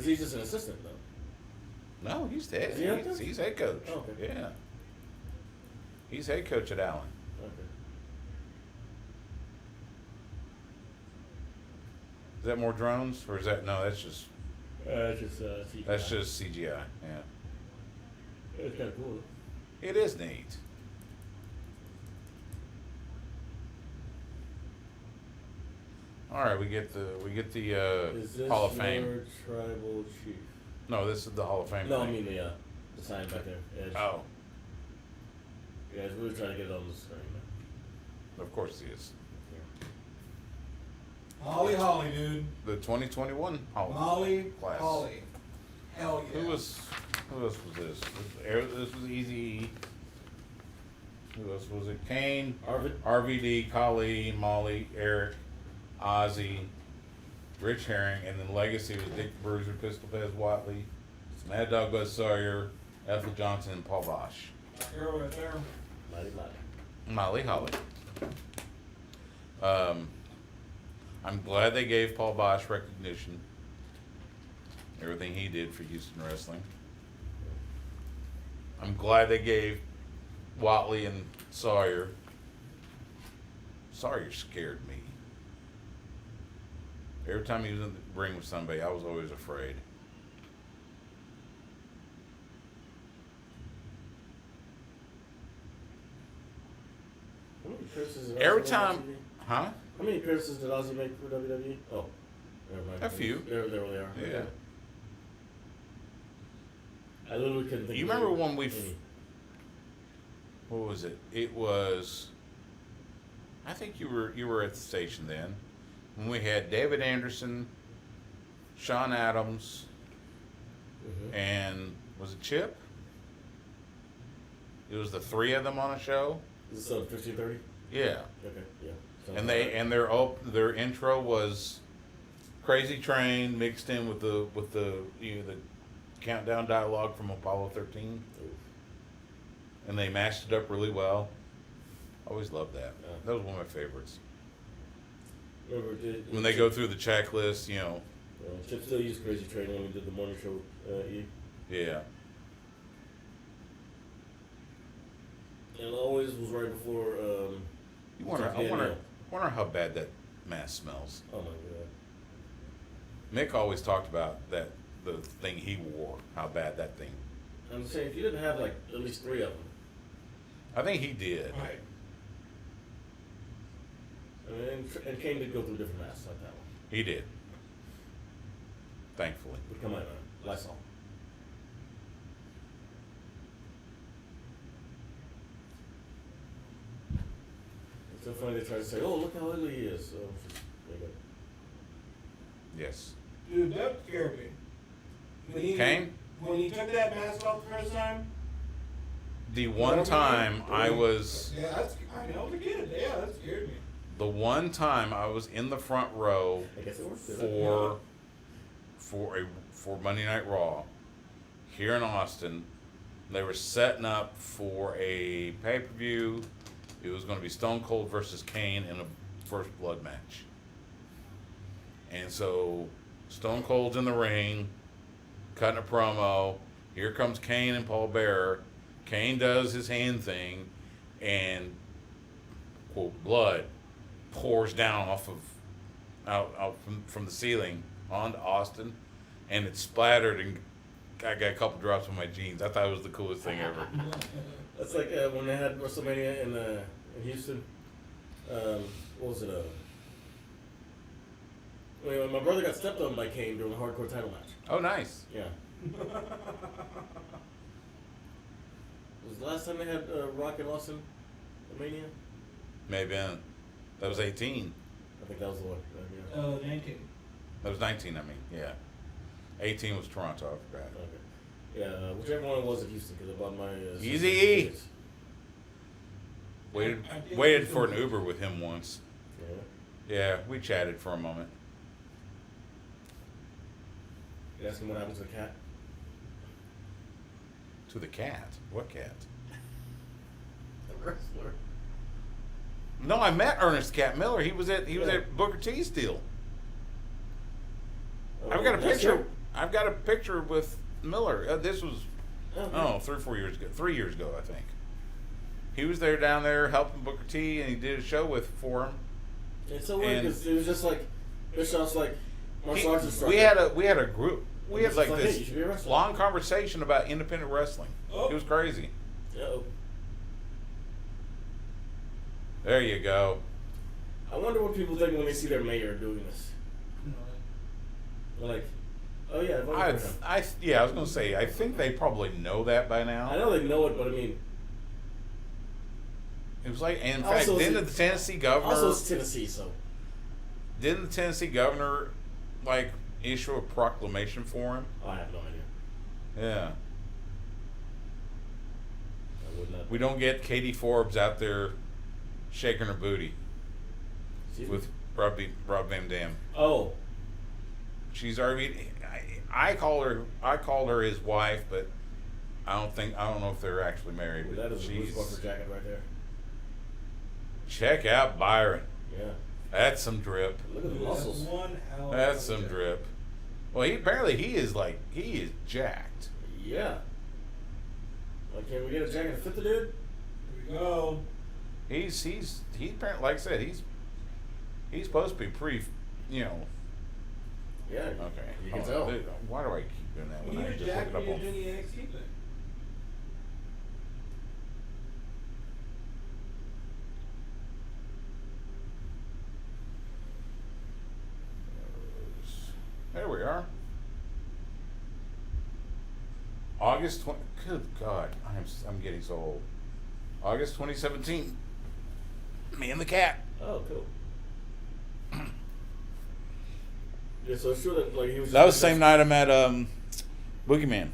he's just an assistant, though. No, he's head. Is he out there? He's head coach. Oh, okay. Yeah. He's head coach at Allen. Okay. Is that more drones, or is that no? That's just It's just CGI. that's just CGI. Yeah. It's kind of cool. It is neat. All right, we get the Is this Hall of Fame. your tribal chief? No, this is the Hall of Fame. No, I thing. mean the sign back there. Edge. Oh, You guys really trying to get it on the screen. of course he is. Holly, dude. The 2021 Hall of Molly, class. Holly. Hell yeah. Who else was this? This was Easy. Who else was it? Kane, Arvid? RVD, Kali, Molly, Eric, Ozzy, Rich Herring, and then Legacy was Dick the Bruiser, Pistol Pez Watley, Mad Dog Buzz Sawyer, Ethel Johnson, and Paul Bosch. Girl right there. Mighty. Molly Holly. I'm glad they gave Paul Bosch recognition. everything he did for Houston wrestling. I'm glad they gave Watley and Sawyer. Sawyer scared me. Every time he was in the ring with somebody, I was always afraid. How many appearances did Every Ozzy make time, on TV? huh? How many appearances did Ozzy make for WWE? Oh, never mind. A few. There really are. Yeah. Okay. I literally couldn't think. You of remember any. when we? What was it? It was. I think you were at the station then, when we had David Anderson, Sean Adams, and was it Chip? It was the three of them on a show. Is this 1530? Yeah. Okay. Yeah. And their intro was Crazy Train mixed in with the the countdown dialogue from Apollo 13, and they mashed it up really well. Always loved that. Yeah. That was one of my favorites. Remember, When they go through the checklist, Chip still used Crazy Train when we did the morning show. Yeah. And it always was right before. I wonder how bad that mask smells. Oh my god. Mick always talked about the thing he wore, how bad that thing. I'm saying if you didn't have like at least 3 of them. I think he did. Right. I mean, and Kane did go through different masks like that one. He did. Thankfully. But come on, Lysol. It's so funny they try to say, "Oh, look how ugly he is." So, there you go. Yes. Dude, that scared me. Kane? When he took that mask off the first time. The one time I was. Yeah, I was a kid. Yeah, that scared me. The one time I was in the front row I guess it worked. for Monday Night Raw here in Austin. They were setting up for a pay-per-view. It was going to be Stone Cold versus Kane in a first blood match. And so Stone Cold's in the ring, cutting a promo. Here comes Kane and Paul Bearer. Kane does his hand thing, and quote, blood pours down out from the ceiling onto Austin, and it splattered, and I got a couple drops on my jeans. I thought it was the coolest thing ever. That's like when they had WrestleMania in Houston. What was it? When my brother got stepped on by Kane during a hardcore title match. Oh, nice. Yeah. Was the last time they had Rock and Austin at Mania? Maybe that was 18. I think that was the one. Yeah. 19. That was 19. I mean, yeah. 18 was Toronto. I forgot. Okay. Yeah, whichever one it was at Houston, because I bought my. Easy. tickets. Waited for an Uber with him once. Yeah. Yeah, we chatted for a moment. You ask him what happened to the cat. To the cat. What cat? The wrestler. No, I met Ernest Cat Miller. He was at Booker T's deal. I've got a That's picture. right. I've got a picture with Miller. This was Okay. 3 or 4 years ago. 3 years ago, I think. He was there down there helping Booker T, and he did a show for him. It's so weird because it was just like Bischoff's like martial arts instructor. We had a group. We had like Hey, you this should be a wrestler. long conversation about independent wrestling. Oh. It was crazy. Uh-oh. There you go. I wonder what people think when they see their mayor doing this. They're like, oh yeah, I voted for him. I was gonna say. I think they probably know that by now. I know they know it, but I mean, It was like, and in Also, fact, didn't the Tennessee governor? also it's Tennessee, so. Didn't the Tennessee governor like issue a proclamation for him? I have no idea. Yeah. I would not. We don't get Katie Forbes out there shaking her booty Excuse with me? Rob Van Dam. Oh, She's already. I called her his wife, but I don't know if they're actually married. well, But that is a Bruce Buffer jacket right there. check out Byron. Yeah. That's some drip. Look at the muscles. One hell of That's a some job. drip. Well, he is jacked. Yeah. Like, can we get a jacket to fit the dude? Here we go. He apparently, like I said, he's supposed to be pretty, you know. Yeah. Okay. You can Hold tell. on. Dude, why do I keep doing that You when I need a just look jacket it up when on? you're doing the NXT thing. There we are. August 20. Good God, I'm getting so old. August 2017. Me and the cat. Oh, cool. Yeah, so it's true that like he was. That was the same night I met Boogeyman.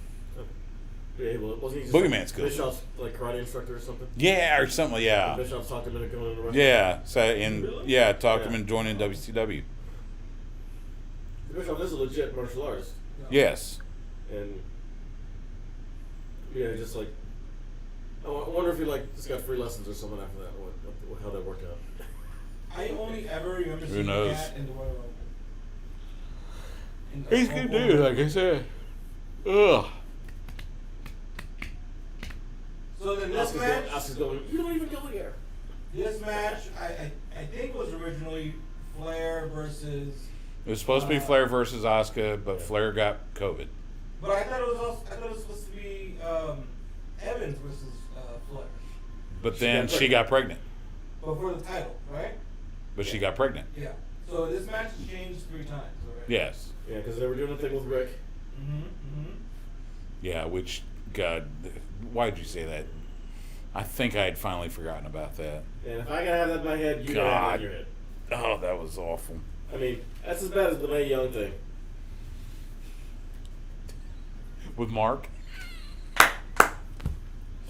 Yeah, well, wasn't he just Boogeyman's cool. Bischoff's like karate instructor or something? Yeah, or something. Yeah. Bischoff talked him into going into wrestling. Yeah. So Really? yeah, talked him Yeah. into joining WCW. Bischoff is a legit martial artist, Yes. and yeah, just like I wonder if he like just got free lessons or something after that. How that worked out. I only ever remember Who seeing knows? that in the Royal Rumble. He's a good dude, like I said. Ugh. So then this match, Asuka's going. You don't even go here. this match, I think was originally Flair versus. It was supposed to be Flair versus Asuka, but Flair got COVID. But I thought it was supposed to be Evans versus Flair, But She then got she pregnant. got pregnant. but for the title, right? But she got pregnant. Yeah. So this match has changed 3 times already. Yes. Yeah, because they were doing a thing with Rick. Mm-hmm. Yeah, which, God, why'd you say that? I think I had finally forgotten about that. And if I gotta have that in my head, you gotta have that in your head. Oh, that was awful. I mean, that's as bad as the Mae Young thing. With Mark.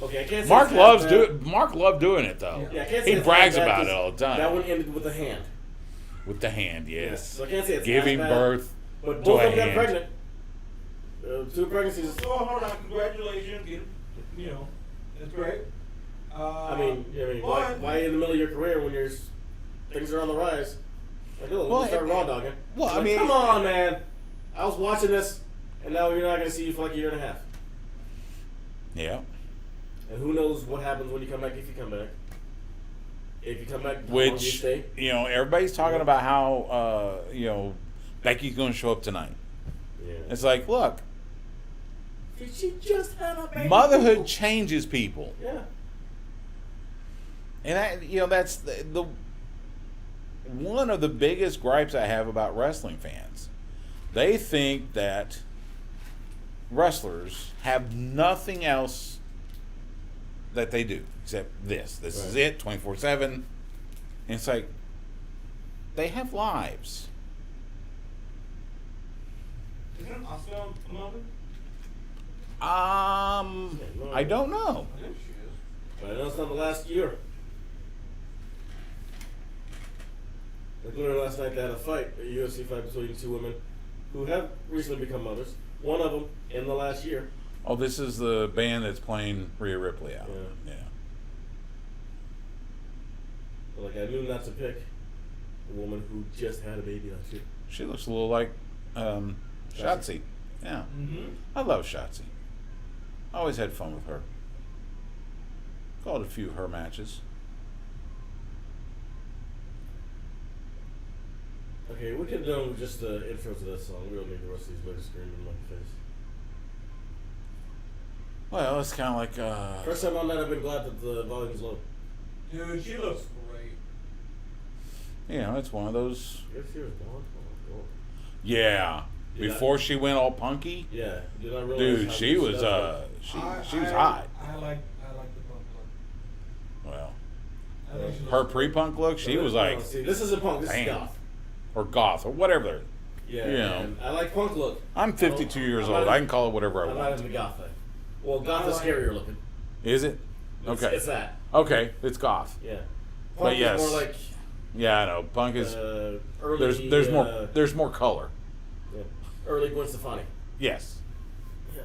Okay, I can't say Mark it's loves as bad. Mark loved doing it though. Yeah, I can't say He it's brags as bad about it 'cause all the time. That one ended with a hand. With the hand, yes. So I can't say it's Giving as bad, birth but to both a of them got hand. pregnant. 2 pregnancies. So hold on, congratulations, you know, that's great. I mean, but- why in the middle of your career when things are on the rise? Like, oh, Well, let's start it- raw dogging. well, Like, I mean- come on, man. I was watching this, and now you're not going to see you for like a year and a half. Yeah. And who knows what happens when you come back, if you come back. If you come back, how long do you Which, stay? everybody's talking about how, Becky's going to show up tonight. Yeah. It's like, look, She just had a baby. motherhood changes people. Yeah. And that's the one of the biggest gripes I have about wrestling fans. They think that wrestlers have nothing else that they do except this. This is Right. it, 24/7. And it's like they have lives. Isn't Asuka a mother? I don't know. I think she is. But I know it's not the last year. Like literally last night they had a fight, a UFC fight between 2 women who have recently become mothers. One of them in the last year. Oh, this is the band that's playing Rhea Ripley out. Yeah. Yeah. But like I knew not to pick a woman who just had a baby last year. She looks a little like Shotzi. Yeah. Mm-hmm. I love Shotzi. I always had fun with her. Called a few her matches. Okay, we could have done just the intro to that song. We don't need the rest of these ladies screaming in my face. Well, it's kind of like First time on that, I've been glad that the volume's low. Dude, she looks great. it's one of those. You ever see her blonde? Oh my god. Yeah. Yeah. Before she went all punky, Yeah, did I realize dude, how she good was does she was hot. I like the punk look. Well, I think she her looks pre-punk look, look. she was like See, this isn't punk. This Damn. is goth. or goth or whatever. Yeah, You know. man. I like punk look. I'm 52 years old. I can call it whatever I I'm not want. into goth thing. Well, goth is scarier looking. Is it? It's, Okay. It's that. Okay, it's goth. Yeah. But Punk yes. is more like Yeah, I know. Punk is early. there's more color. Yeah, early Gwen Stefani. Yes. Yeah.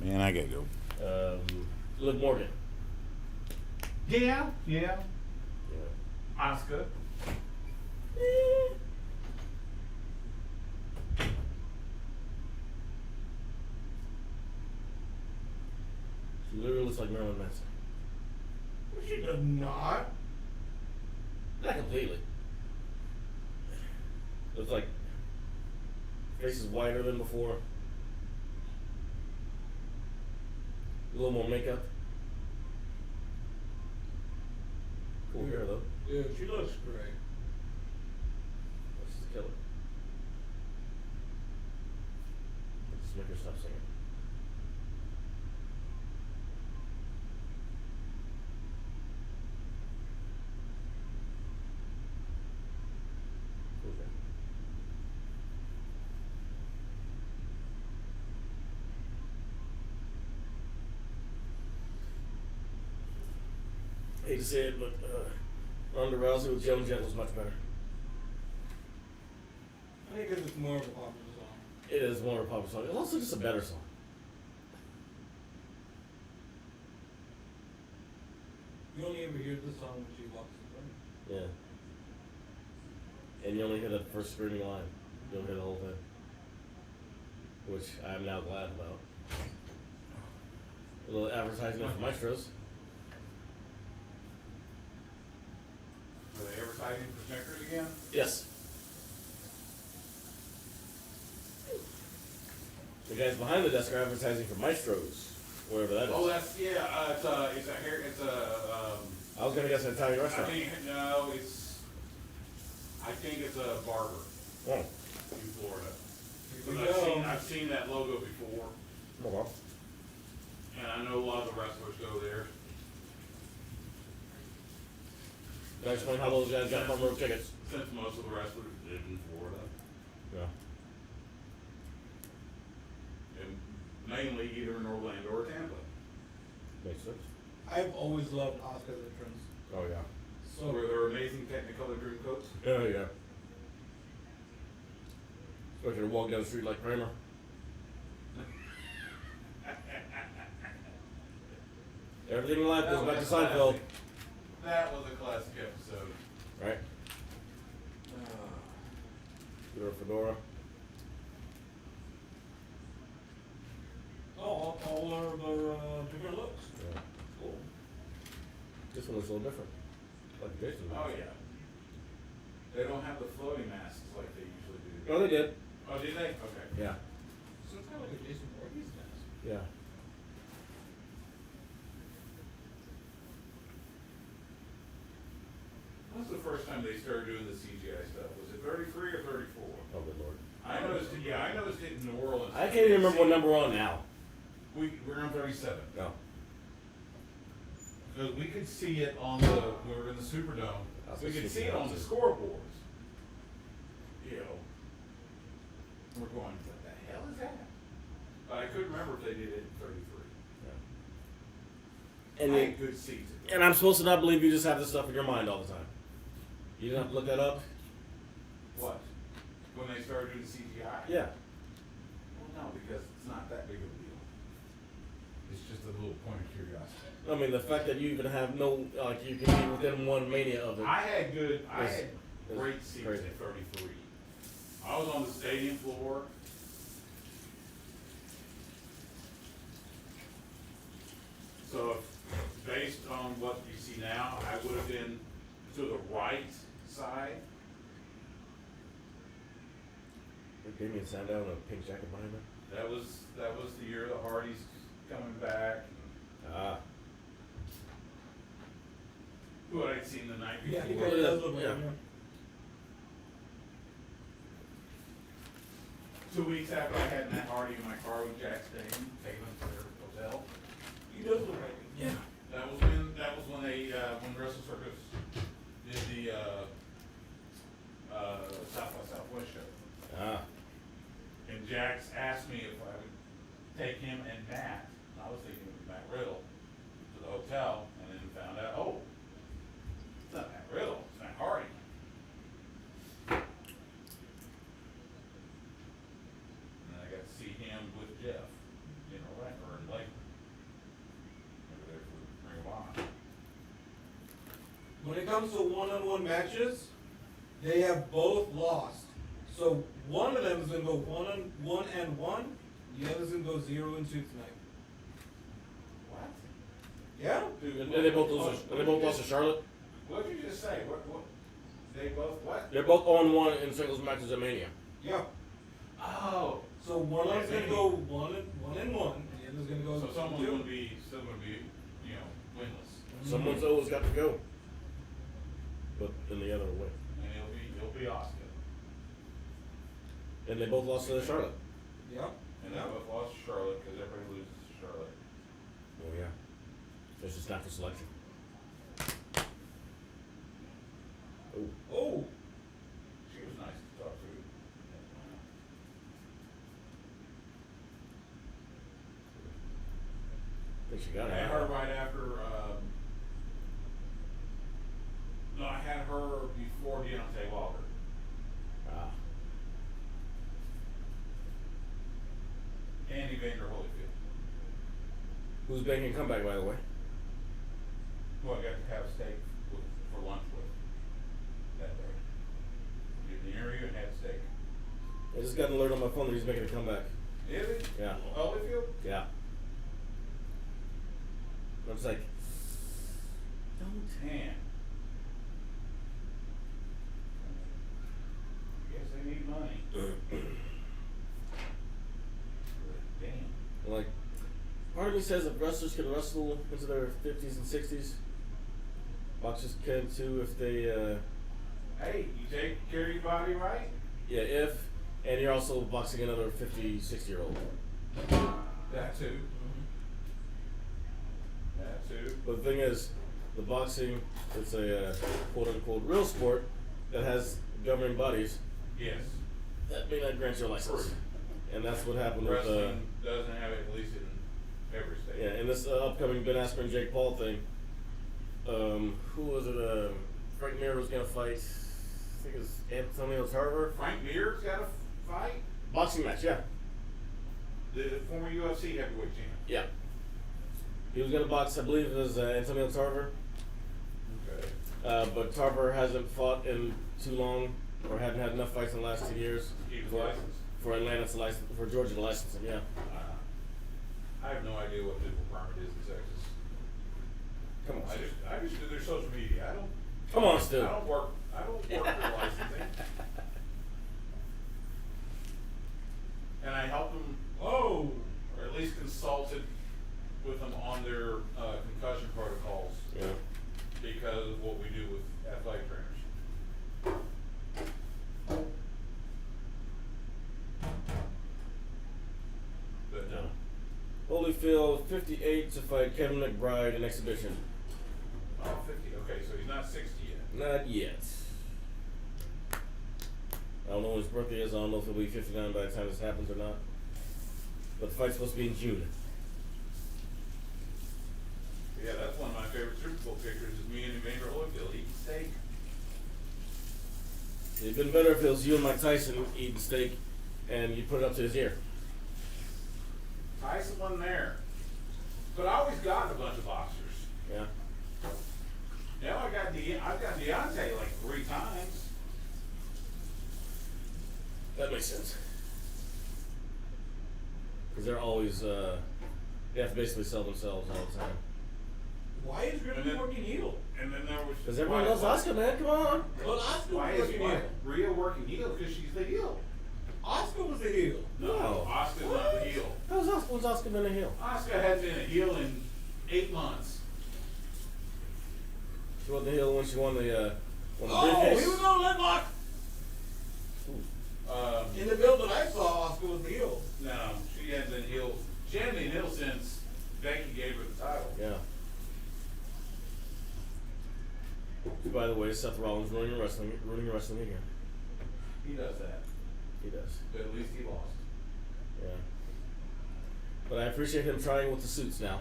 Man, I gotta go. Liv Morgan. Yeah. Yeah. Asuka. She literally looks like Marilyn Manson. She does not. Not completely. Looks like face is whiter than before. A little more makeup. Cool hair though. Yeah, she looks great. Let's just kill it. Let's make her stop singing. Okay. Hate to say it, but Ronda Rousey with Joan Jett was much better. I think because it's more of a popular song. It is more of a popular song. It's also just a better song. You only ever hear this song when she walks in front. Yeah. And you only hear that first screaming line. You don't hear the whole thing. Which I am now glad about. A little advertisement for Maestros. Are they advertising for Snickers again? Yes. The guys behind the desk are advertising for Maestros, wherever that is. Oh, that's yeah. It's a hair. It's a. I was gonna guess an Italian I restaurant. think no. I think it's a barber Oh. in Florida. Here we Because go. I've seen that logo before, Oh well. and I know a lot of the wrestlers go there. Can I explain how those guys got front row tickets? Since most of the wrestlers live in Florida, Yeah. and mainly either in Orlando or Tampa. Makes sense. I've always loved Asuka's entrance. Oh yeah. So Where their amazing Technicolor dream coats. Oh yeah. Especially to walk down the street like Kramer. Everything in life goes back to Seinfeld, That was a classic episode. right? Get her fedora. all of the different looks. Yeah. Cool. This one looks a little different. Like Jason. Oh yeah. They don't have the floating masks like they usually do. Oh, they did. Oh, did they? Okay. Yeah. So it's kind of like a Jason Voorhees mask. Yeah. When was the first time they started doing the CGI stuff? Was it 33 or 34? Oh, good lord. I noticed it in New Orleans. I can't even remember what number we're on now. We're on 37. No. Because we could see it on the, we were in the Superdome. That's We the could see it on the Superdome. scoreboards. You know. We're going, what the hell is that? But I couldn't remember if they did it in 33. And I you, had good seats. and I'm supposed to not believe you just have this stuff in your mind all the time. You didn't have to look that up? What? When they started doing CGI? Yeah. Well, no, because it's not that big of a deal. It's just a little point of curiosity. I mean, the fact that you even have no, like, you can be within one mania of it. I had It's great seats crazy. at 33. I was on the stadium floor. So based on what you see now, I would have been to the right side. Damien Sandow in a pink jacket behind her. That was the year the Hardys coming back. Ah. Who I'd seen the night Yeah, he before. really does look like Yeah. him. 2 weeks after I had Matt Hardy in my car with Jack Stane, taking him to their hotel. He does look like him. Yeah. That was when they when Wrestle Circus did the South by Southwest show. Ah. And Jax asked me if I would take him and Matt, I was thinking it was Matt Riddle, to the hotel, and then found out, oh, it's not Matt Riddle, it's Matt Hardy. And then I got to see him with Jeff in Orlando, or in Lakeland. Over there for Ring of Honor. When it comes to one-on-one matches, They have both lost. So one of them is gonna go 1-1, the other's gonna go 0-2 tonight. What? Yeah? Dude, And they both lost. And they both lost to Charlotte. What did you just say? What? They both what? They're both 0-1 in singles matches at Mania. Yeah. Oh. So one of them's gonna go 1-1, the other's gonna go So someone's 2. gonna be still gonna be, winless, Someone's always got to go. But in the other way. and it'll be Oscar. And they both lost to Charlotte. Yeah. And they both lost to Charlotte because everybody loses to Charlotte. Oh yeah. It's just natural selection. Oh. Oh. She was nice to talk to. I think she got I it. had her right after. No, I had her before Deontay Wilder. Ah. And Evander Holyfield, Who's making a comeback, by the way? who I got to have steak for lunch with that day. Did the interview and had steak. I just got an alert on my phone that he's making a comeback. Is it? Yeah. Holyfield? Yeah. I was like, Man. Guess they need money. Damn. like, part of me says if wrestlers can wrestle into their 50s and 60s, boxers can too if they, Hey, you take care of your body right? and you're also boxing another 50, 60-year-old. That too. That too. But the thing is, the boxing, it's a quote-unquote real sport that has governing bodies Yes. that may not grant you a license. And that's what happened with, Wrestling doesn't have it, at least in every state. yeah, in this upcoming Ben Askren, Jake Paul thing, who was it, Frank Mir was going to fight, I think it was Antonio Tarver. Frank Mir's got a fight? Boxing match, yeah. The former UFC heavyweight champ. Yeah. He was going to box, I believe it was Antonio Tarver. Okay. But Tarver hasn't fought in too long, or hadn't had enough fights in the last 2 years. He was for- licensed. For Atlanta to license, for Georgia to license him, yeah. I have no idea what the requirement is in Texas. Come on, Stu. I just do their social media. I don't. Come on, Stu. I don't work for licensing. And I help them, or at least consulted with them on their concussion protocols Yeah. because of what we do with athletic trainers. But no. Holyfield, 58 to fight Kevin McBride in exhibition. Oh, 50. Okay, so he's not 60 yet. Not yet. I don't know when his birthday is. I don't know if he'll be 59 by the time this happens or not. But the fight's supposed to be in June. Yeah, that's one of my favorite Super Bowl pictures is me and Evander Holyfield eating steak. It'd been better if it was you and Mike Tyson eating steak and you put it up to his ear. Tyson wasn't there. But I always got a bunch of boxers. Yeah. Now I've got Deontay like 3 times. That makes sense. Because they're always, they have to basically sell themselves all the time. Why is Griffin working heel? And then there was. Because everyone loves Asuka, man. Come on. Well, Asuka Why was is working heel. Rhea working heel? Because she's the heel. Asuka was the heel. No. Asuka's not the heel. How's Asuka? When's Asuka been a heel? Asuka has been a heel in 8 months. She won the heel when she won the Oh, briefcase. he was on leg lock. Ooh. In the build that I saw, Asuka was the heel. No, she hasn't been heel. She hasn't been heel since Becky gave her the title. Yeah. By the way, Seth Rollins ruining wrestling again. He does that. He does. But at least he lost. Yeah. But I appreciate him trying with the suits now.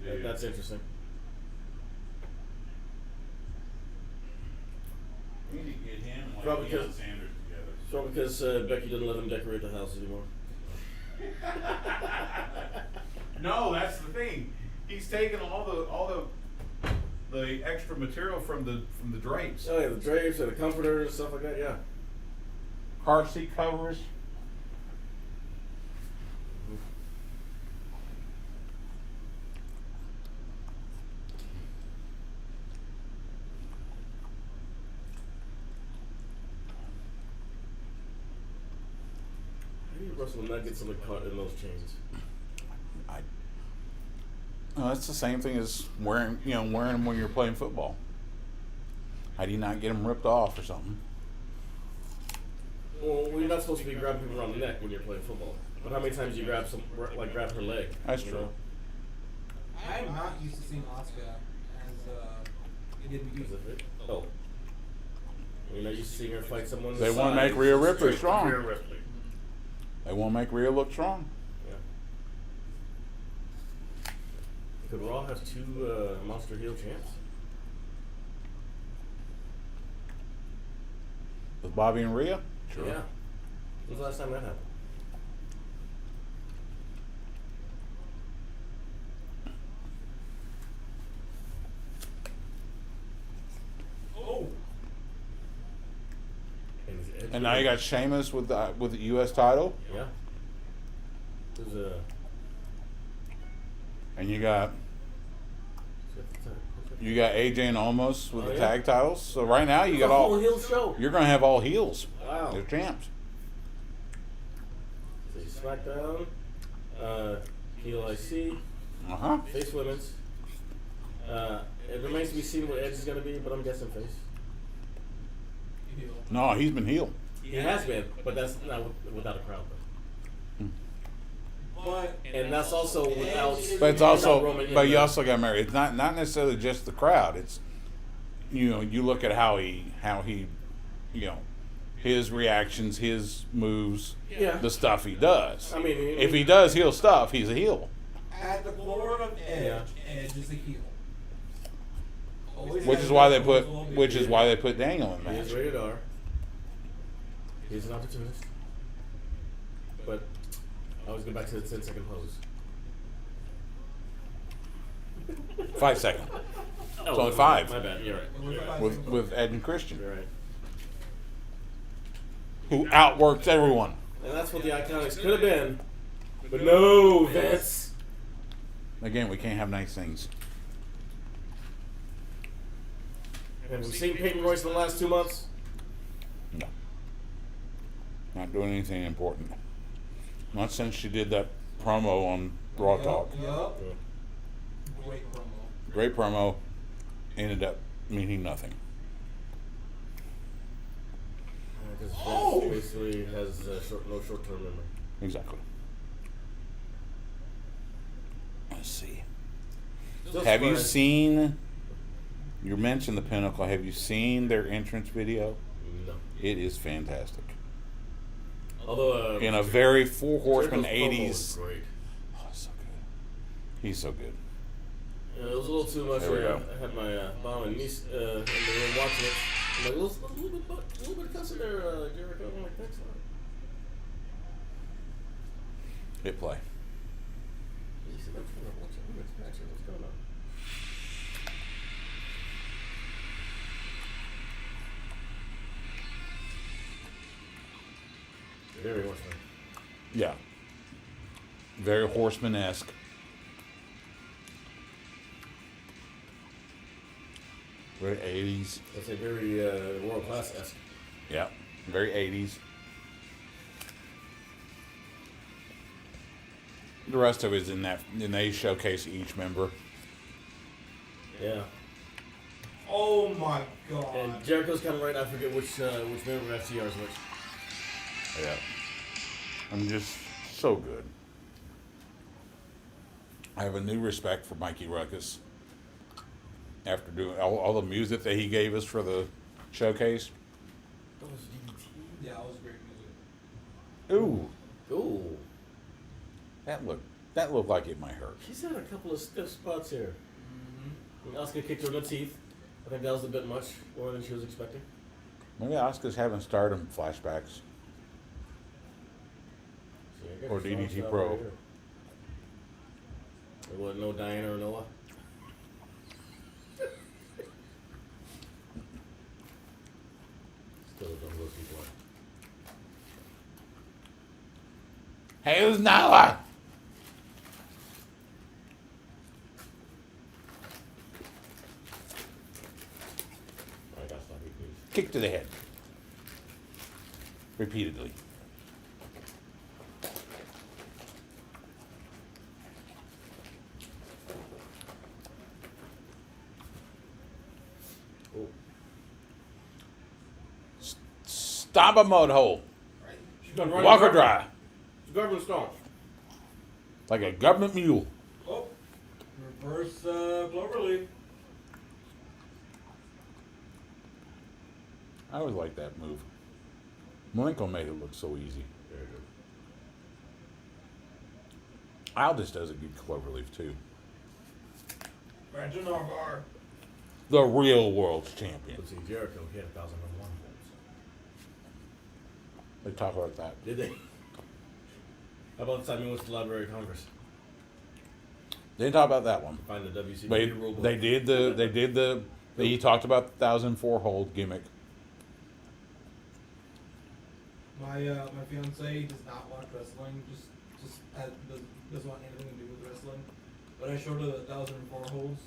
Yeah. That's interesting. We need to get him and like Probably Deion because- Sanders together. So because Becky doesn't let him decorate the house anymore. No, that's the thing. He's taken all the the extra material from the drapes. Oh yeah, the drapes and the comforters and stuff like that. Yeah. Car seat covers. How do you wrestle nuggets in those chains? No, it's the same thing as wearing them when you're playing football. How do you not get them ripped off or something? Well, you're not supposed to be grabbing people around the neck when you're playing football. But how many times do you grab her leg? That's you true. know? I am not used to seeing Asuka as it didn't use it. Oh. You're not used to seeing her fight someone. They want to make Rhea Ripley Straight strong. Rhea Ripley. They want to make Rhea look strong. Yeah. Could Raw have two monster heel champs? With Bobby and Rhea? Sure. Yeah. When's the last time that happened? Oh, And now you got Sheamus with the U.S. title, Yeah. There's a. and you got AJ and Omos with Oh, the yeah. tag titles. So right now you It's got a whole all. heel show. You're gonna have all heels. Wow. They're champs. So SmackDown, heel IC, Uh huh. face women's. It remains to be seen what Edge is going to be, but I'm guessing face. heel. No, he's been heel. He has been, but that's not without a crowd. But And that's also without. But it's without also, Roman but you in also got married. It's not necessarily just the crowd. It's, you look at how he, his reactions, his moves, Yeah. the stuff he does. I mean, If he does heel stuff, he's a heel. at the core of Edge, Yeah. Edge is a heel. Always Which has is why been, they put, always will be. which is why they put Daniel in the He is match. rated R. He's an opportunist. But I always go back to the 10-second pose. 5 seconds It's only 5. My bad. You're right. You're right. with Ed and Christian, You're right. who outworks everyone. And that's what the Iconics could have been. But no, Vince. Again, we can't have nice things. Have we seen Peyton Royce in the last 2 months? No. Not doing anything important. Not since she did that promo on Raw Talk. Yup. Yeah. Great promo. Great promo. Ended up meaning nothing. Because Oh! Vince basically has no short-term memory. Exactly. Let's see. Still Have you surprised- seen? You mentioned the Pinnacle. Have you seen their entrance video? No. It is fantastic. Although In a very Four Horsemen Jericho's promo was 80s. great. Oh, so good. He's so good. It was a little too much. There we go. I had my mom and niece in the room watching it. I'm like, a little bit of cussing there, Jericho. I'm like, thanks, man. Hit play. He said, I'm trying to watch it. What's going on? Very much fun. Yeah. Very Horseman-esque. Very 80s. I'd say very world class esque. Yeah. Very 80s. The rest of it is in that, and they showcase each member. Yeah. Oh my god. And Jericho's kind of right. I forget which member of FTR is which. Yeah. I'm just so good. I have a new respect for Mikey Ruckus. After doing all the music that he gave us for the showcase. That was DDT. Yeah, it was great music. Ooh. Ooh. That looked like it might hurt. She's had a couple of stiff spots here. When Asuka kicked her in the teeth. I think that was a bit much, more than she was expecting. Maybe Asuka's having stardom flashbacks. See, I got Or a strong DDT style Pro. right here. There wasn't no Diana or Noah. Who's Noah? I gotta stop you, please. Kick to the head. Repeatedly. Oh. Stop a mud hole. She's gonna run Walk her in dry. She's government stone. Like a government mule. Oh, reverse cloverleaf. I always like that move. Malenko made it look so easy. Very good. Aldis does a good cloverleaf too. Brandon Arvar. The real world's champion. Let's see, Jericho, he had 1,001 votes. They talk about that. Did they? How about the time he went to the Library of Congress? They didn't talk about that one. Find the WCW They, rule book. they did the he talked about the 1,004 hold gimmick. My fiance does not watch wrestling. Doesn't want anything to do with wrestling. But I showed her the 1,004 holds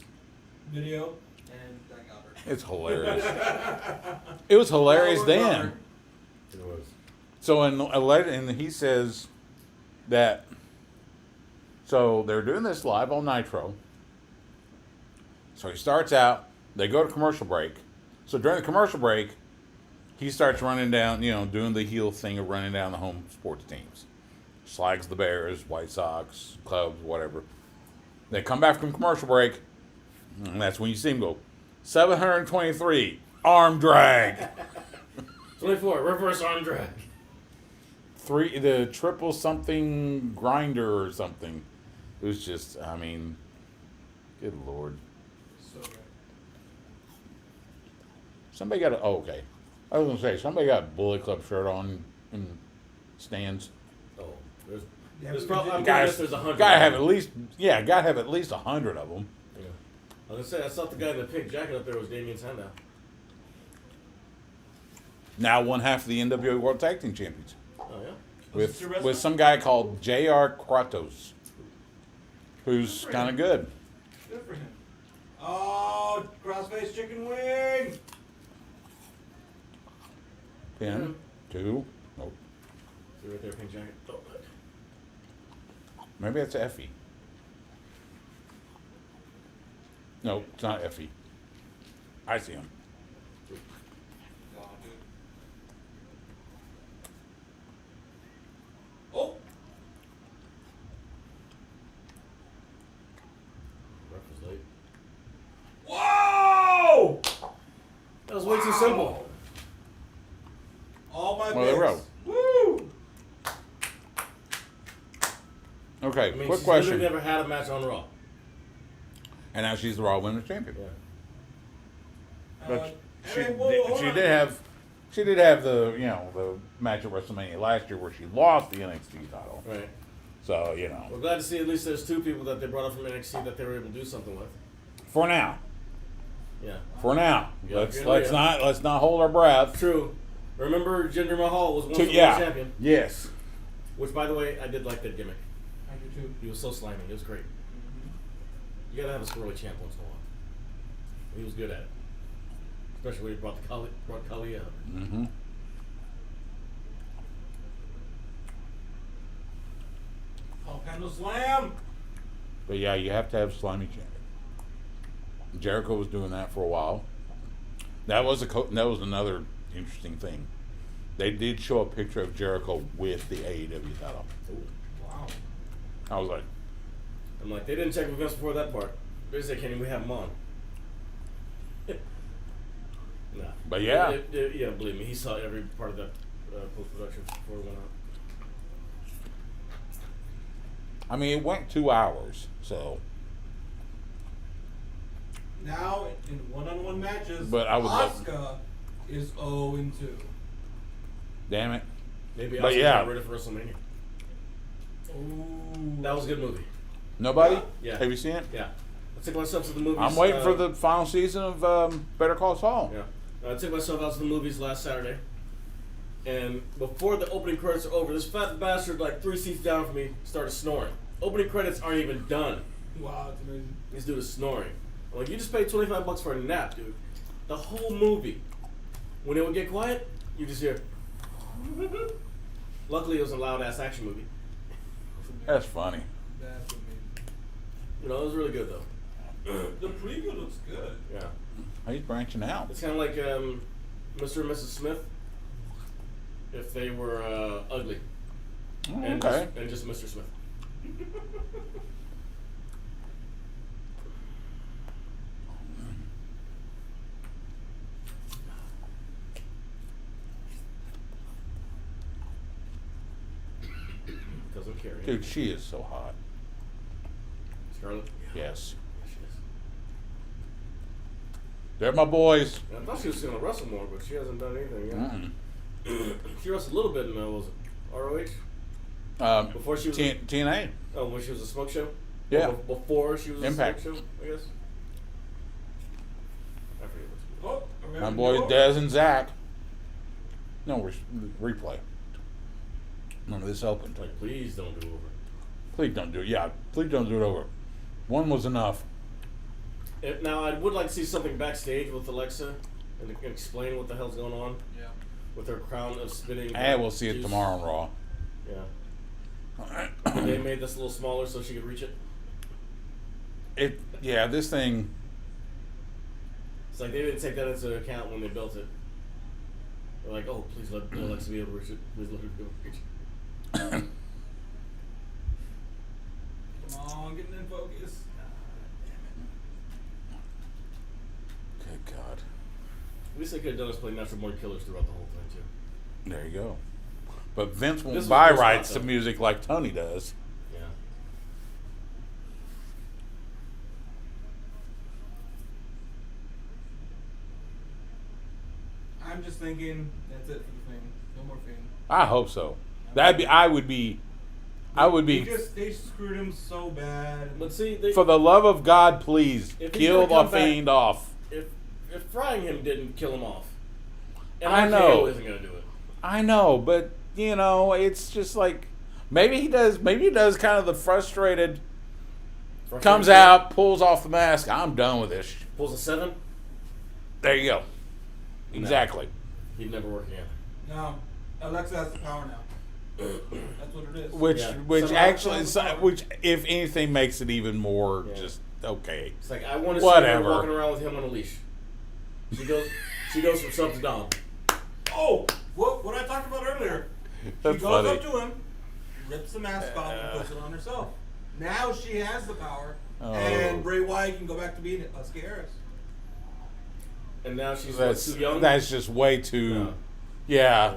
video, and that got her. It's hilarious. It was hilarious then. It was. So and he says that. So they're doing this live on Nitro. So he starts out. They go to commercial break. So during the commercial break, he starts running down, doing the heel thing of running down the home sports teams. Slags the Bears, White Sox, Cubs, whatever. They come back from commercial break, and that's when you see him go, 723, arm drag. 24, reverse arm drag. The triple something grinder or something. It was just, good Lord. So good. Somebody got okay. I was going to say, somebody got a Bullet Club shirt on in stands. Oh, there's Yeah, there's we probably did- I'm Guys, guess there's 100. gotta have at least 100 of them. Yeah. I was gonna say I saw the guy in the pink jacket up there was Damien Sandow. Now one half of the NWA World Tag Team Champions. Oh yeah. Was it your With wrestler? some guy called J.R. Kratos, who's kind of good. Good for him. Oh, crossface chicken wing. Pin, two, nope. See right there, pink jacket. Oh, look. Maybe that's Effie. No, it's not Effie. I see him. Oh, dude. Oh, Ref was late. whoa! That was way too simple. All my Well, they picks. wrote. Woo! Okay, I mean, quick she's question. literally never had a match on Raw. And now she's the Raw Women's Champion. Yeah. But she hold on. did have the the match at WrestleMania last year where she lost the NXT title. Right. So We're glad to see at least there's two people that they brought up from NXT that they were able to do something with. for now, Yeah. Yeah, let's yeah. let's not hold our breath. True. Remember, Jinder Mahal was once the world Yeah, champion. yes. Which, by the way, I did like that gimmick. I do too. He was so slimy. It was great. You gotta have a squirrely champ once in a while. He was good at it. Especially when he brought Kali up. Mm-hmm. Volcano slam. But yeah, you have to have slimy champion. Jericho was doing that for a while. That was another interesting thing. They did show a picture of Jericho with the AEW title. Ooh. Wow. I was like, I'm like, they didn't check with us before that part. They said, can we have him on? Nah. But yeah. Yeah, believe me, he saw every part of that post-production before it went out. I mean, it went 2 hours, so. Now in one-on-one matches, But I would love- Asuka is 0-2. Damn it. Maybe But Asuka yeah. got ready for WrestleMania. Ooh. That was a good movie. Nobody? Yeah. Have you seen it? Yeah. I took myself to the movies. I'm waiting for the final season of Better Call Saul. Yeah. I took myself out to the movies last Saturday. And before the opening credits are over, this fat bastard, like 3 seats down from me, started snoring. Opening credits aren't even done. Wow, it's amazing. This dude is snoring. I'm like, you just paid $25 for a nap, dude. The whole movie. When it would get quiet, you just hear. Luckily, it was a loud ass action movie. That's funny. That's amazing. You know, it was really good though. The preview looks good. Yeah. He's branching out. It's kind of like Mr. and Mrs. Smith if they were ugly. Oh, And okay. just Mr. Smith. Cousin Carrie. Dude, she is so hot. Scarlett? Yes. Yeah, she is. They're my boys. I thought she was going to wrestle more, but she hasn't done anything yet. Mm-mm. She wrestled a little bit in was it ROH? Before she was TNA. Oh, when she was a smoke show? Yeah. Or before she was Impact. a smoke show, I guess. I forget what Oh, My boys Dez and Zach. No, replay. None of this opened. like, please don't do over. Please don't do it. Yeah, please don't do it over. One was enough. Now, I would like to see something backstage with Alexa and explain what the hell's going on Yeah. with her crown of spinning. We'll see it juice. tomorrow on Raw. Yeah. And they made this a little smaller so she could reach it. This thing. It's like they didn't take that into account when they built it. They're like, oh, please let Alexa be able to reach it. Please let her be able to reach it. Come on, getting in focus. Good God. At least they could have done is play Natural Born Killers throughout the whole thing, too. There you go. But Vince This won't was buy the spot, rights to though. music like Tony does. Yeah. I'm just thinking that's it for the thing. No more thing. I hope so. I would be They screwed him so bad. But see, they, for the love of God, please If he's kill gonna come the Fiend off. if frying him didn't kill him off, and I know. RKO isn't gonna do it. I know, but it's just like maybe he does kind of the frustrated comes out, pulls off the mask. I'm done with this. pulls a 7. There you go. Exactly. He'd never work again. No, Alexa has the power now. That's what it is. Which Yeah. which So actually Alexa's power. which if anything makes it even more Yeah. just okay. It's like I want to see Whatever. her walking around with him on a leash. She goes from sub to dom. Oh, what I talked about earlier. That's She goes funny. up to him, rips the mask off, and puts it on herself. Now she has the power, Oh. and Bray Wyatt can go back to being Husky Harris. And now she's That's too young. that's just way too. No. Yeah,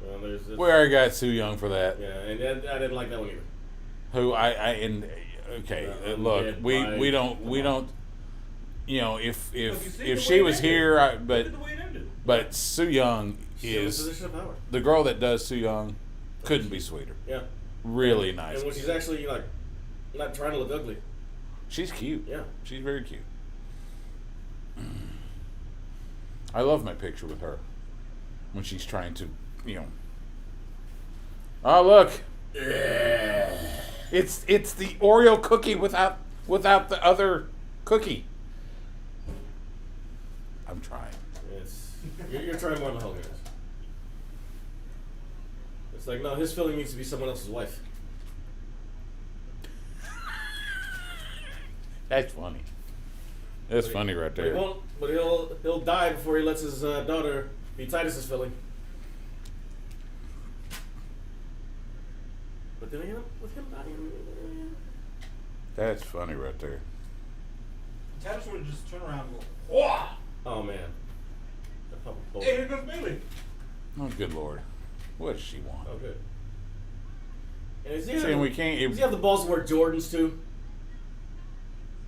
Well, it's- we already got too young for that. Yeah, and I didn't like that one either. Who okay, Yeah, look, dead we by- don't come on. if Look, you see if the she way was it ended. here, Look but at the way it ended. but Sue Young She's in a is position of power. the girl that does Sue Young couldn't be sweeter. Yeah. Really nice. And when she's actually like not trying to look ugly. She's cute. Yeah. She's very cute. I love my picture with her when she's trying to, Oh look, it's the Oreo cookie without the other cookie. I'm trying. You're trying more than Hogan is. It's like, no, his filling needs to be someone else's wife. That's funny. That's funny right But he there. won't. But he'll die before he lets his daughter be Titus's filling. But then again, with him dying, That's funny right there. Titus would just turn around and go, "Whoa!" oh man, that puppy bolt. Hey, here comes Bailey. Oh good Lord, what does she want? Oh good. And is he Saying we can't. does he have the balls to wear Jordans too?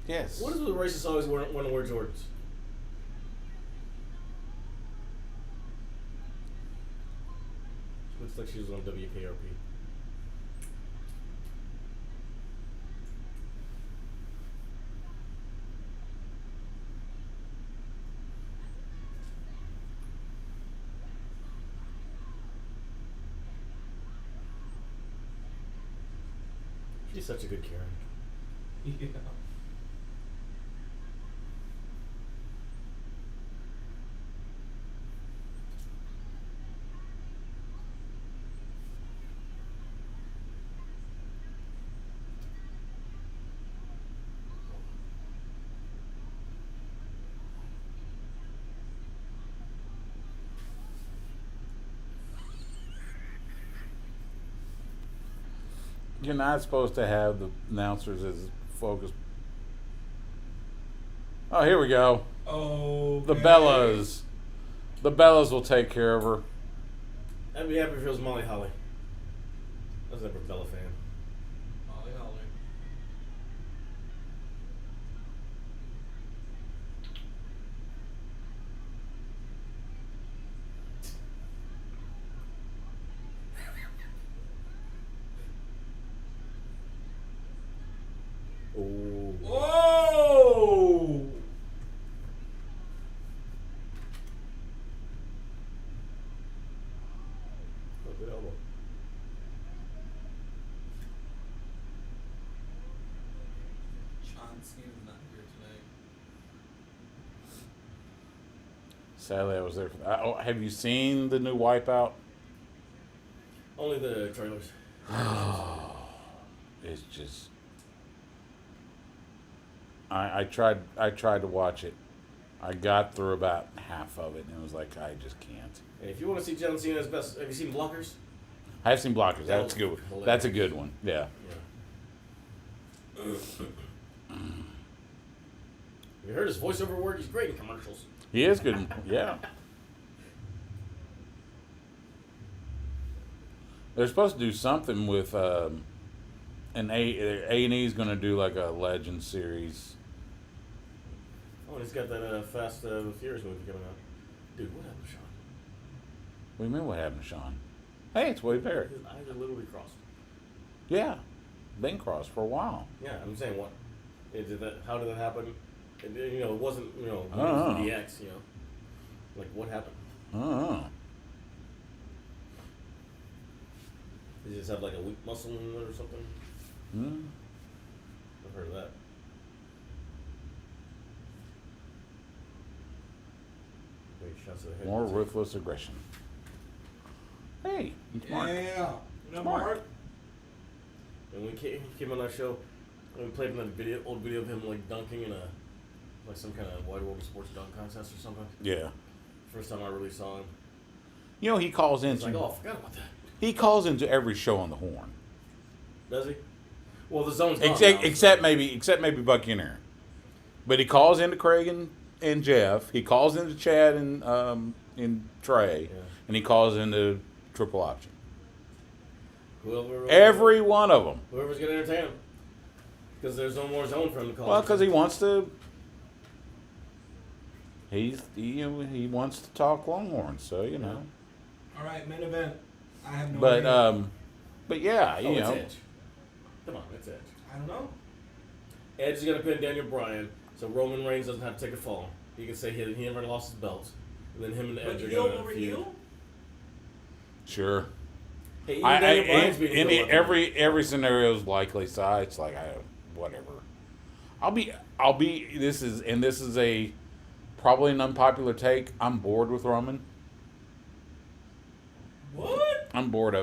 Yes. What is it with racists always want to wear Jordans? She looks like she was on WKRP. She's such a good Karen. Yeah. You're not supposed to have the announcers as focus. Oh, here we go. Oh. The Bellas. The Bellas will take care of her. I'd be happy if it was Molly Holly. I was never a Bella fan. Holly, Holly. Oh. Whoa! Good elbow. John Cena's not here today. Sadly, I was there for that. Oh, have you seen the new Wipeout? Only the trailers. It's just. I tried to watch it. I got through about half of it, and it was like I just can't. Hey, if you want to see John Cena's best, have you seen Blockers? I have seen Blockers. That That's was good. hilarious. That's a good one. Yeah. Yeah. You heard his voiceover work? He's great in commercials. He is good. Yeah. They're supposed to do something with an A&E is going to do like a Legend series. Oh, and he's got that Fast and Furious movie coming out. Dude, what happened to Sean? What do you mean? What happened to Sean? Hey, it's Wade Barrett. His eyes are literally crossed. Yeah, been crossed for a while. Yeah, I'm saying what? How did that happen? It wasn't, Oh. DX, Like, what happened? Oh, Did he just have like a weak muscle in it or something? hmm. I've heard of that. Wait, shots to the head. More ruthless aggression. Hey, it's Mark. Yeah. No, Smart. Mark. And when he came on our show, we played him that old video of him like dunking in some kind of Wide World of Sports dunk contest or something. Yeah. First time I really saw him. You know he calls It's into. like, oh, I forgot about that. He calls into every show on the Horn. Does he? Well, the zone's gone now, Except maybe Bucky and Aaron. But he calls into Craig and Jeff. He calls into Chad and Trey, Yeah. and he calls into Triple Option. Whoever, Every one of them. Whoever's gonna entertain him, because there's no more zone for him to call. Well, because he wants to. He wants to talk Longhorns, so you know. All right, main event. I have no But idea. but yeah, Oh, you it's know. Edge. Come on, it's Edge. I don't know. Edge is gonna pin Daniel Bryan, so Roman Reigns doesn't have to take a fall. He can say he never lost his belt, and then him and But Edge are heel gonna over feud. heel? Sure. Hey, even Daniel Bryan's being heel over heel. Every scenario is likely, so it's like whatever. I'll be. This is a probably an unpopular take. I'm bored with Roman. What? I'm bored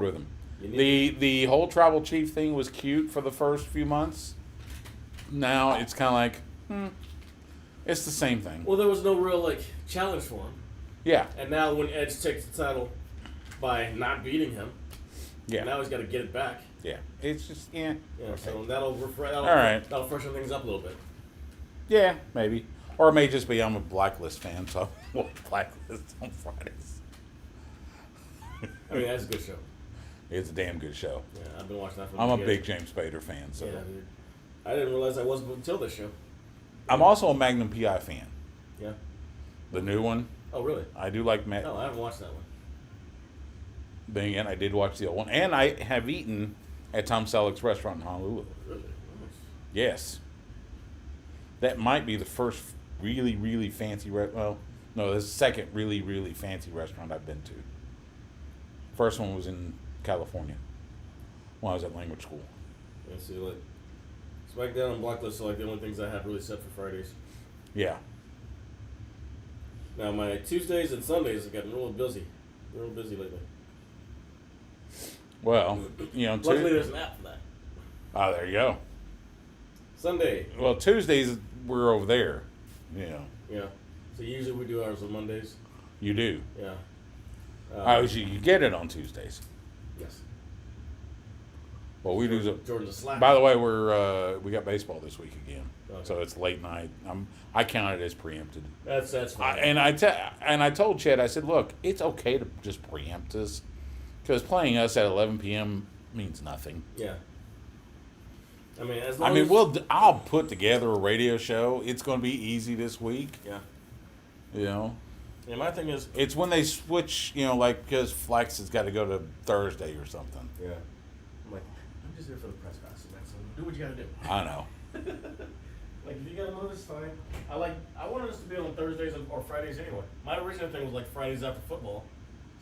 with him. You The whole tribal chief thing was cute for the first few months. Now it's kind of like, it's the same thing. Well, there was no real challenge for him, Yeah, and now when Edge takes the title by not beating him, yeah, now he's got to get it back. yeah. It's just Yeah, so that'll All right. That'll freshen things up a little bit. yeah, maybe, or it may just be I'm a Blacklist fan, so I watch Blacklist on Fridays. I mean, that's a good show. It's a damn good show. Yeah, I've been watching that from I'm the a beginning. big James Spader fan, so Yeah, dude. I didn't realize I was until this show. I'm also a Magnum PI fan. Yeah. The new one, Oh, really? I do like No, I haven't watched that one. Then again, I did watch the old one, and I have eaten at Tom Selleck's restaurant in Honolulu. Really? Nice. Yes, that might be the first really, really fancy. Well, no, the second really, really fancy restaurant I've been to. First one was in California when I was at language school. And see, like, SmackDown and Blacklist are like the only things I have really set for Fridays. Yeah. Now my Tuesdays and Sundays have gotten real busy lately. Well, you know, Luckily, there's an app for that. oh, there you go. Sunday. Well, Tuesdays we're over there. You know, Yeah. So usually we do ours on Mondays. you do. Yeah. Oh, so you get it on Tuesdays. Yes. Well, we do. Jordan's a slacker. By the way, we got baseball this week again, Okay. so it's late night. I count it as preempted. That's fine. And I told Chad, I said, look, it's okay to just preempt us, because playing us at 11 p.m. means nothing. Yeah. I mean, as long as I'll put together a radio show. It's going to be easy this week. Yeah. You know, Yeah. My thing is. it's when they switch. You know, like because Flex has got to go to Thursday or something. Yeah. I'm like, I'm just here for the press pass, man. So do what you gotta do. I know. Like, if you gotta move, it's fine. I wanted us to be on Thursdays or Fridays anyway. My original thing was like Fridays after football,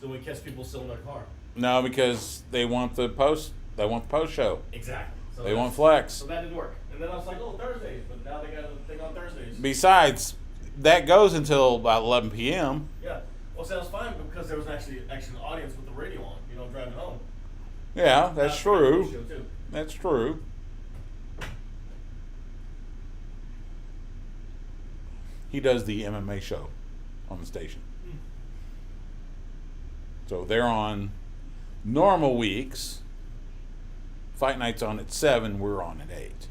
so we catch people still in their car. No, because they want the post. They want the post show. Exactly. So They want Flex. So that didn't work. And then I was like, oh, Thursdays, but now they got a thing on Thursdays. Besides, that goes until about 11 p.m. Yeah. Well, sounds fine because there was actually an audience with the radio on, driving home. Yeah, that's Show true. too. That's true. He does the MMA show on the station. So they're on normal weeks. Fight night's on at 7. We're on at 8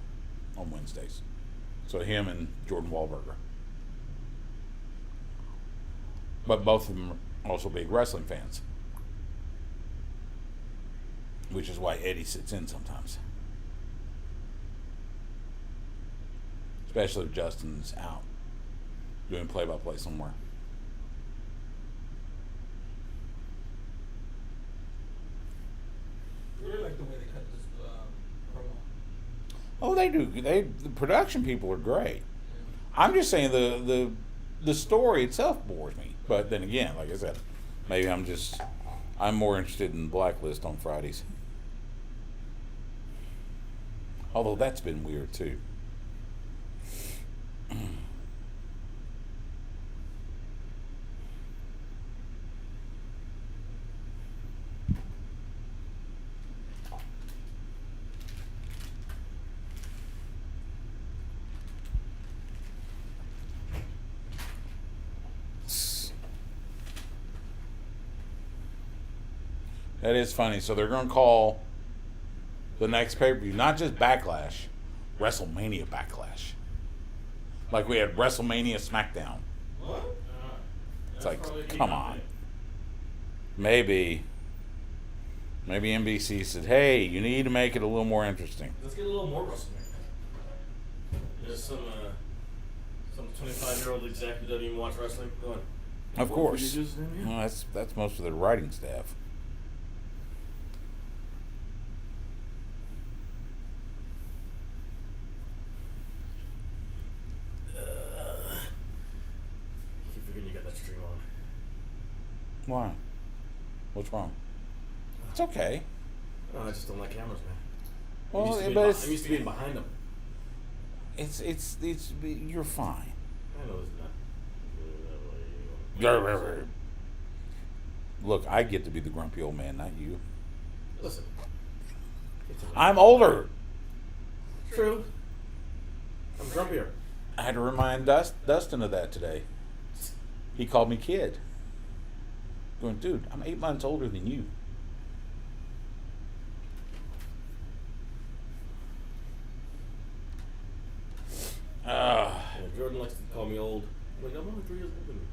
on Wednesdays. So him and Jordan Wahlberger. But both of them are also big wrestling fans. Which is why Eddie sits in sometimes. Especially if Justin's out doing play-by-play somewhere. I really like the way they cut this promo. Oh, they do. The production people are great. I'm just saying the story itself bores me. But then again, like I said, maybe I'm more interested in Blacklist on Fridays. Although that's been weird too. That is funny. So they're going to call the next pay-per-view not just Backlash, WrestleMania Backlash. Like we had WrestleMania SmackDown. What? It's like, come on. Maybe NBC said, hey, you need to make it a little more interesting. Let's get a little more WrestleMania. There's some 25-year-old exec who doesn't even watch wrestling. Go on. Of What course. did you just say, man? Well, that's most of their writing staff. Keep forgetting you got that stream on. Why? What's wrong? It's okay. Oh, I just don't like cameras, man. Well, I'm but used to being behind them. it's you're fine. I know it's not. Look, I get to be the grumpy old man, not you. Listen. I'm older. True. I'm grumpier. I had to remind Dustin of that today. He called me kid. Going, dude, I'm 8 months older than you. Yeah, Jordan likes to call me old. I'm like, I'm only 3 years older than you.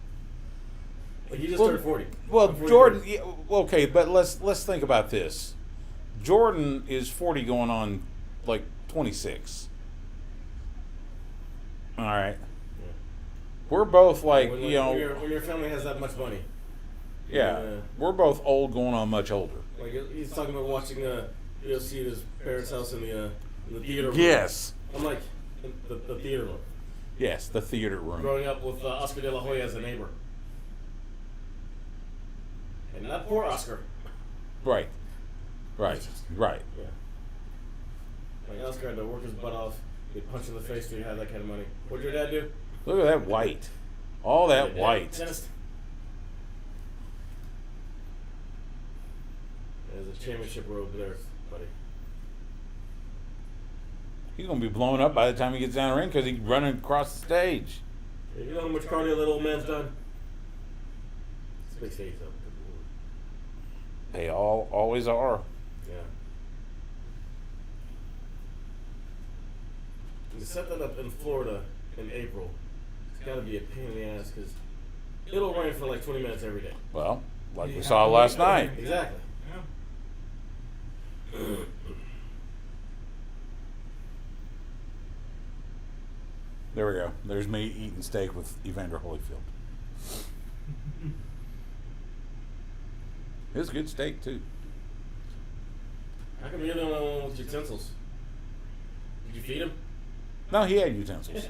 Like, he just Well- turned 40. Well, I'm 43. Jordan, yeah, okay, but let's think about this. Jordan is 40 going on like 26. All right. Yeah. We're both like, when, you know, when your family has that much money. yeah, we're both old going on much older. Like, he's talking about watching UFC at his parents' house in the theater room. Yes. I'm like, the theater room. Yes, the theater room. Growing up with Oscar De La Hoya as a neighbor. And not poor Oscar. Right. Right. Right. Yeah. Like Oscar had to work his butt off, get punched in the face to have that kind of money. What'd your dad do? Look at that white. All that Yeah, white. Dentist. There's a championship robe there, buddy. He's gonna be blown up by the time he gets down the ring because he's running across the stage. Yeah, you know how much cardio that old man's done? It's a big stage, though. They always are. Yeah. To set that up in Florida in April, it's got to be a pain in the ass because it'll rain for like 20 minutes every day. Well, like we Yeah. saw last night. Exactly. Yeah. There we go. There's me eating steak with Evander Holyfield. It was good steak too. How come you're the only one with utensils? Did you feed him? No, he had utensils.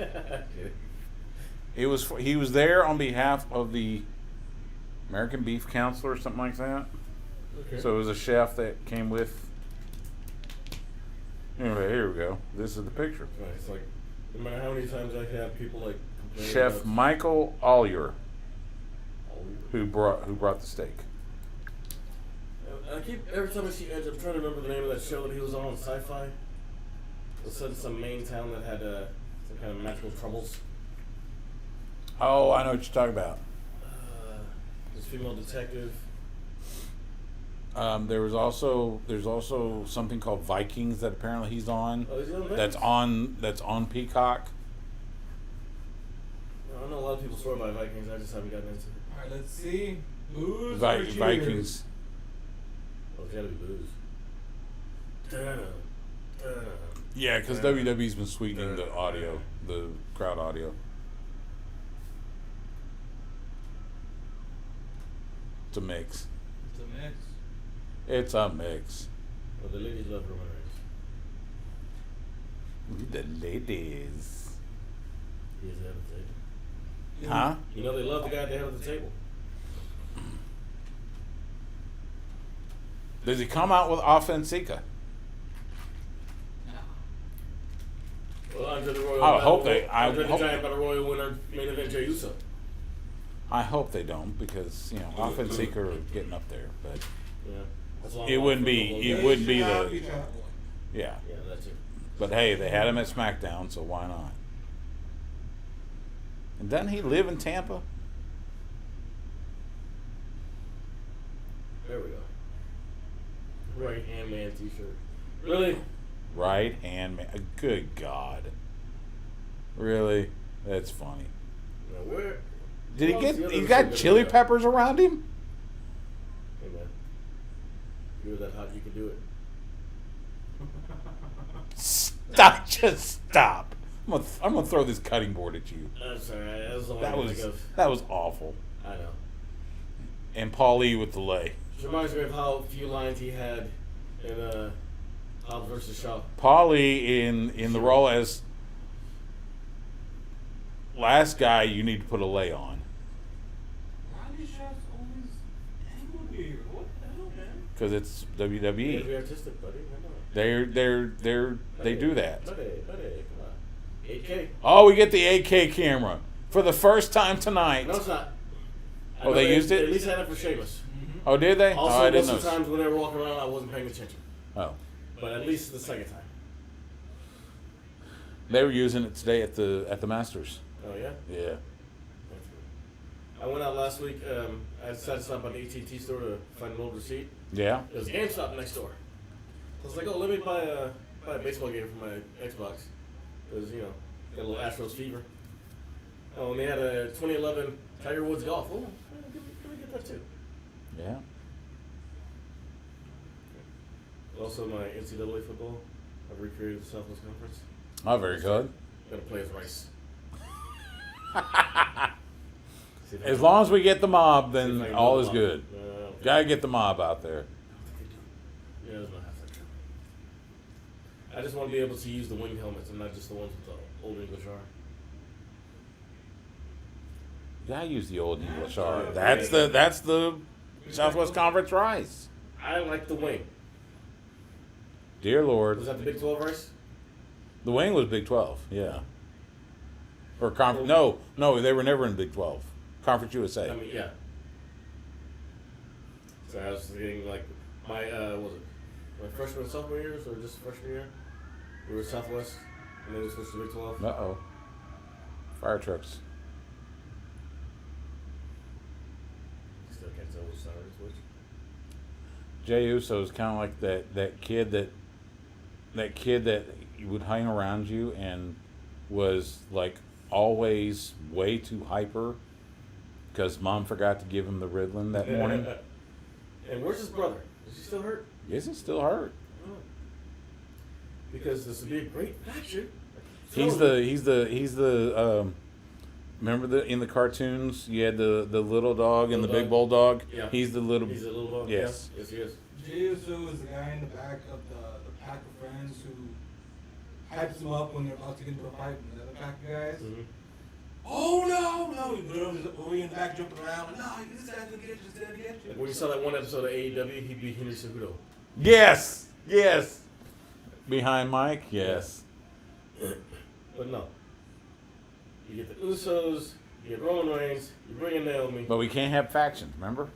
He was there on behalf of the American Beef Council or something like that. Okay. So it was a chef that came with. Anyway, here we go. This is the picture. Right, it's like, no matter how many times I have people like complain Chef about Michael Ollier, Oh, who brought the steak. I keep every time I see Edge, I'm trying to remember the name of that show that he was on Sci-Fi. It was set in some Maine town that had some kind of magical troubles. Oh, I know what you're talking about. This female detective. There's also something called Vikings that apparently he's on. Oh, is he on that? That's on Peacock. I know a lot of people swear by Vikings. I just haven't gotten into it. All right, let's see. Booze or cheers? Vikings. Oh, it's gotta be booze. Da-da, da-da. Yeah, because WWE's been sweetening the audio, the crowd audio. It's a mix. It's a mix. It's a mix. Well, the ladies love Roman Reigns. The ladies. He is at the table. Huh? You know they love the guy at the head of the table. Does he come out with Offensica? Well, Andre the Royal. I hope they- Andre the hope- Giant Battle Royal winner, main event Jey Uso. I hope they don't because Offensica are getting up there, but Yeah. That's a long it walk wouldn't for be. the It whole wouldn't be Should not the. traveling. Yeah, Yeah, that's it. but hey, they had him at SmackDown, so why not? And doesn't he live in Tampa? There we go. Right hand man t-shirt. Really? Right hand man. Good God. Really? That's funny. Now where? Did he who get? else the He other got shit chili gonna go? peppers around him? Hey man, if you were that hot, you could do it. Stop! Just stop. I'm gonna throw this cutting board at you. I'm sorry, that was the only That one I was think of. that was awful. I know. And Paulie with the lay. It reminds me of how few lines he had in Hobbs versus Shaw. Paulie in the role as last guy you need to put a lay on Roddy Shaw's always angled here. What the hell, man? because it's You gotta WWE. be artistic, buddy. Come on. They do that. Buddy, come on. 8K. Oh, we get the 8K camera for the first time tonight. No, it's not. I Oh, know they used it? They at least had it for Sheamus. Oh, did they? Also, Oh, I didn't most of the know. times when they were walking around, I wasn't paying attention. Oh, But at least the second time. they were using it today at the Masters. Oh yeah. Yeah. That's good. I went out last week. I decided to stop by the AT&T store to find an old receipt. Yeah. There was a GameStop next door. I was like, oh, let me buy a baseball game for my Xbox. Because, got a little Astros fever. Oh, and they had a 2011 Tiger Woods golf. Oh, can we get that too? Yeah. Also, my NCAA football. I've recreated the Southwest Conference. Oh, very good. Gotta play as Rice. See if I As can- long as we get the mob, see if I then can all do is it. good. No, I don't think- Gotta get the mob out there. Yeah, that's not half that true. I just want to be able to use the wing helmets and not just the ones with the old English R. Gotta use the old English R. That's the Southwest Conference rice. I like the wing. Dear Lord. Was that the Big 12 rice? The wing was Big 12, yeah. Or conference? No, they were never in Big 12. Conference USA. I mean, yeah. So I was thinking like my was it my freshman and sophomore years or just freshman year? We were Southwest, and then we switched to Big 12. Uh-oh. Fire trucks. Still can't tell which side is which. Jey Uso is kind of like that kid that would hang around you and was like always way too hyper because mom forgot to give him the Ritalin that morning. And where's his brother? Is he still hurt? Yes, it's still hurt. Oh. Because this would be a great faction. He's the remember in the cartoons you had the little dog and the big bulldog. Yeah. He's the little. He's a little dog. Yes. Yeah. Yes, he is. Jey Uso is the guy in the back of the pack of friends who hypes them up when they're about to get into a fight with the other pack of guys. Mm-hmm. Oh no! We're in the back jumping around. No, this guy's gonna get you. This guy's gonna get you. Like when you saw that one episode of AEW, he beat Henry Cejudo. Yes. Behind Mike. Yes. But no. You get the Usos, you get Roman Reigns, you bring in Naomi. But we can't have factions. Remember?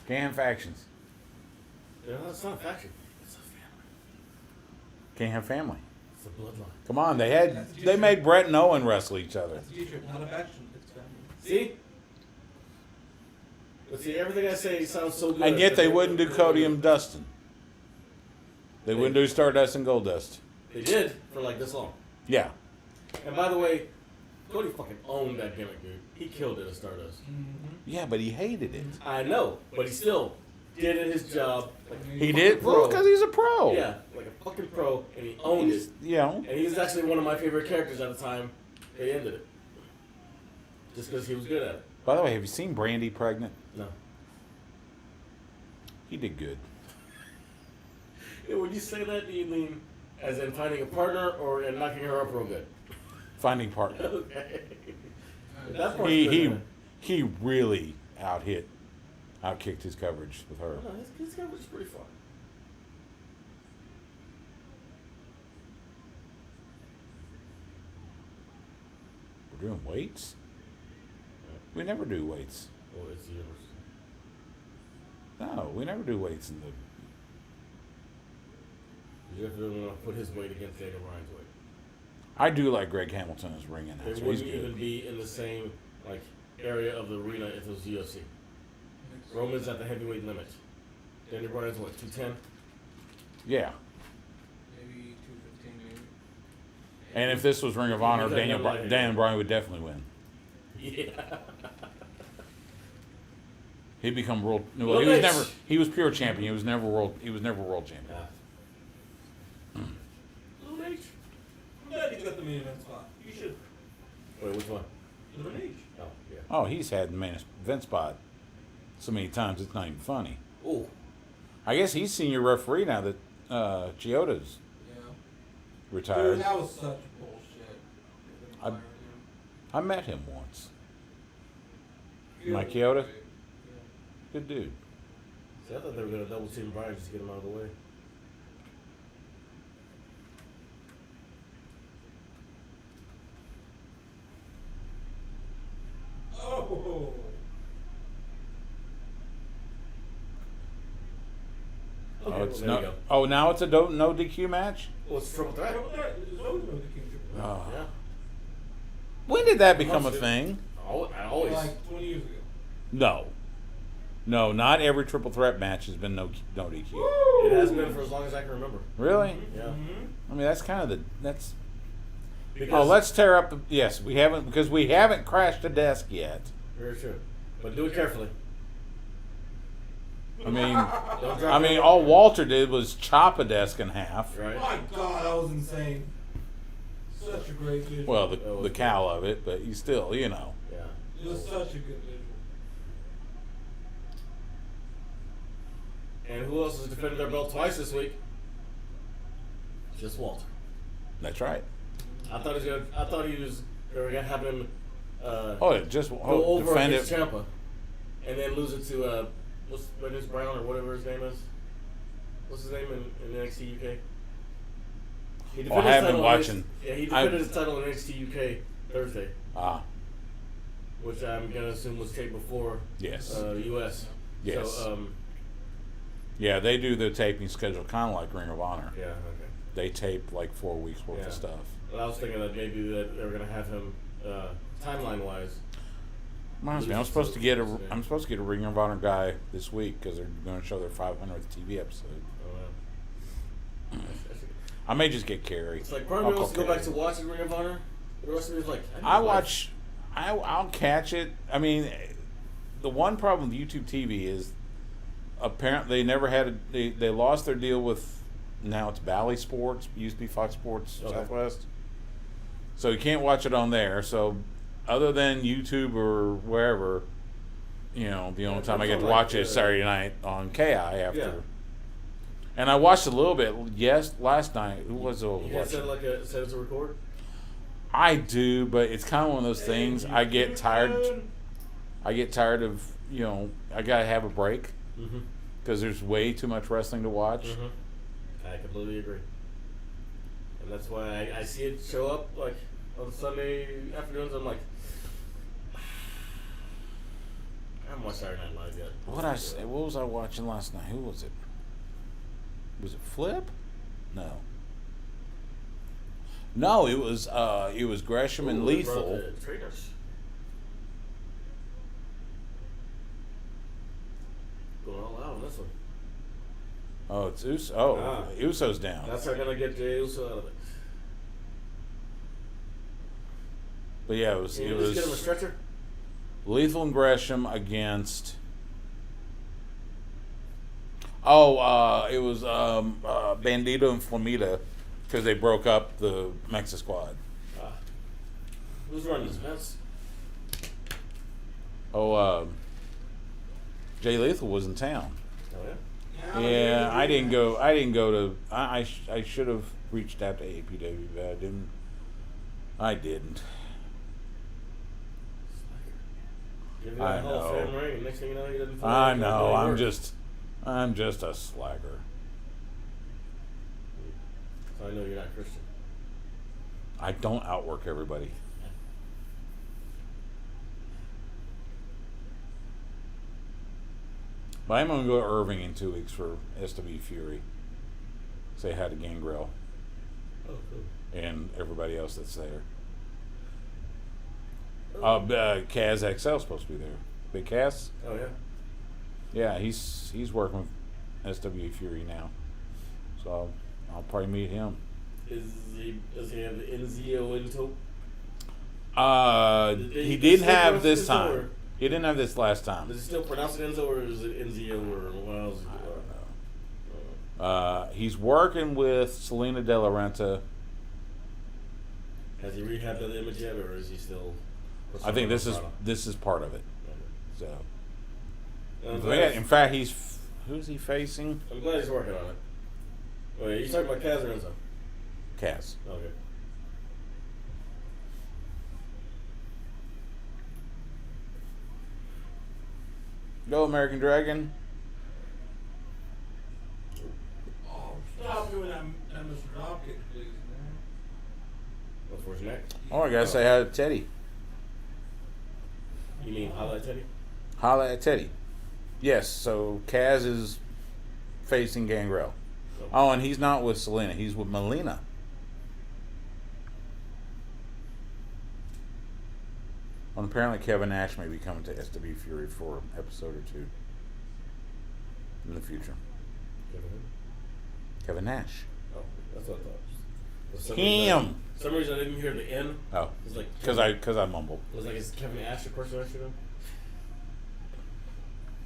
Can't have factions. No, it's not a faction. It's a family. Can't have family. It's a bloodline. Come on, they made Brett and Owen wrestle each other. That's a t-shirt, not a faction. It's family. See? But see, everything I say sounds so good. And yet they wouldn't do Cody and Dustin. They wouldn't do Stardust and Goldust. They did for like this long. Yeah. And by the way, Cody fucking owned that gimmick, dude. He killed it at Stardust. Mm-hmm. Yeah, but he hated it. I know, but he still did his job. Like a He fucking did? pro. Well, because he's a pro. Yeah, like a fucking pro, and he owned it. You know. And he was actually one of my favorite characters at the time they ended it. Just because he was good at it. By the way, have you seen Brandy pregnant? No. He did good. Yeah, when you say that, do you mean as in finding a partner or in knocking her up real good? Finding partner. Okay. That part's He good, he really outkicked his coverage with her. no, his coverage is pretty fun. We're doing weights? We never do weights. Oh, it's yours. No, we never do weights in the. You have to put his weight against Daniel Bryan's weight. I do like Greg Hamilton as ring They announcer. He's wouldn't even good. be in the same like area of the arena if it was UFC. Roman's at the heavyweight limit. Daniel Bryan's what, 210? Yeah. Maybe 215, maybe. And if this was Ring of Honor, Okay, never mind. Daniel Bryan would definitely win. Yeah. He'd become world. Well, Well, he was nice. never. He was pure champion. He was never world champion. Yeah. Little H. I'm glad you got the main event spot. You should. Wait, which one? Little H. Oh, yeah. Oh, he's had the main event spot so many times it's not even funny. Oh, I guess he's senior referee now that Chioda's Yeah. retired. Dude, that was such bullshit. I- I met him once. Yeah. Mike Chioda? Yeah. Good dude. see, I thought they were going to double team Bryan just to get him out of the way. Oh. Okay, Oh, it's well, there you no, go. oh, now it's a no DQ match? Well, it's triple threat. Triple threat. There's always no DQ triple threat. Oh. Yeah. When did that become a Must have. thing? I always. Like 20 years ago. No. No, not every triple threat match has been no DQ. It has been for as long as I can remember. Really? Yeah. Mm-hmm. I mean, that's kind of that's. Because, Oh, let's tear up the. Yes, we haven't because we haven't crashed a desk yet. Very true. But do it carefully. I mean, Don't drop it. all Walter did was chop a desk in half. Right? My God, that was insane. Such a great visual. Well, the cow of it, but you still, you know. Yeah. It was such a good visual. And who else has defended their belt twice this week? Just Walter. That's right. I thought they were gonna have him Oh, yeah, just go over defend against it. Ciampa, and then lose it to what's Brown or whatever his name is. What's his name in NXT UK? He defended Well, I his have been title watching. Yeah, he defended his title in NXT UK Thursday, Ah, which I'm gonna assume was taped before yes. US. Yes. So, Yeah, they do the taping schedule kind of like Ring of Honor. yeah, okay. They tape like 4 weeks worth Yeah. of stuff. Well, I was thinking that maybe that they were gonna have him timeline wise. Reminds me, I'm supposed to get a Ring of Honor guy this week because they're going to show their 500th TV episode. Oh, wow. I may just get Carrie. It's like part of me wants to go back to watching Ring of Honor. The rest of me is like, I'll catch it. I mean, the one problem with YouTube TV is apparently they never had they lost their deal with, now it's Bally Sports, used to be Fox Sports Southwest. So you can't watch it on there. So other than YouTube or wherever, the only time I get to watch it is Saturday night on KI after. Yeah. And I watched a little bit. Yes, last night. Who was it? You guys set it to record? I do, but it's kind of one of those things. I get tired. I get tired of I gotta have a break because there's way too much wrestling to watch. I completely agree, and that's why I see it show up like on Sunday afternoons. I'm like, I haven't watched Saturday Night Live yet. What was I watching last night? Who was it? Was it Flip? No, it was Gresham and Lethal. Trainers. Going all out on this one. Oh, it's Uso. Oh, Uso's down. That's how I'm gonna get Jey Uso out of it. But yeah, it was Just get him a stretcher. Lethal and Gresham against. It was Bandito and Flamita because they broke up the Mexa squad. Who's running this mess? Jay Lethal was in town. Oh yeah. Yeah, I didn't go to. I should have reached out to APW, but I didn't. Give him that Hall of Fame ring, and next thing you know, he doesn't. I know. I'm just a slacker. So I know you're not Christian. I don't outwork everybody. But I'm going to go to Irving in 2 weeks for SW Fury. Say hi to Gangrel Oh, cool. and everybody else that's there. Kaz XL supposed to be there. Big Kaz? Oh yeah. Yeah, he's working with SW Fury now. So I'll probably meet him. Does he have the NZO into? He didn't have this time. He didn't have this last time. Does he still pronounce it Enzo or is it NZO or what else? I don't know. He's working with Selena De La Renta. Has he rehabbed the image yet, or is he still? I think this is part of it. So, Okay. in fact, who's he facing? I'm glad he's working on it. Wait, you talking about Kaz or Enzo? Kaz. Okay. Go American Dragon. Oh, stop doing that, Mr. Dropkick, please, man. What's for his neck? Oh, I gotta say hi to Teddy. You mean highlight Teddy? Holla at Teddy. Yes, so Kaz is facing Gangrel. Oh, and he's not with Selena. He's with Melina. Well, apparently Kevin Nash may be coming to SW Fury for an episode or two in the future. Kevin Nash. Oh, that's what I thought. For some reason I didn't hear the N. Oh, It's like because I mumbled. It was like, is Kevin Nash a person I should know?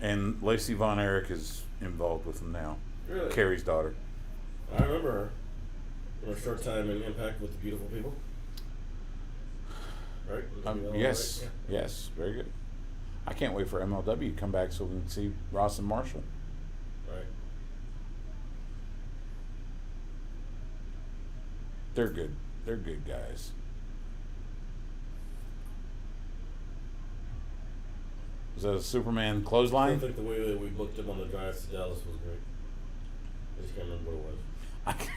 And Lacey Von Erich is involved with him now. Really? Carrie's daughter. I remember her. In her short time in Impact with the Beautiful People. Right? Yes, Right? yes, very good. I can't wait for MLW to come back so we can see Ross and Marshall. Yeah. Right. They're good. They're good guys. Was that a Superman I clothesline? think the way that we booked him on the drive to Dallas was great. I just can't remember what it was.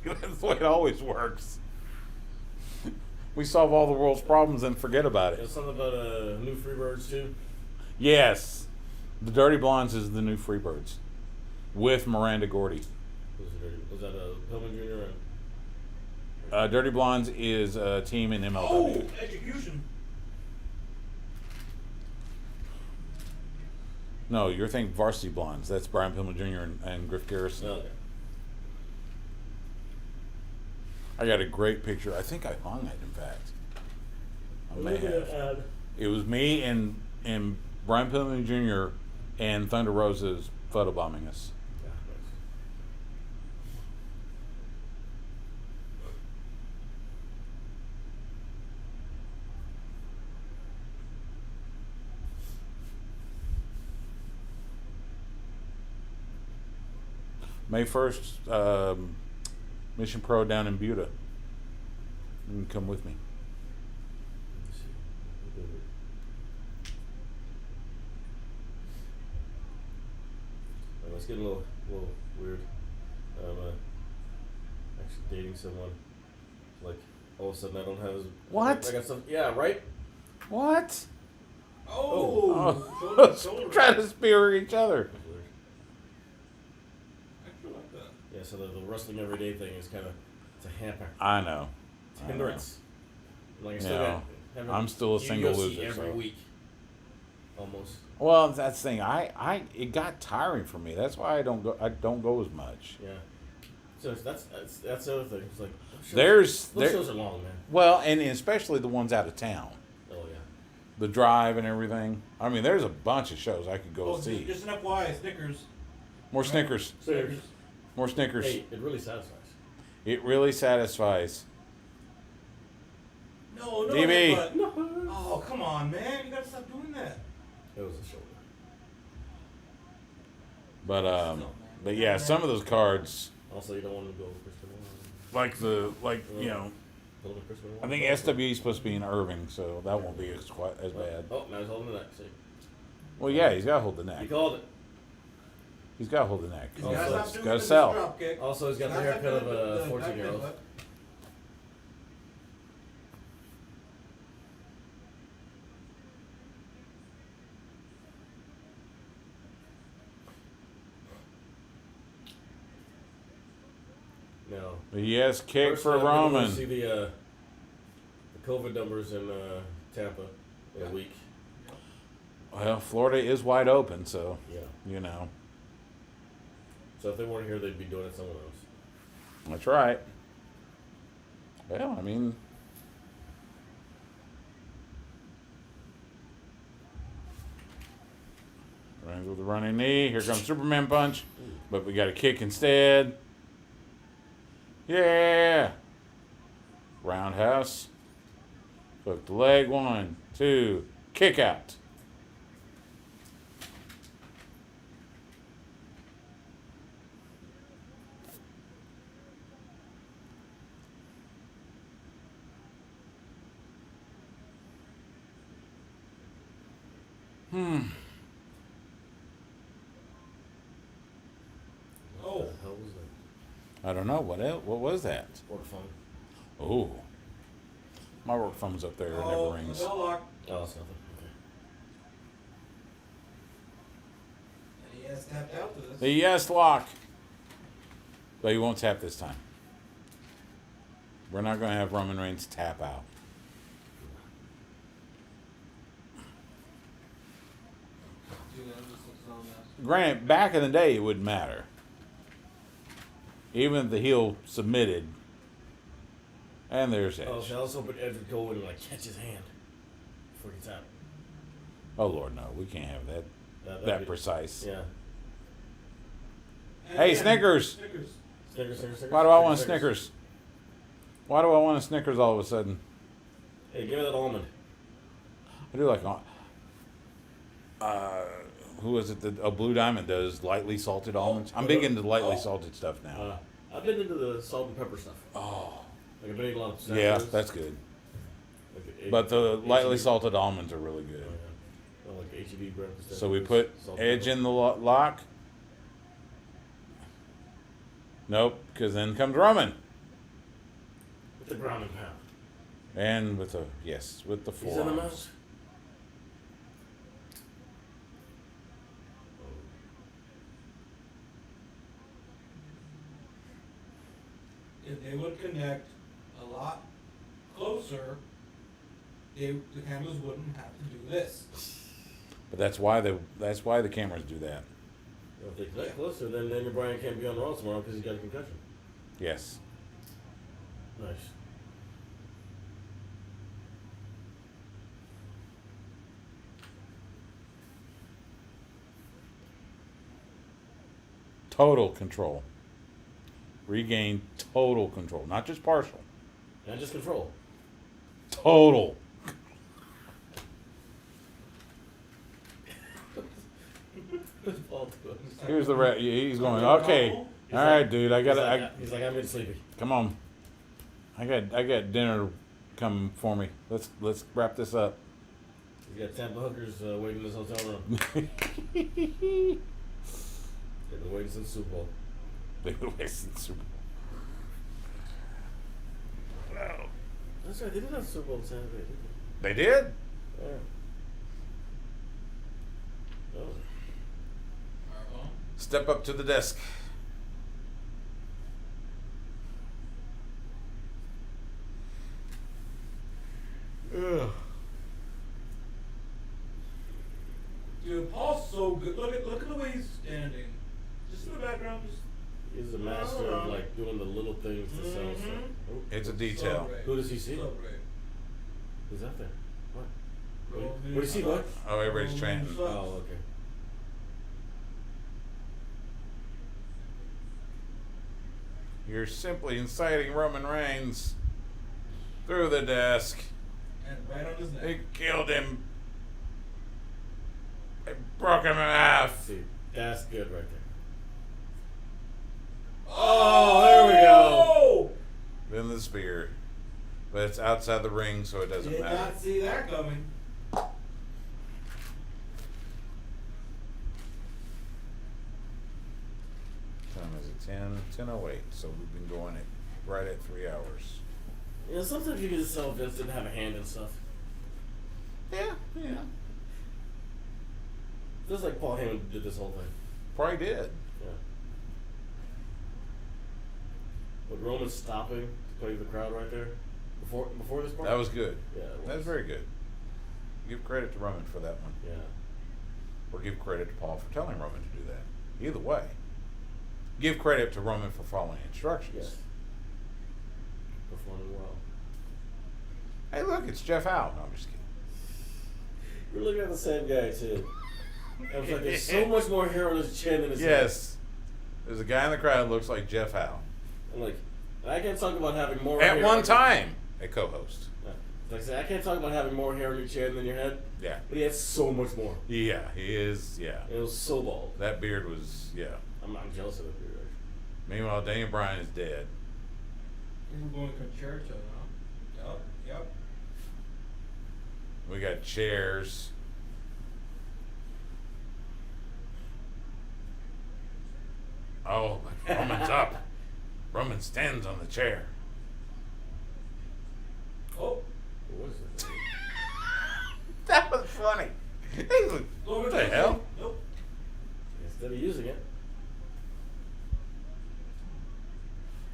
That's the way it always works. We solve all the world's problems and forget about There's it. something about new Freebirds too. Yes. The Dirty Blondes is the new Freebirds. With Miranda Gordy. Was that Pillman Jr. and Dirty Blondes is a team in MLW. Oh, execution. No, you're thinking Varsity Blondes. That's Brian Pillman Jr. and Griff Garrison. okay. I got a great picture. I think I hung it, in fact. I may have. It was me and Brian Pillman Jr. and Thunder Rosa's photobombing us. Yeah, nice. May 1st, Mission Pro down in Buda. You can come with me. Let's see. We'll do it. It's getting a little weird. I'm actually dating someone. Like all of a sudden I don't have as What? I got some. Yeah, right. What? Oh, shoulder to shoulder. Trying to spear each other. That's weird. I actually like that. Yeah, so the wrestling everyday thing is kind of it's a hamper. I know. It's a hindrance. Like I You still know, got I'm still a single UFC loser, every so. week. Almost. Well, that's the thing. It got tiring for me. That's why I don't go as much. Yeah. So that's the other thing. It's like Those those shows are long, man. Well, and especially the ones out of town. Oh yeah. The drive and everything. I mean, there's a bunch of shows I could go Oh, see. just an FYI, Snickers. More Snickers. Snickers. More Snickers. Hey, it really satisfies. It really satisfies. No, DB. but oh, come on, man! You gotta stop doing that. It was a shoulder. But yeah, some of those cards, Also, you don't want to go over Chris Benoit. you know, Go over Chris Benoit. I think SWE is supposed to be in Irving, so that won't be as bad. Oh, now he's holding the neck. See, Well, yeah, he's got to hold the you neck. called it. He's got to hold the neck. You Also, gotta He's stop doing got to this sell. drop kick. Also, he's got the Gotta stop haircut of doing a the 14-year-old. back No. But yes, kick for Personally, I'm gonna go Roman. see the COVID numbers in Tampa in a week. Well, Florida is wide open, so Yeah. you know So if they weren't here, they'd be doing it somewhere else. that's right. Well, I mean, runs with the running knee. Here comes Superman punch, but we got a kick instead. Yeah. Roundhouse. Hook the leg. 1, 2. Kick out. Oh. What the hell was that? I don't know. What was that? Sport phone. Oh. My work phone's up there. It Oh, never rings. bell lock. Oh, it's nothing. Okay. And he has tapped out to this. The yes lock. But he won't tap this time. We're not going to have Roman Reigns tap out. Granted, back in the day, it wouldn't matter. Even if the heel submitted. And there's Edge. Oh, so I was hoping Edge would go in and like catch his hand before he tapped. Oh, Lord, no. We can't have that That'd that be- precise. Yeah. And Hey, again, Snickers. Snickers. Snickers. Why do I want a Snickers? Why do I want a Snickers all of a sudden? Hey, give me that almond. I do like... who is it that a Blue Diamond does? Lightly salted almonds? I'm big into lightly salted stuff now. I've been into the salt and pepper stuff. Oh. Like I've been eating a lot of Yeah, Snickers. that's good. Like But the lightly H-E-B. salted almonds are really Oh, good. yeah. Oh, like H-E-B breakfast. So we put Edge in the lock. Nope, because then comes Roman. the ground and pound. And with the with the He's in the forearms. mouth. If they would connect a lot closer, the cameras wouldn't have to do this. But that's why the cameras do that. If they connect closer, then Daniel Bryan can't be on Raw tomorrow because he's got a concussion. Yes. Nice. Total control. Regain total control, not just partial. Not just control. Total. Here's the he's going, okay. All right, dude, He's like, I'm getting sleepy. come on. I got dinner coming for me. Let's wrap this up. He's got Tampa hookers waiting in his hotel room. They've been waiting since Super Bowl. They would waste the Super Bowl. Wow. That's right, they did have Super Bowl Saturday, didn't They did? they? Yeah. Oh. Step up to the desk. Ugh. Dude, Paul's so good. Look at the way he's standing. Just in the background, just. He's a master of like doing the little things to sell stuff. Oh, It's a detail. So great. Who does he see? So great. Who's out there? What? Roman What do you see, bud? Oh, everybody's chanting. sucks. Oh, okay. You're simply inciting Roman Reigns through the desk. And right on his neck. They killed him. They broke him in half. See, that's good right there. Oh, there we go. Then the spear. But it's outside the ring, so it doesn't Did matter. not see that coming. Time is it? 10:08. So we've been going it right at 3 hours. You know, sometimes you can just tell Vince didn't have a hand in stuff. Yeah. Feels like Paul Heyman did this whole thing. Probably did. Yeah. With Roman stopping to play the crowd right there before this part. That was good. Yeah, it That was very good. Give credit to Roman for that one. Yeah. Or give credit to Paul for telling Roman to do that. Either way. Give credit to Roman for following instructions. Yes. Performing well. Hey, look, it's Jeff Howe. No, I'm just kidding. You're looking at the same guy too. I was like, there's so much more hair on his chin than his head. Yes. There's a guy in the crowd that looks like Jeff Howe. I'm like, I can't talk about having more At hair. one time, a co-host. Yeah. Like I said, I can't talk about having more hair on your chin than your head. Yeah. But he had so much more. Yeah, he is, yeah. It was so bald. That beard was, yeah. I'm jealous of the beard. Actually. Meanwhile, Daniel Bryan is dead. We're going concerto now. Yep. We got chairs. Oh, but Roman's up. Roman stands on the chair. Oh. What was it? That was funny. He was, what the hell? Nope. Instead of using it.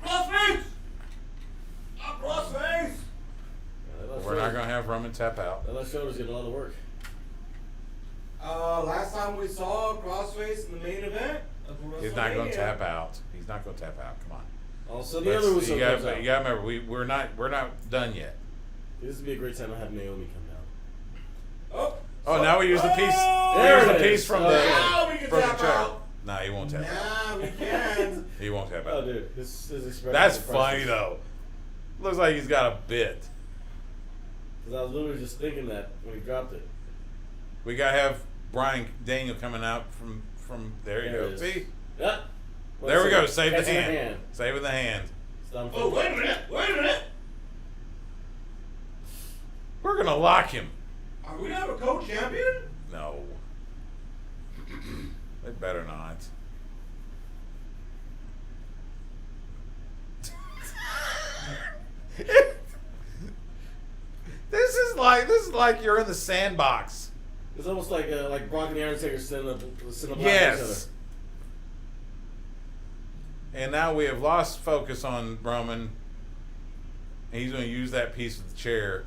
Crossface! Up crossface! We're not going to have Roman tap out. That left shoulder's getting a lot of work. Last time we saw Crossface in the main event of WrestleMania. He's not going to tap out. He's not going to tap out. Come on. Also, the other was you comes got out. to remember, we're not done yet. This would be a great time to have Naomi come down. Oh, Oh, now we use the piece. There Here's it the is. piece from Oh, the now we can from the tap chair. out. No, he won't tap out. Nah, we can. He won't tap Oh, out. dude, his expression. That's is funny priceless. though. Looks like he's got a bit. Because I was literally just thinking that when he dropped it. We gotta have Daniel coming out from there. You There go. it is. See, Yeah. there we go. Save the Catching hand. Save with the hand. Stop Oh, wait a minute. Wait a minute. We're gonna lock him. Are we not a co-champion? No. They better not. is like you're in the sandbox. It's almost like Brock and the Undertaker sitting up each other. Yes. And now we have lost focus on Roman. And he's going to use that piece of the chair.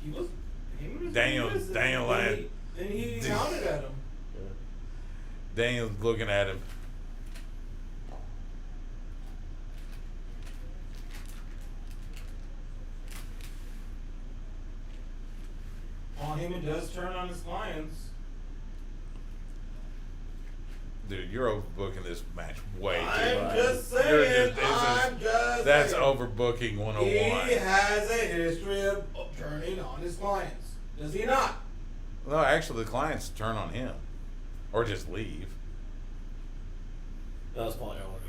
He was Daniel and he counted at him. Daniel's looking at him. Paul Heyman does turn on his clients. Dude, you're overbooking this match way too I'm much. just saying. That's overbooking 101. He has a history of turning on his clients. Does he not? No, actually, the clients turn on him. Or just leave. That was Paul Ellering.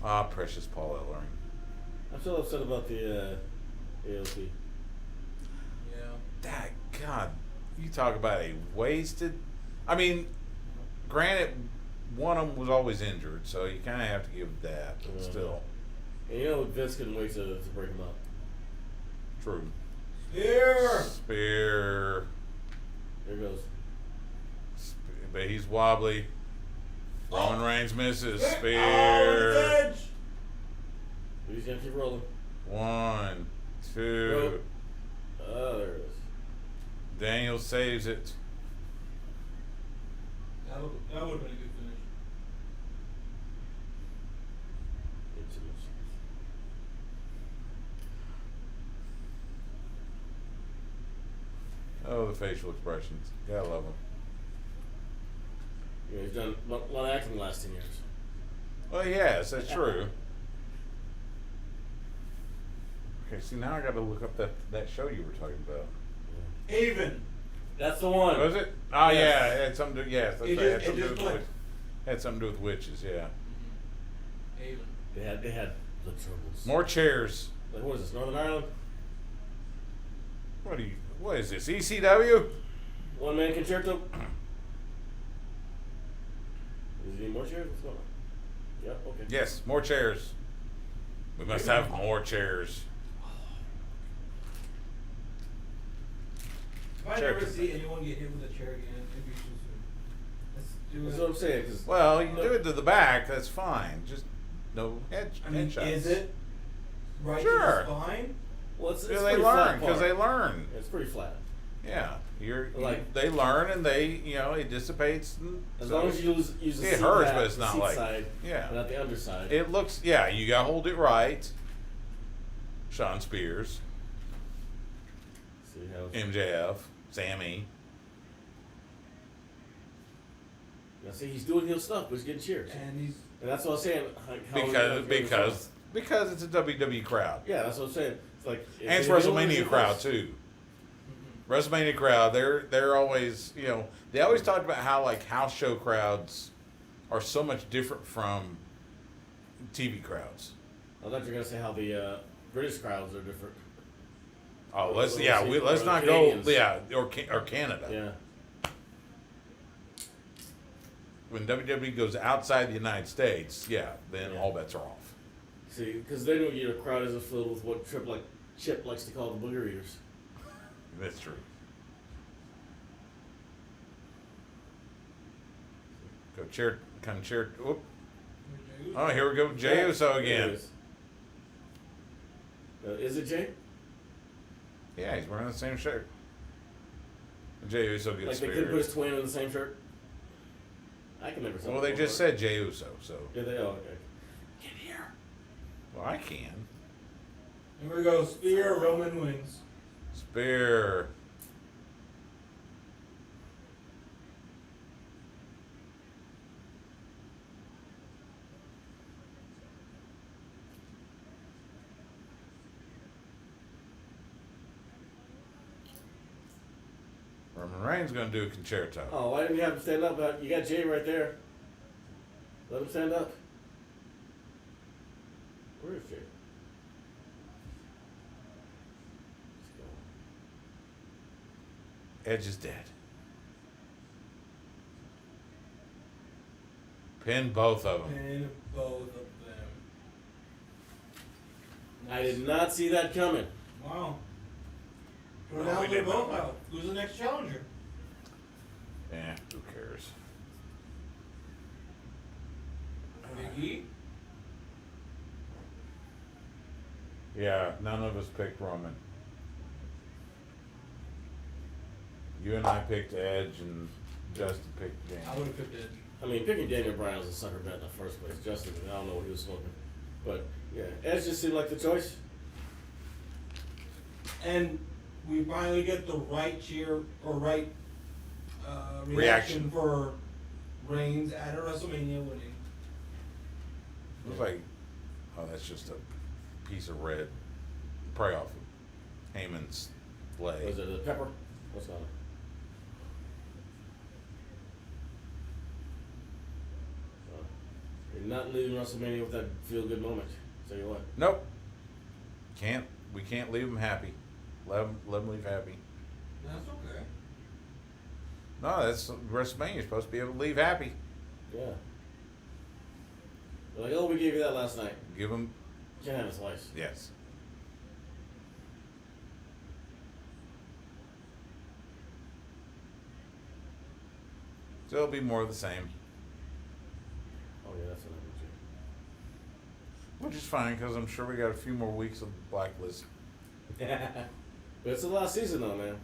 Ah, precious Paul Ellering. I'm still upset about the AOP. Yeah. That, God, you talk about a wasted. I mean, granted, one of them was always injured, so you kind of have to give that, but still. And you know, Vince couldn't wait to break him up. True. Here. Spear. There it goes. But he's wobbly. Roman Reigns misses. Oh, Spear. edge. But he's gonna keep rolling. 1, 2. Oh, there it is. Daniel saves it. That would have been a good finish. Oh, the facial expressions. Gotta love them. Yeah, he's done a lot of acting the last 10 years. Well, yes, that's true. Okay, see, now I gotta look up that show you were talking about. Haven. That's the one. Was it? Oh, Yes. yeah, it had something to do, yes, that's It right. It just- had something to it do just with clicked. had something to do with witches, yeah. Haven. They had the troubles. More chairs. Like, what is this, Northern Ireland? What is this, ECW? One man concerto. Is there any more chairs? What's going on? Yep, okay. Yes, more chairs. We must have more chairs. If I Chair never can- see anyone get hit with a chair again, it'd be too soon. Let's do That's it. what I'm saying. Cause Well, you can do it to the back, that's fine. Just no I mean, headshots. is it right Sure. to the spine? well, it's Yeah, they pretty learn, flat because part. they learn. It's pretty flat. Yeah, Like- they learn and it dissipates. And As so long as you use the it seat hurts, back, but it's the not seat like side, yeah. and not the underside. It looks you gotta hold it right. Sean Spears, See how MJF, Sammy. now see he's doing heel stuff, but he's getting cheers, And and that's what I'm saying. Because it's a WWE crowd. yeah, that's what I'm saying. It's like And it's if they don't WrestleMania use crowd this- too. WrestleMania crowd, they're always they always talked about how like house show crowds are so much different from TV crowds. I thought you were gonna say how the British crowds are different. Oh, let's Or not Canadians. go or Canada. Yeah, When WWE goes outside the United States, then Yeah. all bets are off. see, because they know your crowd isn't filled with what Chip likes to call the booger eaters. That's true. Go chair. Whoop. Oh, here we go. Jey Yeah, Uso there again. it is. Is it Jay? Yeah, he's wearing the same shirt. Jey Uso gets Like they could speared. put his twin in the same shirt? I can never tell. Well, they just said Jey Uso, so. Yeah, they okay. Get here. Well, I can. here we go. Spear, Roman wins. Spear. Roman Reigns going to do a concerto. Oh, why didn't you have him stand up? You got Jay right there. Let him stand up. Where is Jay? Edge is dead. Pin both of them. Pin both of them. I did not see that coming. Wow. So No, now we they're didn't. both out. Who's the next challenger? Who cares? Big E? Yeah, none of us picked Roman. You and I picked Edge, and Justin picked I James. would have picked Edge. I mean, picking Daniel Bryan was a sucker bet in the first place. Justin, I don't know what he was smoking. But, yeah, Edge just seemed like the choice. And we finally get the right cheer or right reaction Reaction. for Reigns at a WrestleMania winning. It was like, oh, that's just a piece of red. Probably off of Heyman's leg. Was it the pepper? What's on it? You're not leaving WrestleMania with that feel-good moment. Tell you what. Nope. We can't leave them happy. Let them leave happy. That's okay. No, that's WrestleMania. You're supposed to be able to leave happy. Yeah. They're like, oh, we gave you that last night. Give them, Can't have a slice. yes. So it'll be more of the same, Oh, yeah, that's what I which is fine because I'm sure we got a few more weeks of Blacklist. would do. But it's the last season, though, man.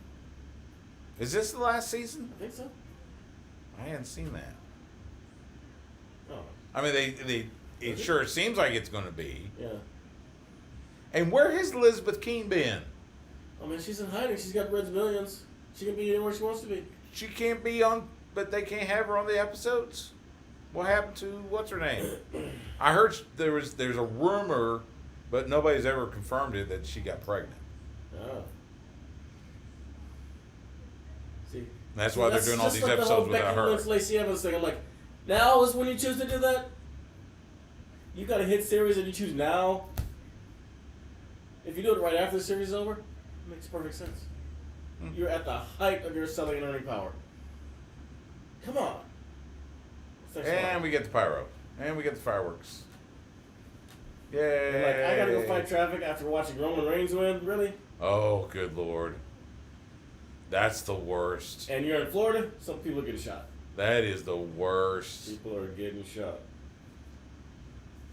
Is this the last season? I think so. I hadn't seen that. Oh, I mean, it sure seems like it's going to be. yeah. And where has Elizabeth Keene been? I mean, she's in hiding. She's got Red's millions. She can be anywhere she wants to be. She can't be on, but they can't have her on the episodes. What happened to what's her name? I heard there's a rumor, but nobody's ever confirmed it that she got pregnant. Oh. See, And that's why they're doing all just these like the episodes whole without Becky her. Lynch, Lacey Evans thing. I'm like, now is when you choose to do that. You got a hit series and you choose now. If you do it right after the series is over, it makes perfect sense. Hmm. You're at the height of your selling and earning power. Come on. And we get the pyro. And we get the fireworks. Yay. And like, I gotta go fight traffic after watching Roman Reigns win? Really? Oh, good Lord. That's the worst. And you're in Florida? Some people are getting shot. That is the worst. People are getting shot.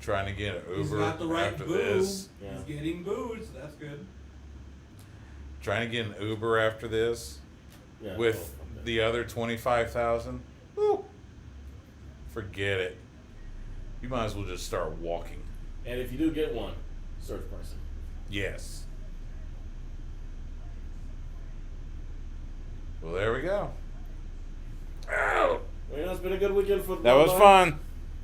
Trying to get an He's Uber got the right after boo. this. Yeah. He's getting booed, so that's good. Trying to get an Uber after this Yeah, with oh, the other 25,000. Woo. Forget it. You might as well just start walking. And if you do get one, search pricing. Yes. Well, there we go. Ow. Well, you know, it's been a good weekend for the That was Bloodline. fun.